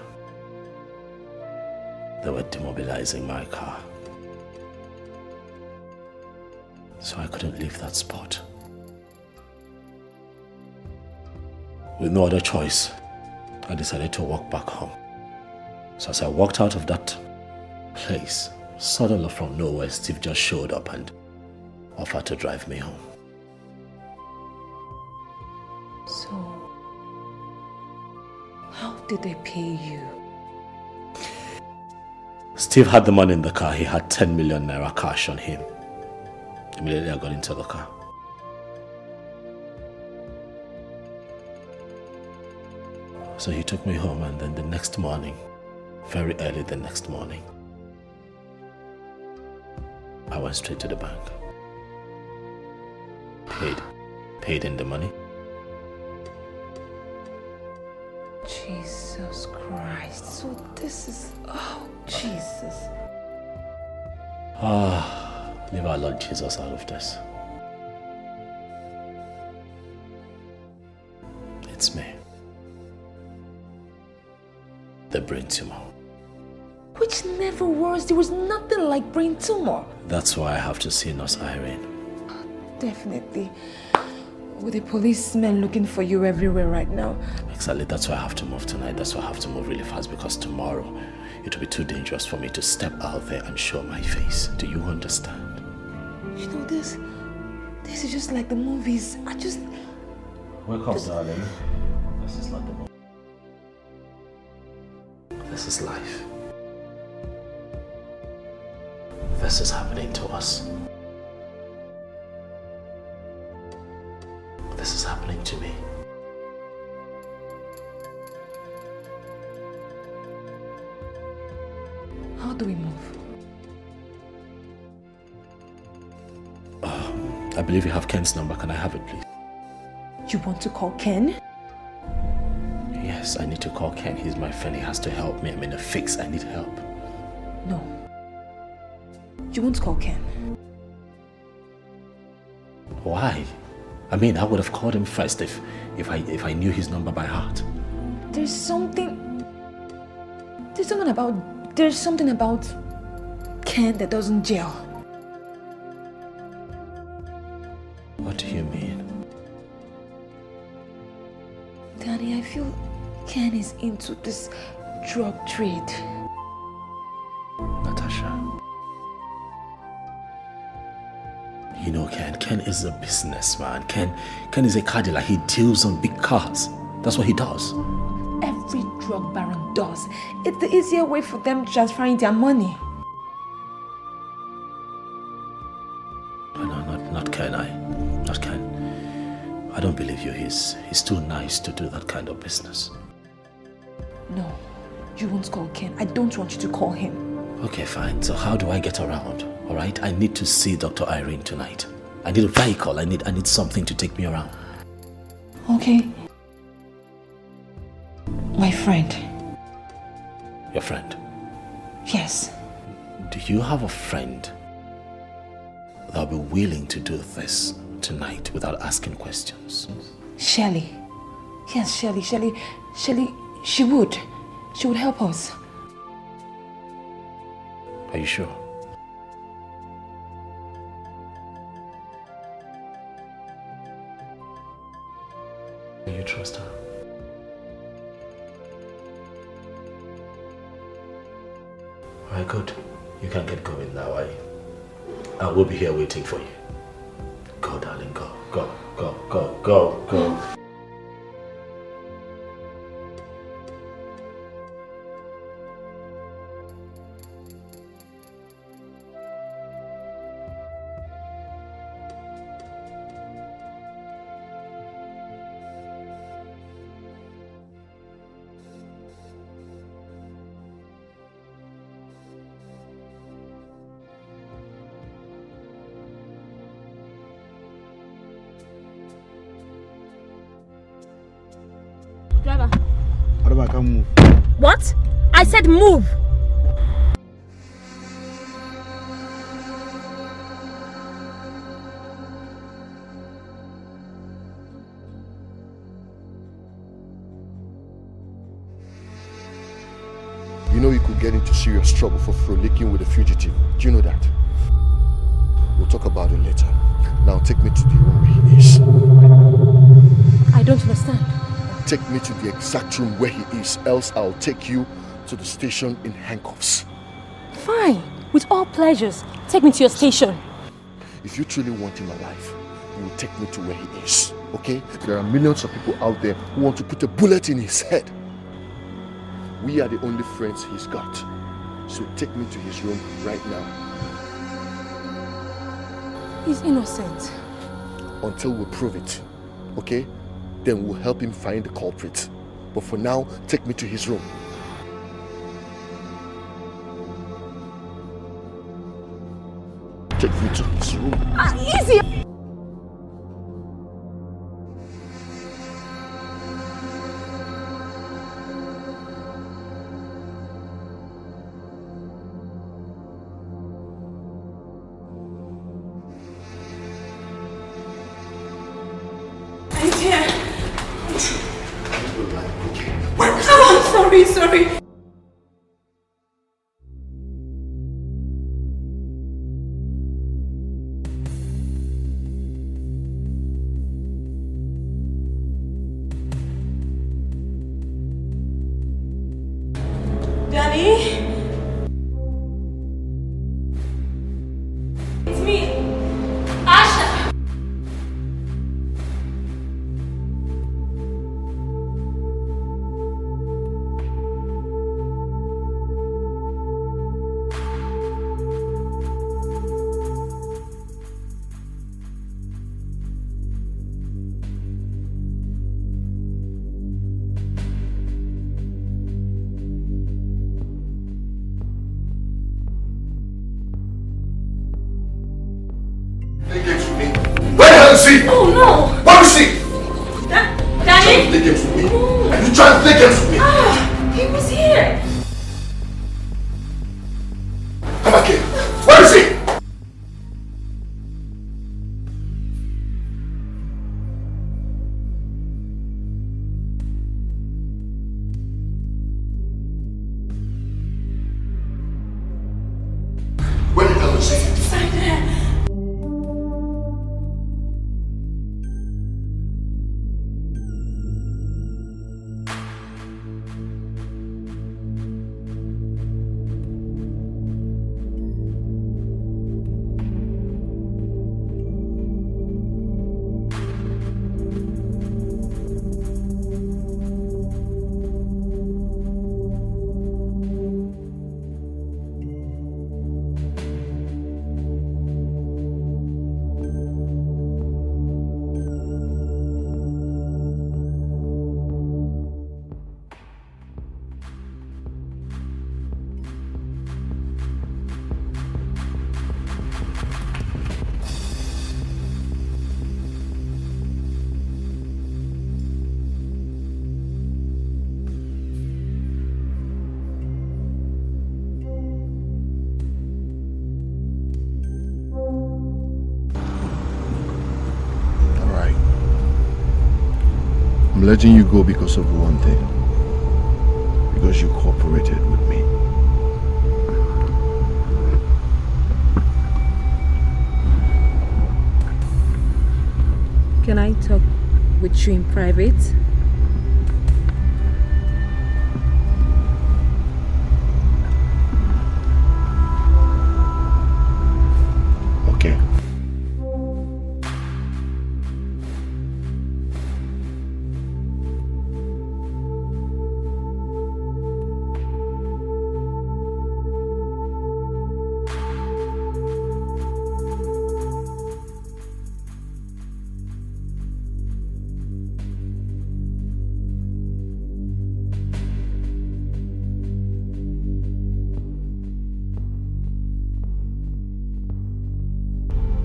they were demobilizing my car. So I couldn't leave that spot. With no other choice, I decided to walk back home. So as I walked out of that place, suddenly from nowhere, Steve just showed up and offered to drive me home. So, how did they pay you? Steve had the money in the car. He had 10 million naira cash on him. Immediately I got into the car. So he took me home, and then the next morning, very early the next morning, I went straight to the bank. Paid in the money. Jesus Christ. So this is... Oh, Jesus. Leave our Lord Jesus out of this. It's me. The brain tumor. Which never was. There was nothing like brain tumor. That's why I have to see Nurse Irene. Definitely. With the policemen looking for you everywhere right now. Exactly. That's why I have to move tonight. That's why I have to move really fast, because tomorrow it will be too dangerous for me to step out there and show my face. Do you understand? You know, this is just like the movies. Wake up, darling. This is not the movie. This is life. This is happening to us. This is happening to me. How do we move? I believe you have Ken's number. Can I have it, please? You want to call Ken? Yes, I need to call Ken. He's my friend. He has to help me. I'm in a fix. I need help. No. You won't call Ken. Why? I mean, I would have called him first if I knew his number by heart. There's something about Ken that doesn't gel. What do you mean? Danny, I feel Ken is into this drug trade. Natasha. You know Ken. Ken is a businessman. Ken is a car dealer. He deals on big cars. That's what he does. Every drug baron does. It's the easier way for them transferring their money. No, not Ken. Not Ken. I don't believe you. He's too nice to do that kind of business. No, you won't call Ken. I don't want you to call him. Okay, fine. So how do I get around? All right, I need to see Dr. Irene tonight. I need a vehicle. I need something to take me around. Okay. My friend. Your friend? Yes. Do you have a friend that will be willing to do this tonight without asking questions? Shelley. Yes, Shelley, she would. She would help us. Are you sure? Do you trust her? Alright, good. You can get going now. I will be here waiting for you. Go, darling, go. Driver. What about I can't move? What? I said move. You know you could get into serious trouble for frolicking with a fugitive. Do you know that? We'll talk about it later. Now take me to the room where he is. I don't understand. Take me to the exact room where he is, else I'll take you to the station in handcuffs. Fine. With all pleasures. Take me to your station. If you truly want him alive, you will take me to where he is, okay? There are millions of people out there who want to put a bullet in his head. We are the only friends he's got. So take me to his room right now. He's innocent. Until we prove it, okay? Then we'll help him find the culprit. But for now, take me to his room. Take me to his room. Easy! Sorry. Danny? It's me, Asha. Oh no! What is he? Danny? You trying to play games with me? Are you trying to play games with me? He was here. Come back here. Where is he? Where the hell is he? Inside there. I'm letting you go because of one thing. Because you cooperated with me. Can I talk with you in private? Okay.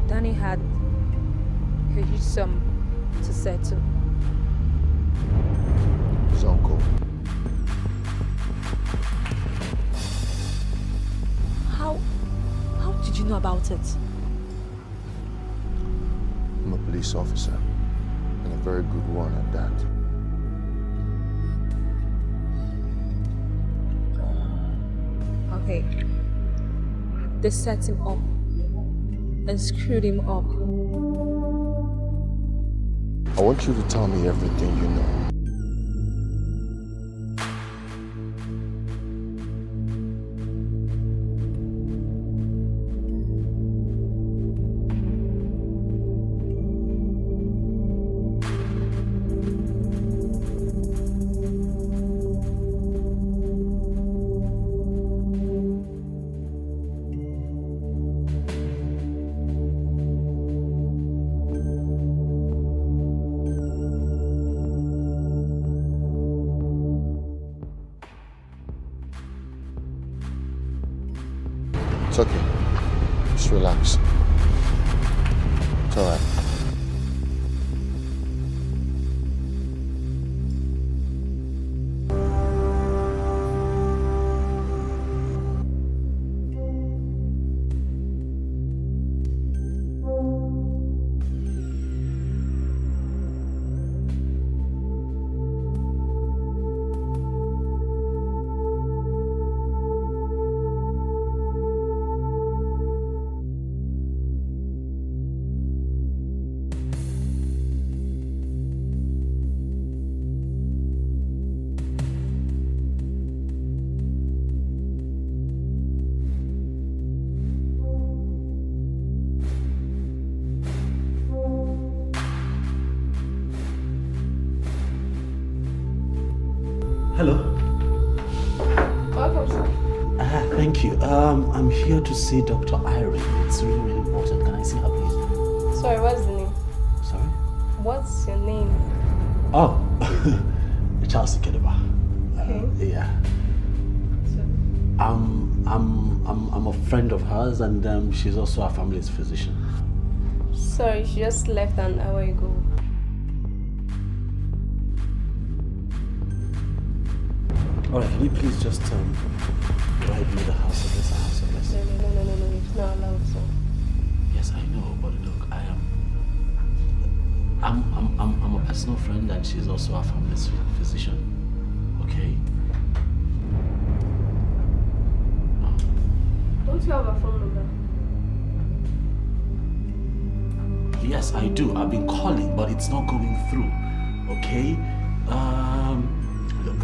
Danny had a huge sum to settle. His uncle. How did you know about it? I'm a police officer, and a very good one at that. Hey, they set him up and screwed him up. I want you to tell me everything you know. It's okay. Just relax. It's alright. Hello. Welcome, sir. Thank you. I'm here to see Dr. Irene. It's really, really important. Can I see her, please? Sorry, what's the name? Sorry? What's your name? Oh, Charles Kedeba. Okay. Yeah. I'm a friend of hers, and she's also our family's physician. Sorry, she just left an hour ago. Alright, can you please just guide me the house address? No, it's not allowed, sir. Yes, I know, but look, I'm a personal friend, and she's also our family's physician. Okay? Don't you have a phone number? Yes, I do. I've been calling, but it's not going through. Okay? Look.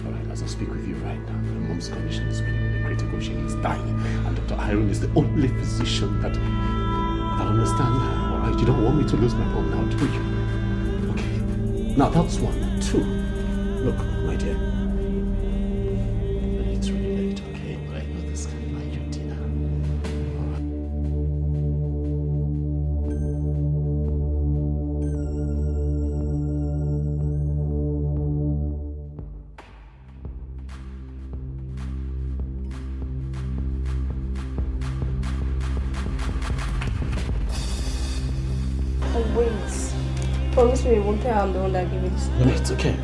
Alright, as I speak with you right now, my mom's condition is really critical. She is dying, and Dr. Irene is the only physician that understands her. Alright, you don't want me to lose my mom now, do you? Okay. Now that's one. Two. Look, my dear. It's really late, okay? But I know this can buy you dinner. Oh, wait. Promise me you won't tell I'm the one that gave it to you. No, it's okay.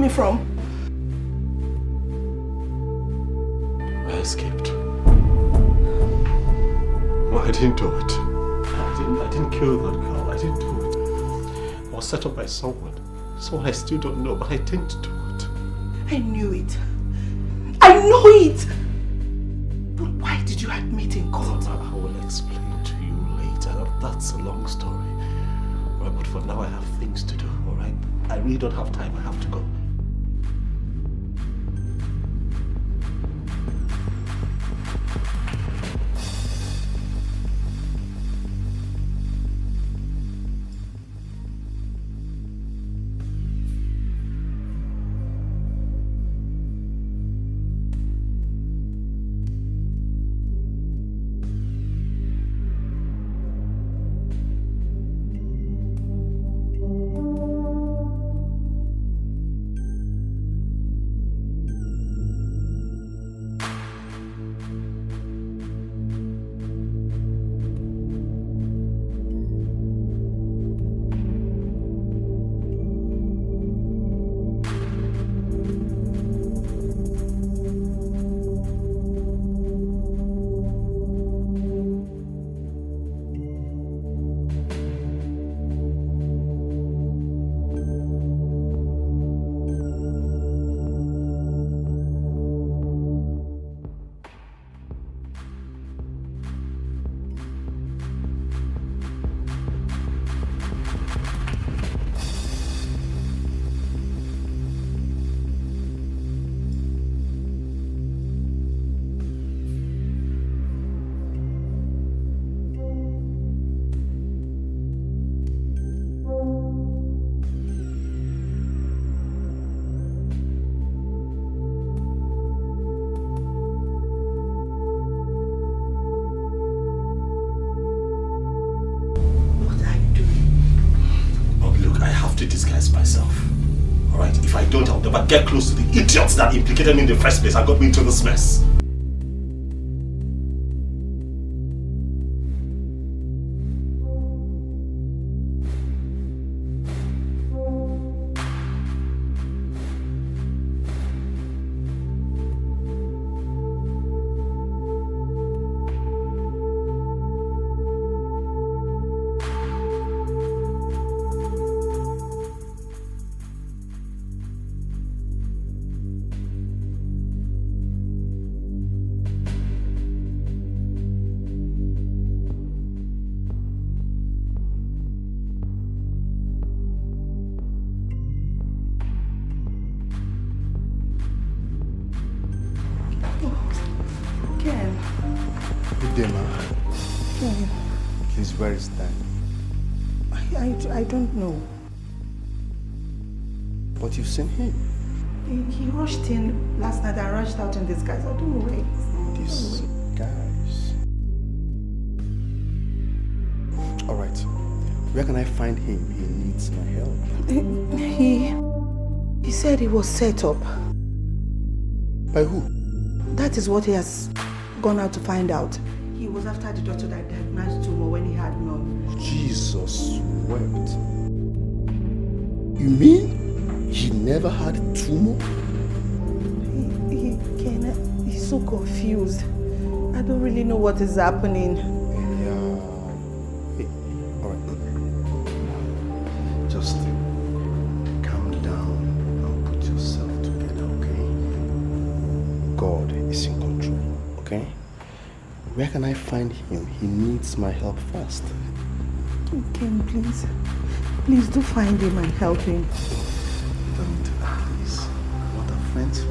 money from? I escaped. No, I didn't do it. I didn't kill that girl. I didn't do it. I was set up by someone. Someone I still don't know, but I didn't do it. I knew it. I know it! But why did you admit in court? I will explain to you later. That's a long story. All right, but for now I have things to do, all right? I really don't have time. I have to go. Disguise myself. Alright, if I don't, I'll never get close to the idiots that implicated me in the first place and got me into this mess. Where is that? I don't know. But you've seen him. He rushed in last night and rushed out in disguise. I don't know where he is. Disguise. Alright. Where can I find him? He needs my help. He said he was set up. By who? That is what he has gone out to find out. He was after the doctor that diagnosed tumor when he had none. Jesus wept. You mean he never had tumor? He's so confused. I don't really know what is happening. Yeah. Hey, alright. Just calm down and put yourself together, okay? God is in control, okay? Where can I find him? He needs my help fast. Ken, please. Please do find him and help him. Don't, please. What are friends for?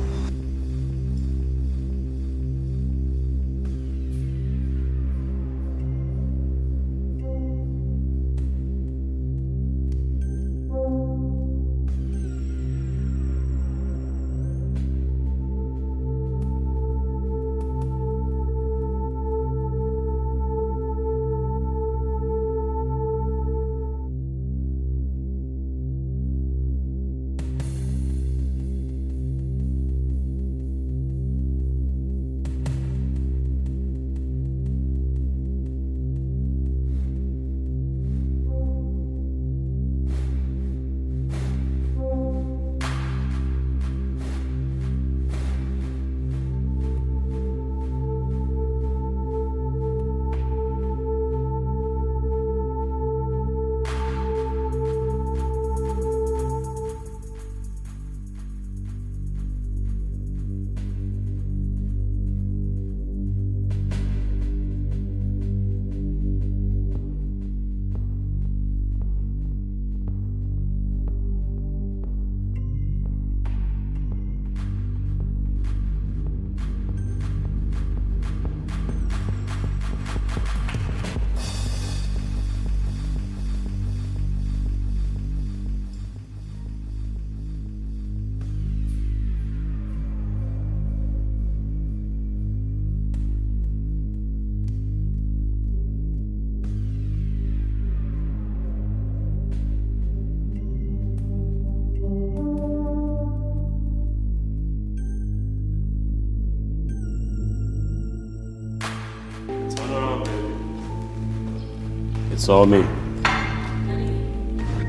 It's all me.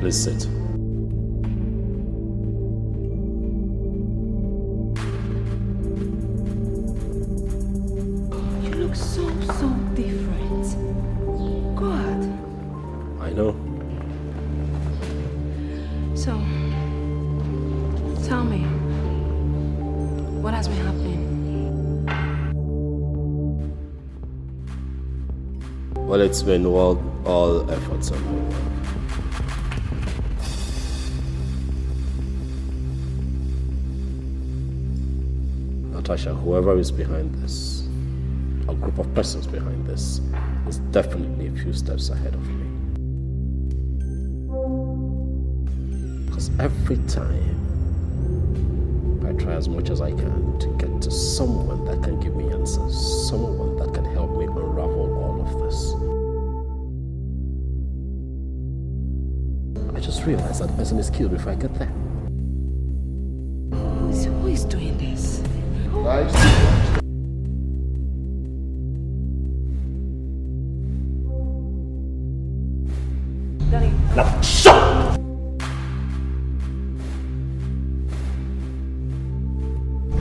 Please sit. You look so different. God. I know. So, tell me, what has been happening? Well, it's been all efforts on my work. Natasha, whoever is behind this, a group of persons behind this, is definitely a few steps ahead of me. Because every time I try as much as I can to get to someone that can give me answers, someone that can help me unravel all of this, I just realized that the person is killed before I get there. Who is doing this? Nice. Daddy. Now, shut up!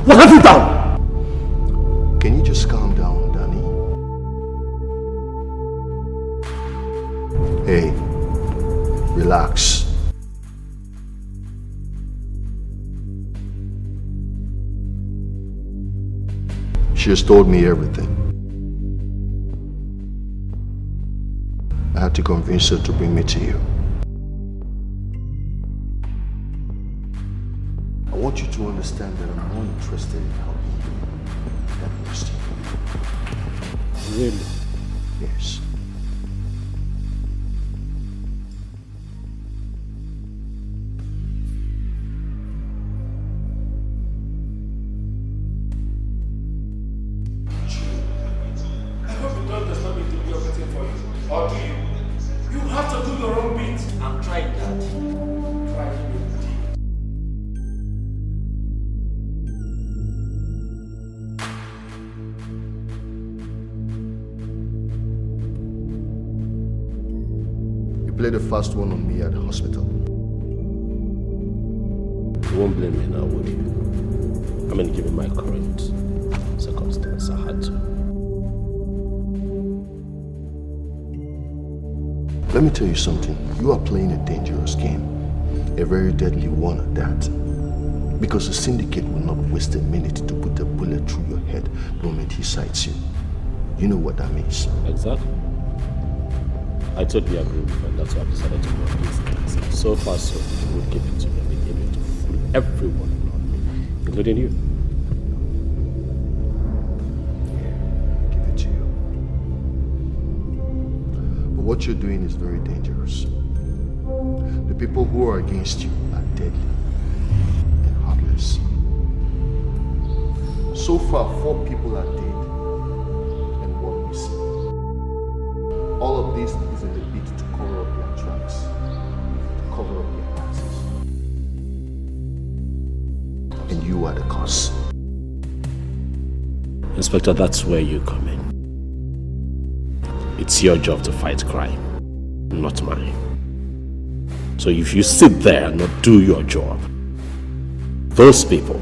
What have you done? Can you just calm down, Danny? Hey, relax. She has told me everything. I had to convince her to bring me to you. I want you to understand that I'm more interested in helping you than arresting you. Really? Yes. I hope you don't does not mean to be operating for you. Or do you? You have to do your own bit. I'm trying that. Trying it. You played the fast one on me at the hospital. You won't blame me now, would you? I mean, given my current circumstance, I had to. Let me tell you something. You are playing a dangerous game. A very deadly one at that. Because the syndicate will not waste a minute to put a bullet through your head the moment he sights you. You know what that means. Exactly. I totally agree with you, and that's why I decided to go against it. So far, so we would give it to me. We gave it to everyone around me, including you. Give it to you. But what you're doing is very dangerous. The people who are against you are deadly and heartless. So far, 4 people are dead and 1 missing. All of this is in the bid to cover up their tracks, to cover up their asses. And you are the cause. Inspector, that's where you come in. It's your job to fight crime, not mine. So if you sit there and not do your job, those people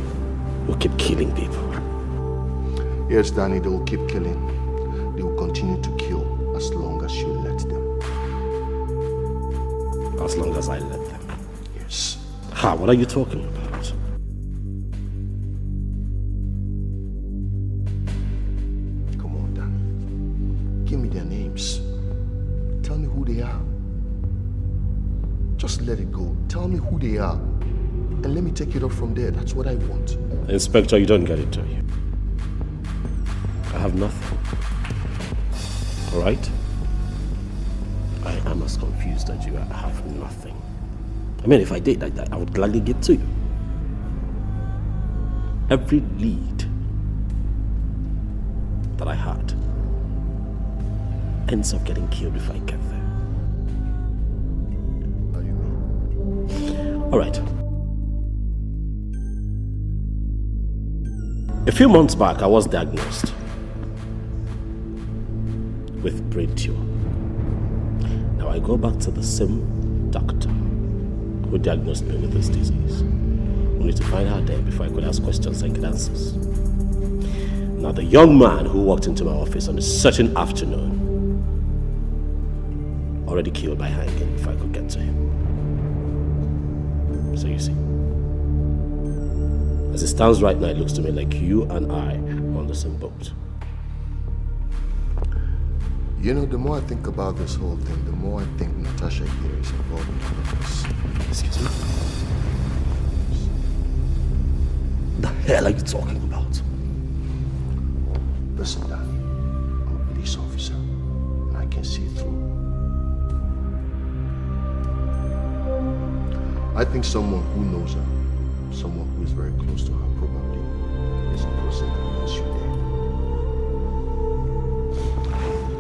will keep killing people. Yes, Danny, they will keep killing. They will continue to kill as long as you let them. As long as I let them? Yes. Ha, what are you talking about? Come on, Danny. Give me their names. Tell me who they are. Just let it go. Tell me who they are. And let me take it up from there. That's what I want. Inspector, you don't get it, do you? I have nothing. Alright? I am as confused as you are. I have nothing. I mean, if I did, I would gladly give to you. Every lead that I had ends up getting killed if I get there. How do you mean? Alright. A few months back, I was diagnosed with brain tumor. I go back to the same doctor who diagnosed me with this disease, only to find her dead before I could ask questions and get answers. Now, the young man who walked into my office on a certain afternoon already killed by hanging before I could get to him. So you see, as it stands right now, it looks to me like you and I are on the same boat. You know, the more I think about this whole thing, the more I think Natasha here is involved in all of this. Excuse me? What the hell are you talking about? Listen, Dan, I'm a police officer, and I can see through. I think someone who knows her, someone who is very close to her, probably is the person that wants you there.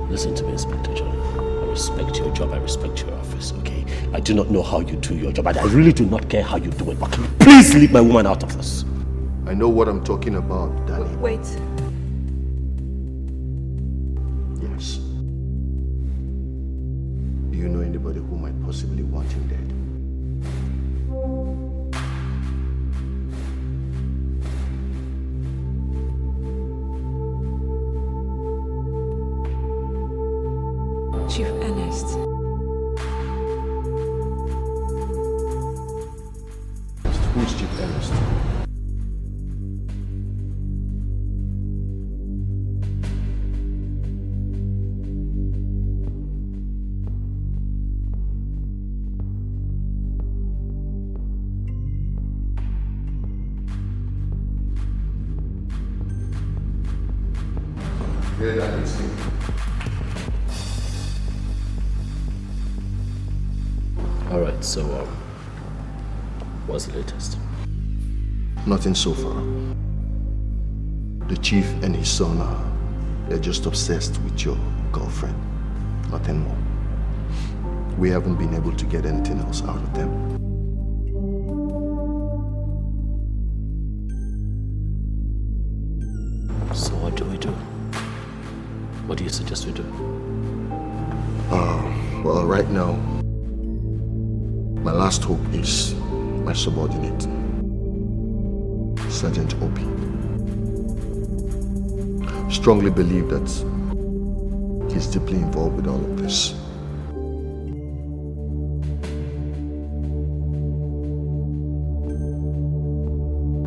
Listen to me, Inspector John. I respect your job, I respect your office, okay? I do not know how you do your job, and I really do not care how you do it, but can you please leave my woman out of this? I know what I'm talking about, Danny. Wait. Yes. Do you know anybody who might possibly want him dead? Chief Ernest. Who's Chief Ernest? Yeah, that is him. Alright, so, what's the latest? Nothing so far. The chief and his son they're just obsessed with your girlfriend. Nothing more. We haven't been able to get anything else out of them. So what do we do? What do you suggest we do? Well, right now, my last hope is my subordinate, Sergeant Obi. Strongly believe that he's deeply involved with all of this.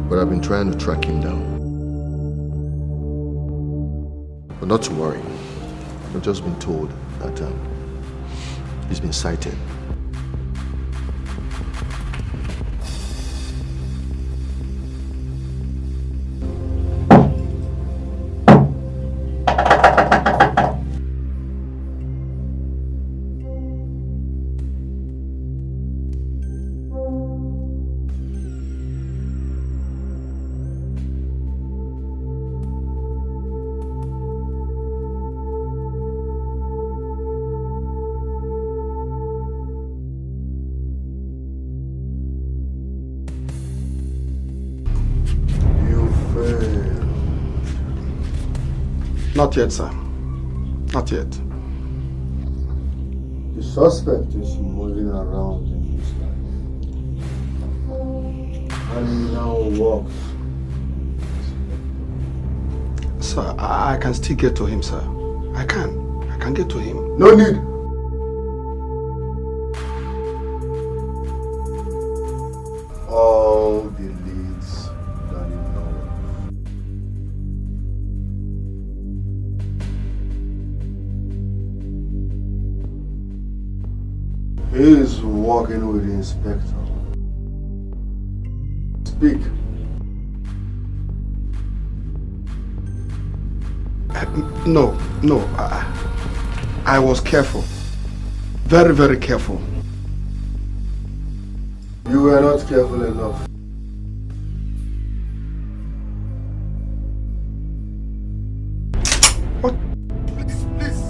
But I've been trying to track him down. But not to worry. I've just been told that he's been sighted. Not yet, sir. Not yet. The suspect is moving around in his life. And he now walks. Sir, I can still get to him, sir. I can get to him. No need. All the leads that you know. He is walking with the inspector. Speak. No. I was careful. Very, very careful. You were not careful enough. What? Please.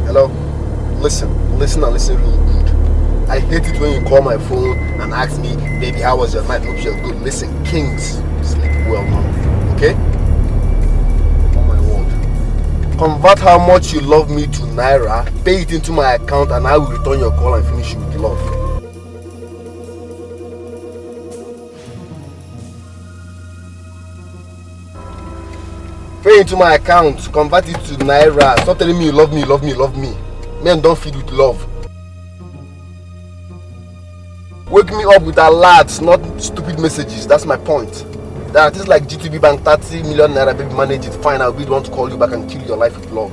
Hello? Listen real good. I hate it when you call my phone and ask me, baby, how was your night? Hope you're good. Listen, kings sleep well now, okay? Oh my word. Convert how much you love me to Naira, pay it into my account, and I will return your call and finish you with love. Pay into my account, convert it to Naira. Stop telling me you love me, you love me, you love me. Men don't feed with love. Wake me up with alerts, not stupid messages. That's my point. There are things like GTB Bank, 30 million Naira, baby, manage it. Fine, I'll be the one to call you back and kill your life with love.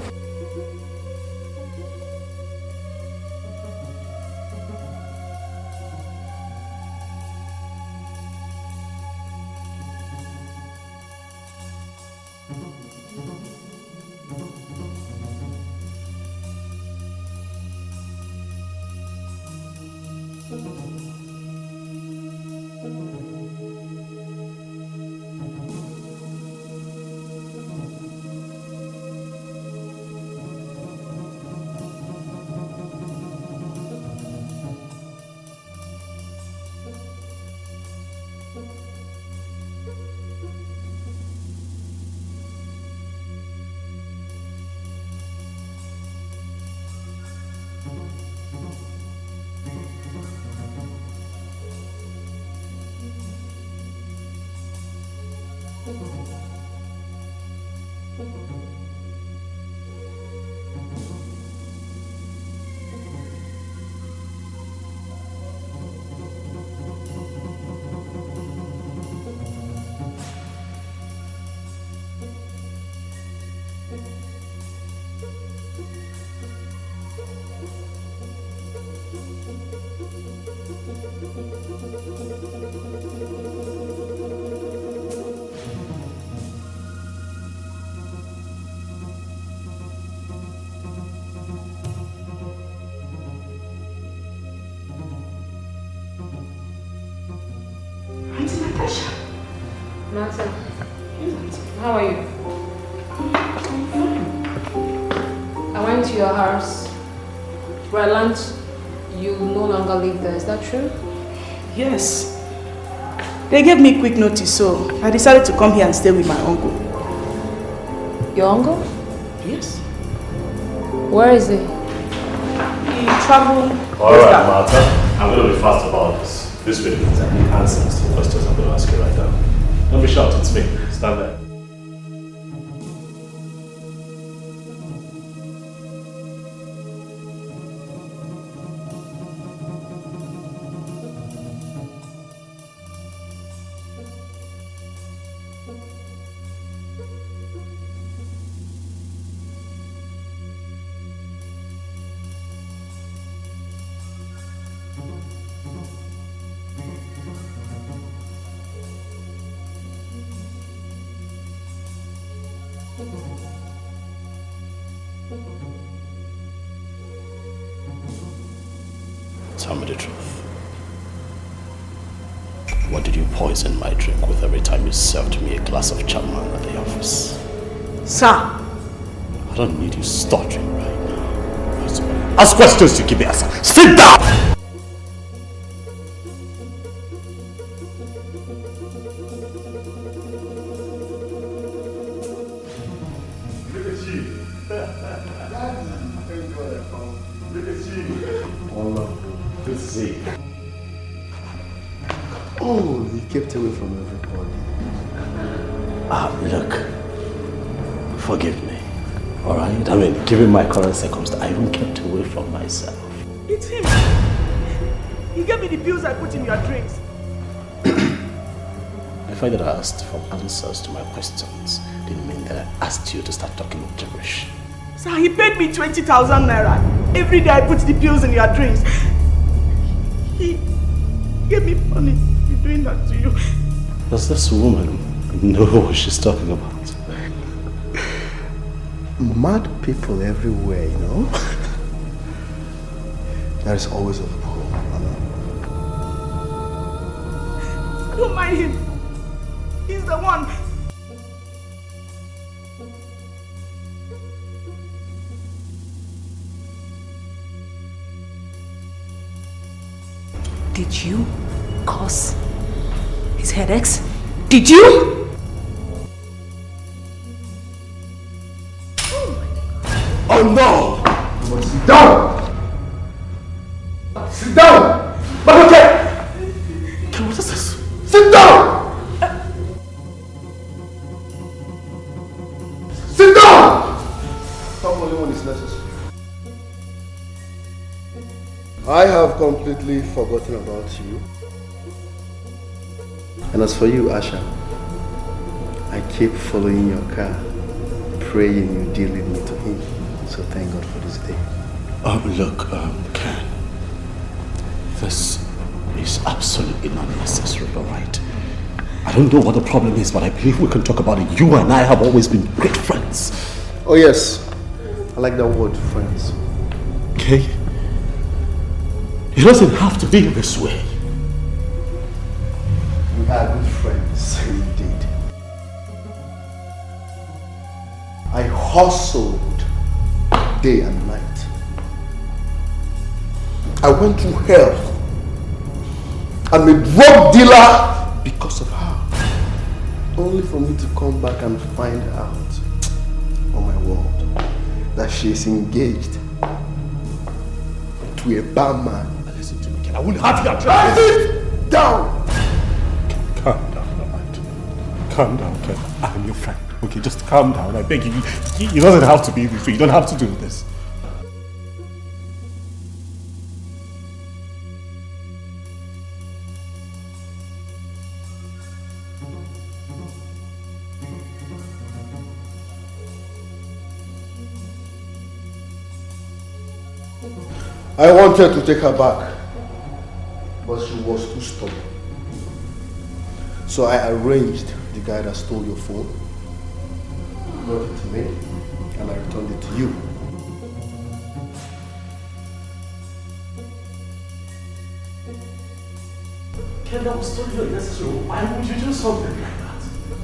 Martha, how are you? I went to your house where I learned you no longer live there. Is that true? Yes. They gave me quick notice, so I decided to come here and stay with my uncle. Your uncle? Yes. Where is he? He traveled. Alright, Martha. I'm going to be fast about this. This way, I can answer some questions I'm going to ask you right now. Don't be shocked, it's me. Stand there. Tell me the truth. What did you poison my drink with every time you served me a glass of Chapman at the office? Sir! I don't need you stuttering right now. Ask questions to keep it answer. Sit down! Look at you. Look at you. Good to see you. Oh, he kept away from everybody. Look. Forgive me. Alright? I mean, given my current circumstance, I even kept away from myself. It's him. He gave me the pills I put in your drinks. The fact that I asked for answers to my questions didn't mean that I asked you to start talking gibberish. Sir, he paid me 20,000 naira every day I put the pills in your drinks. He gave me money to be doing that to you. Does this woman know what she's talking about? Mad people everywhere, you know? There is always a loophole, I don't mind him. He's the one. Did you cause his headaches? Did you? Oh no! You must sit down! Sit down! But okay! What is this? Sit down! Sit down! Talk only when it's necessary. I have completely forgotten about you. And as for you, Asha, I keep following your car, praying you deal with me to him. So thank God for this day. Look, Ken, this is absolutely not necessary, alright? I don't know what the problem is, but I believe we can talk about it. You and I have always been great friends. Oh yes, I like that word, friends. Okay? It doesn't have to be this way. We are good friends, indeed. I hustled day and night. I went through hell. I'm a drug dealer because of her. Only for me to come back and find out, oh my word, that she is engaged to a barman. Listen to me, Ken. I wouldn't have you. Sit down! Calm down, alright? Calm down, Ken. I'm your friend. Okay, just calm down. I beg you. It doesn't have to be this way. You don't have to do this. I wanted to take her back, but she was too stubborn. So I arranged the guy that stole your phone, brought it to me, and I returned it to you. Ken, that was totally unnecessary. Why would you do something like that?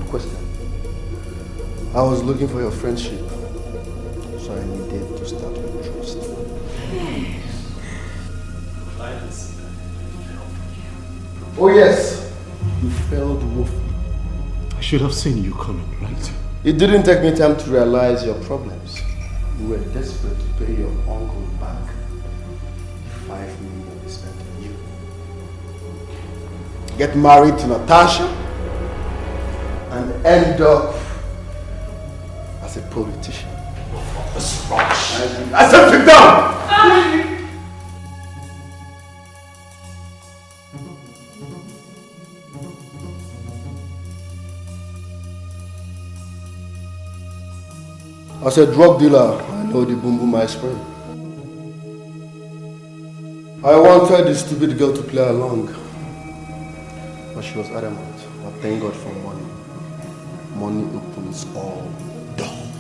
Question. I was looking for your friendship, so I needed to start with trust. Oh yes, you failed woefully. I should have seen you coming, right? It didn't take me time to realize your problems. You were desperate to pay your uncle back the 5 million he spent on you. Get married to Natasha and end up as a politician. That's rubbish. I said sit down! As a drug dealer, I know the boom boom I spray. I wanted the stupid girl to play along, but she was adamant. But thank God for money. Money opens all dumb.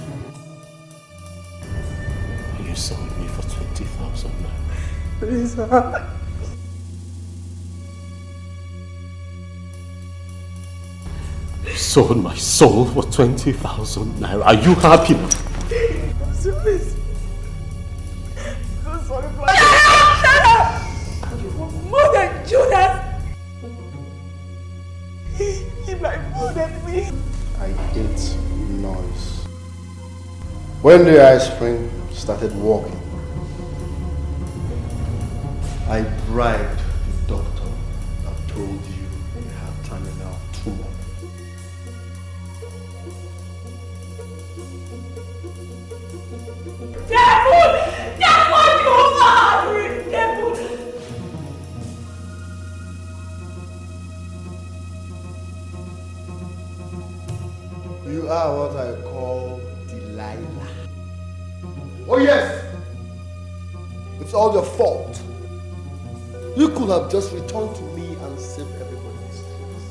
You sold me for 20,000 naira. Please, You sold my soul for 20,000 naira. Are you happy now? Please. I'm sorry, Plea. Shut up! You were more than Judas! He blindfolded me. I hate noise. When the ice spring started working, I bribed the doctor that told you you had terminal tumor. Devil! Devil, you murdering devil! You are what I call Delilah. Oh yes! It's all your fault. You could have just returned to me and saved everybody's stress.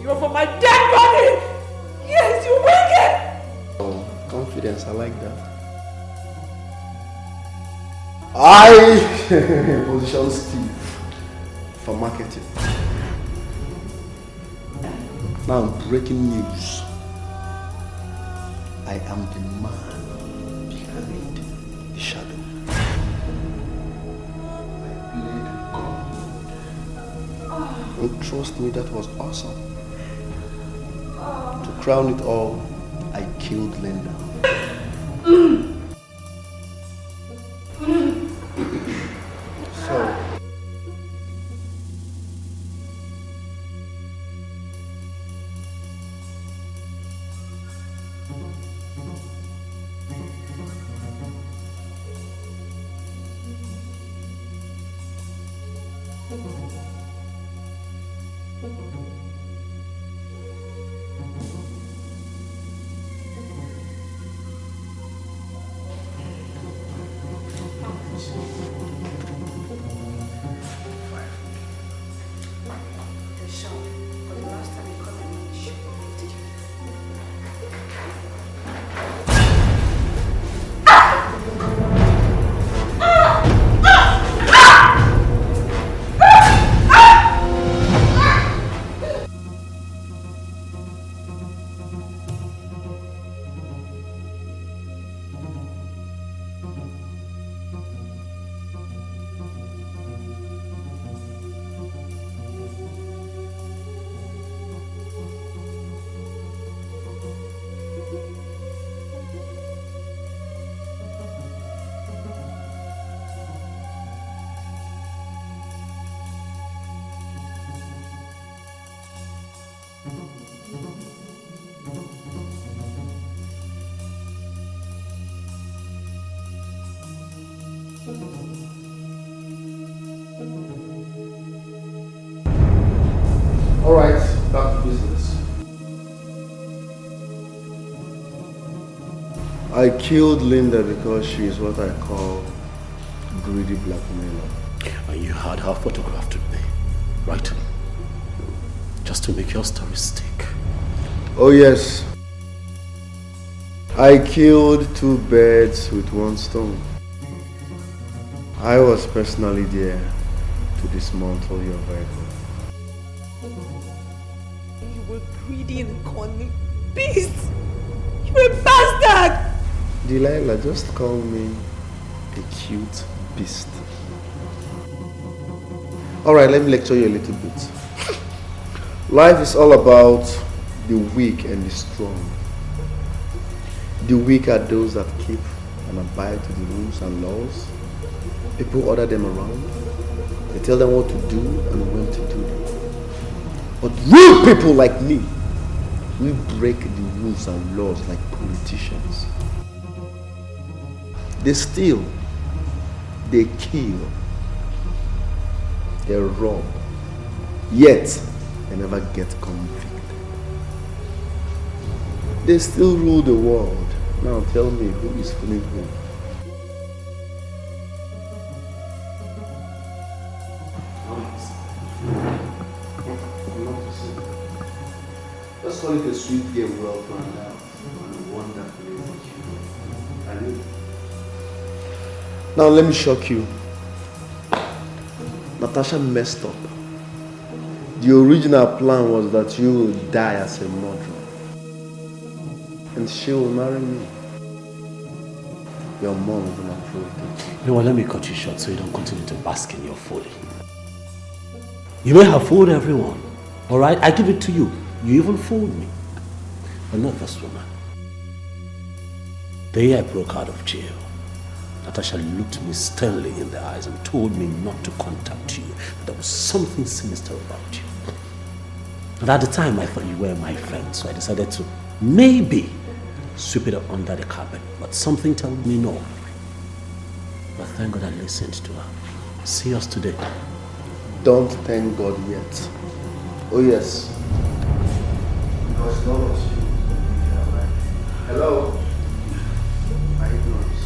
You're for my dead body! Yes, you wicked! Oh, confidence, I like that. I position Steve for marketing. Now, breaking news. I am the man behind the shadow. I played God. And trust me, that was awesome. To crown it all, I killed Linda. So, alright, back to business. I killed Linda because she is what I call greedy blackmailer. And you had her photographed with me, right? Just to make your story stick. Oh yes. I killed 2 birds with 1 stone. I was personally there to dismantle your vehicle. You were greedy and cunning beast! You were a bastard! Delilah, just call me a cute beast. Alright, let me lecture you a little bit. Life is all about the weak and the strong. The weak are those that keep and abide to the rules and laws. People order them around. They tell them what to do and when to do them. But real people like me, we break the rules and laws like politicians. They steal, they kill, they rob, yet they never get convicted. They still rule the world. Now tell me, who is fooling who? Let's go call it a sweet game well planned out and wonderfully executed. Now let me shock you. Natasha messed up. The original plan was that you will die as a murderer. And she will marry me. Your mom will approve it. You know what, let me cut you short so you don't continue to bask in your folly. You may have fooled everyone, alright? I give it to you. You even fooled me. But not this woman. The day I broke out of jail, Natasha looked me sternly in the eyes and told me not to contact you. There was something sinister about you. And at the time, I thought you were my friend, so I decided to maybe sweep it up under the carpet. But something told me no. But thank God I listened to her. See us today. Don't thank God yet. Oh yes. Because none of you are right. Hello? My ignorance.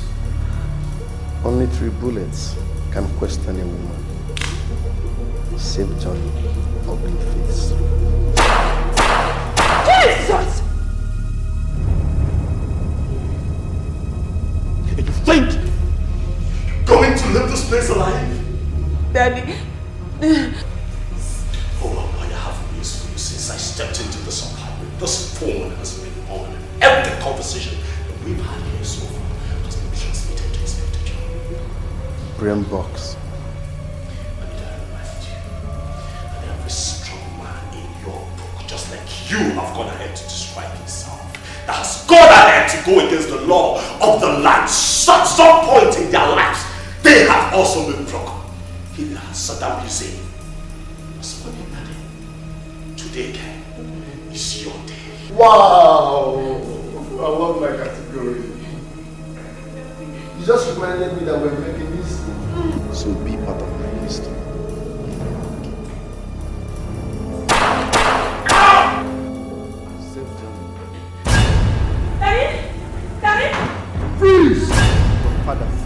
Only 3 bullets can question a woman. Save Johnny, ugly face. Jesus! And you think you're going to leave this place alive? Daddy. Oh, boy, I have news for you. Since I stepped into this apartment, this phone has been on. Every conversation that we've had here so far has been transmitted to Inspector John. Brain box. I need to remind you that every strong man in your book, just like you have gone ahead to describe himself, that has gone ahead to go against the law of the land, at some point in their lives, they have also been broken. He has Saddam Hussein. Somebody married. Today again is your day. Wow! I love my category. You just reminded me that we're making this, so be part of my list. Daddy? Daddy? Freeze! Father, freeze.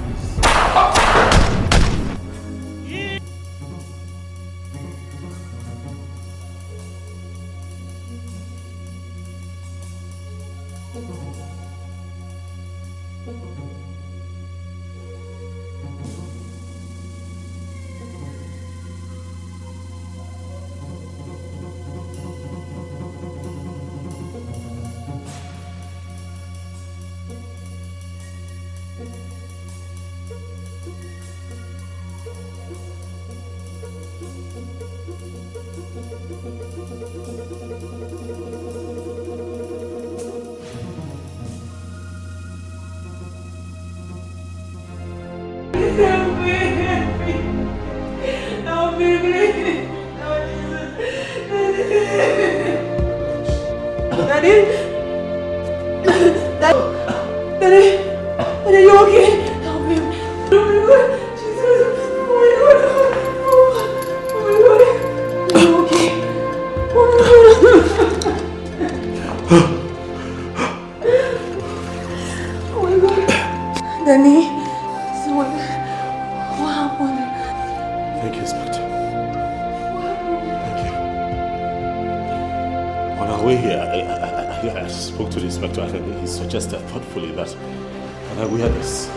Suggested thoughtfully that when I wear this,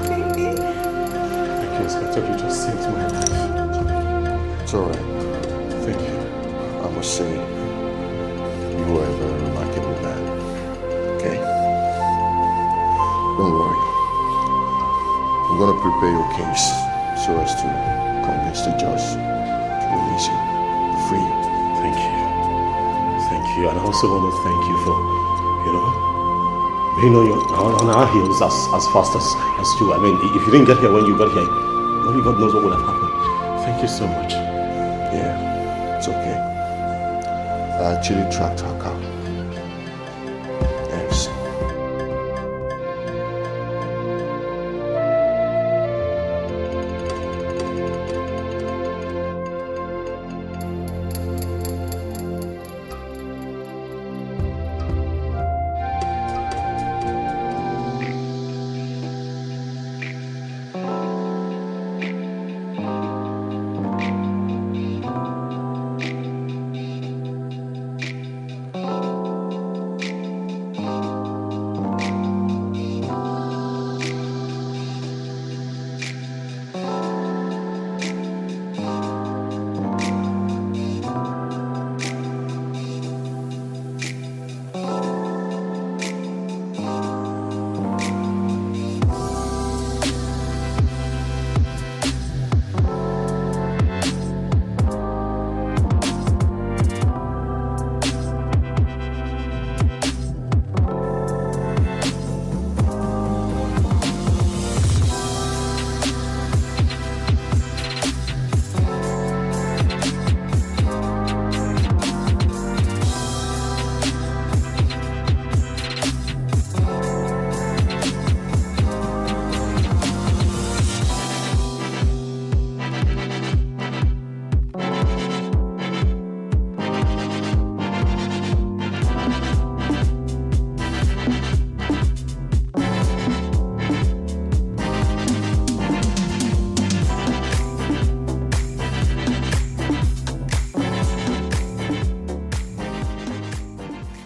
thank you, Inspector. You just saved my life. It's alright. Thank you. I must say, you are a very remarkable man. Okay? Don't worry. I'm gonna prepare your case so as to convince the judge to release you, to free you. Thank you. Thank you. And I also want to thank you for, being on our heels as fast as you. I mean, if you didn't get here when you got here, only God knows what would have happened. Thank you so much. Yeah, it's okay. I actually tracked her car.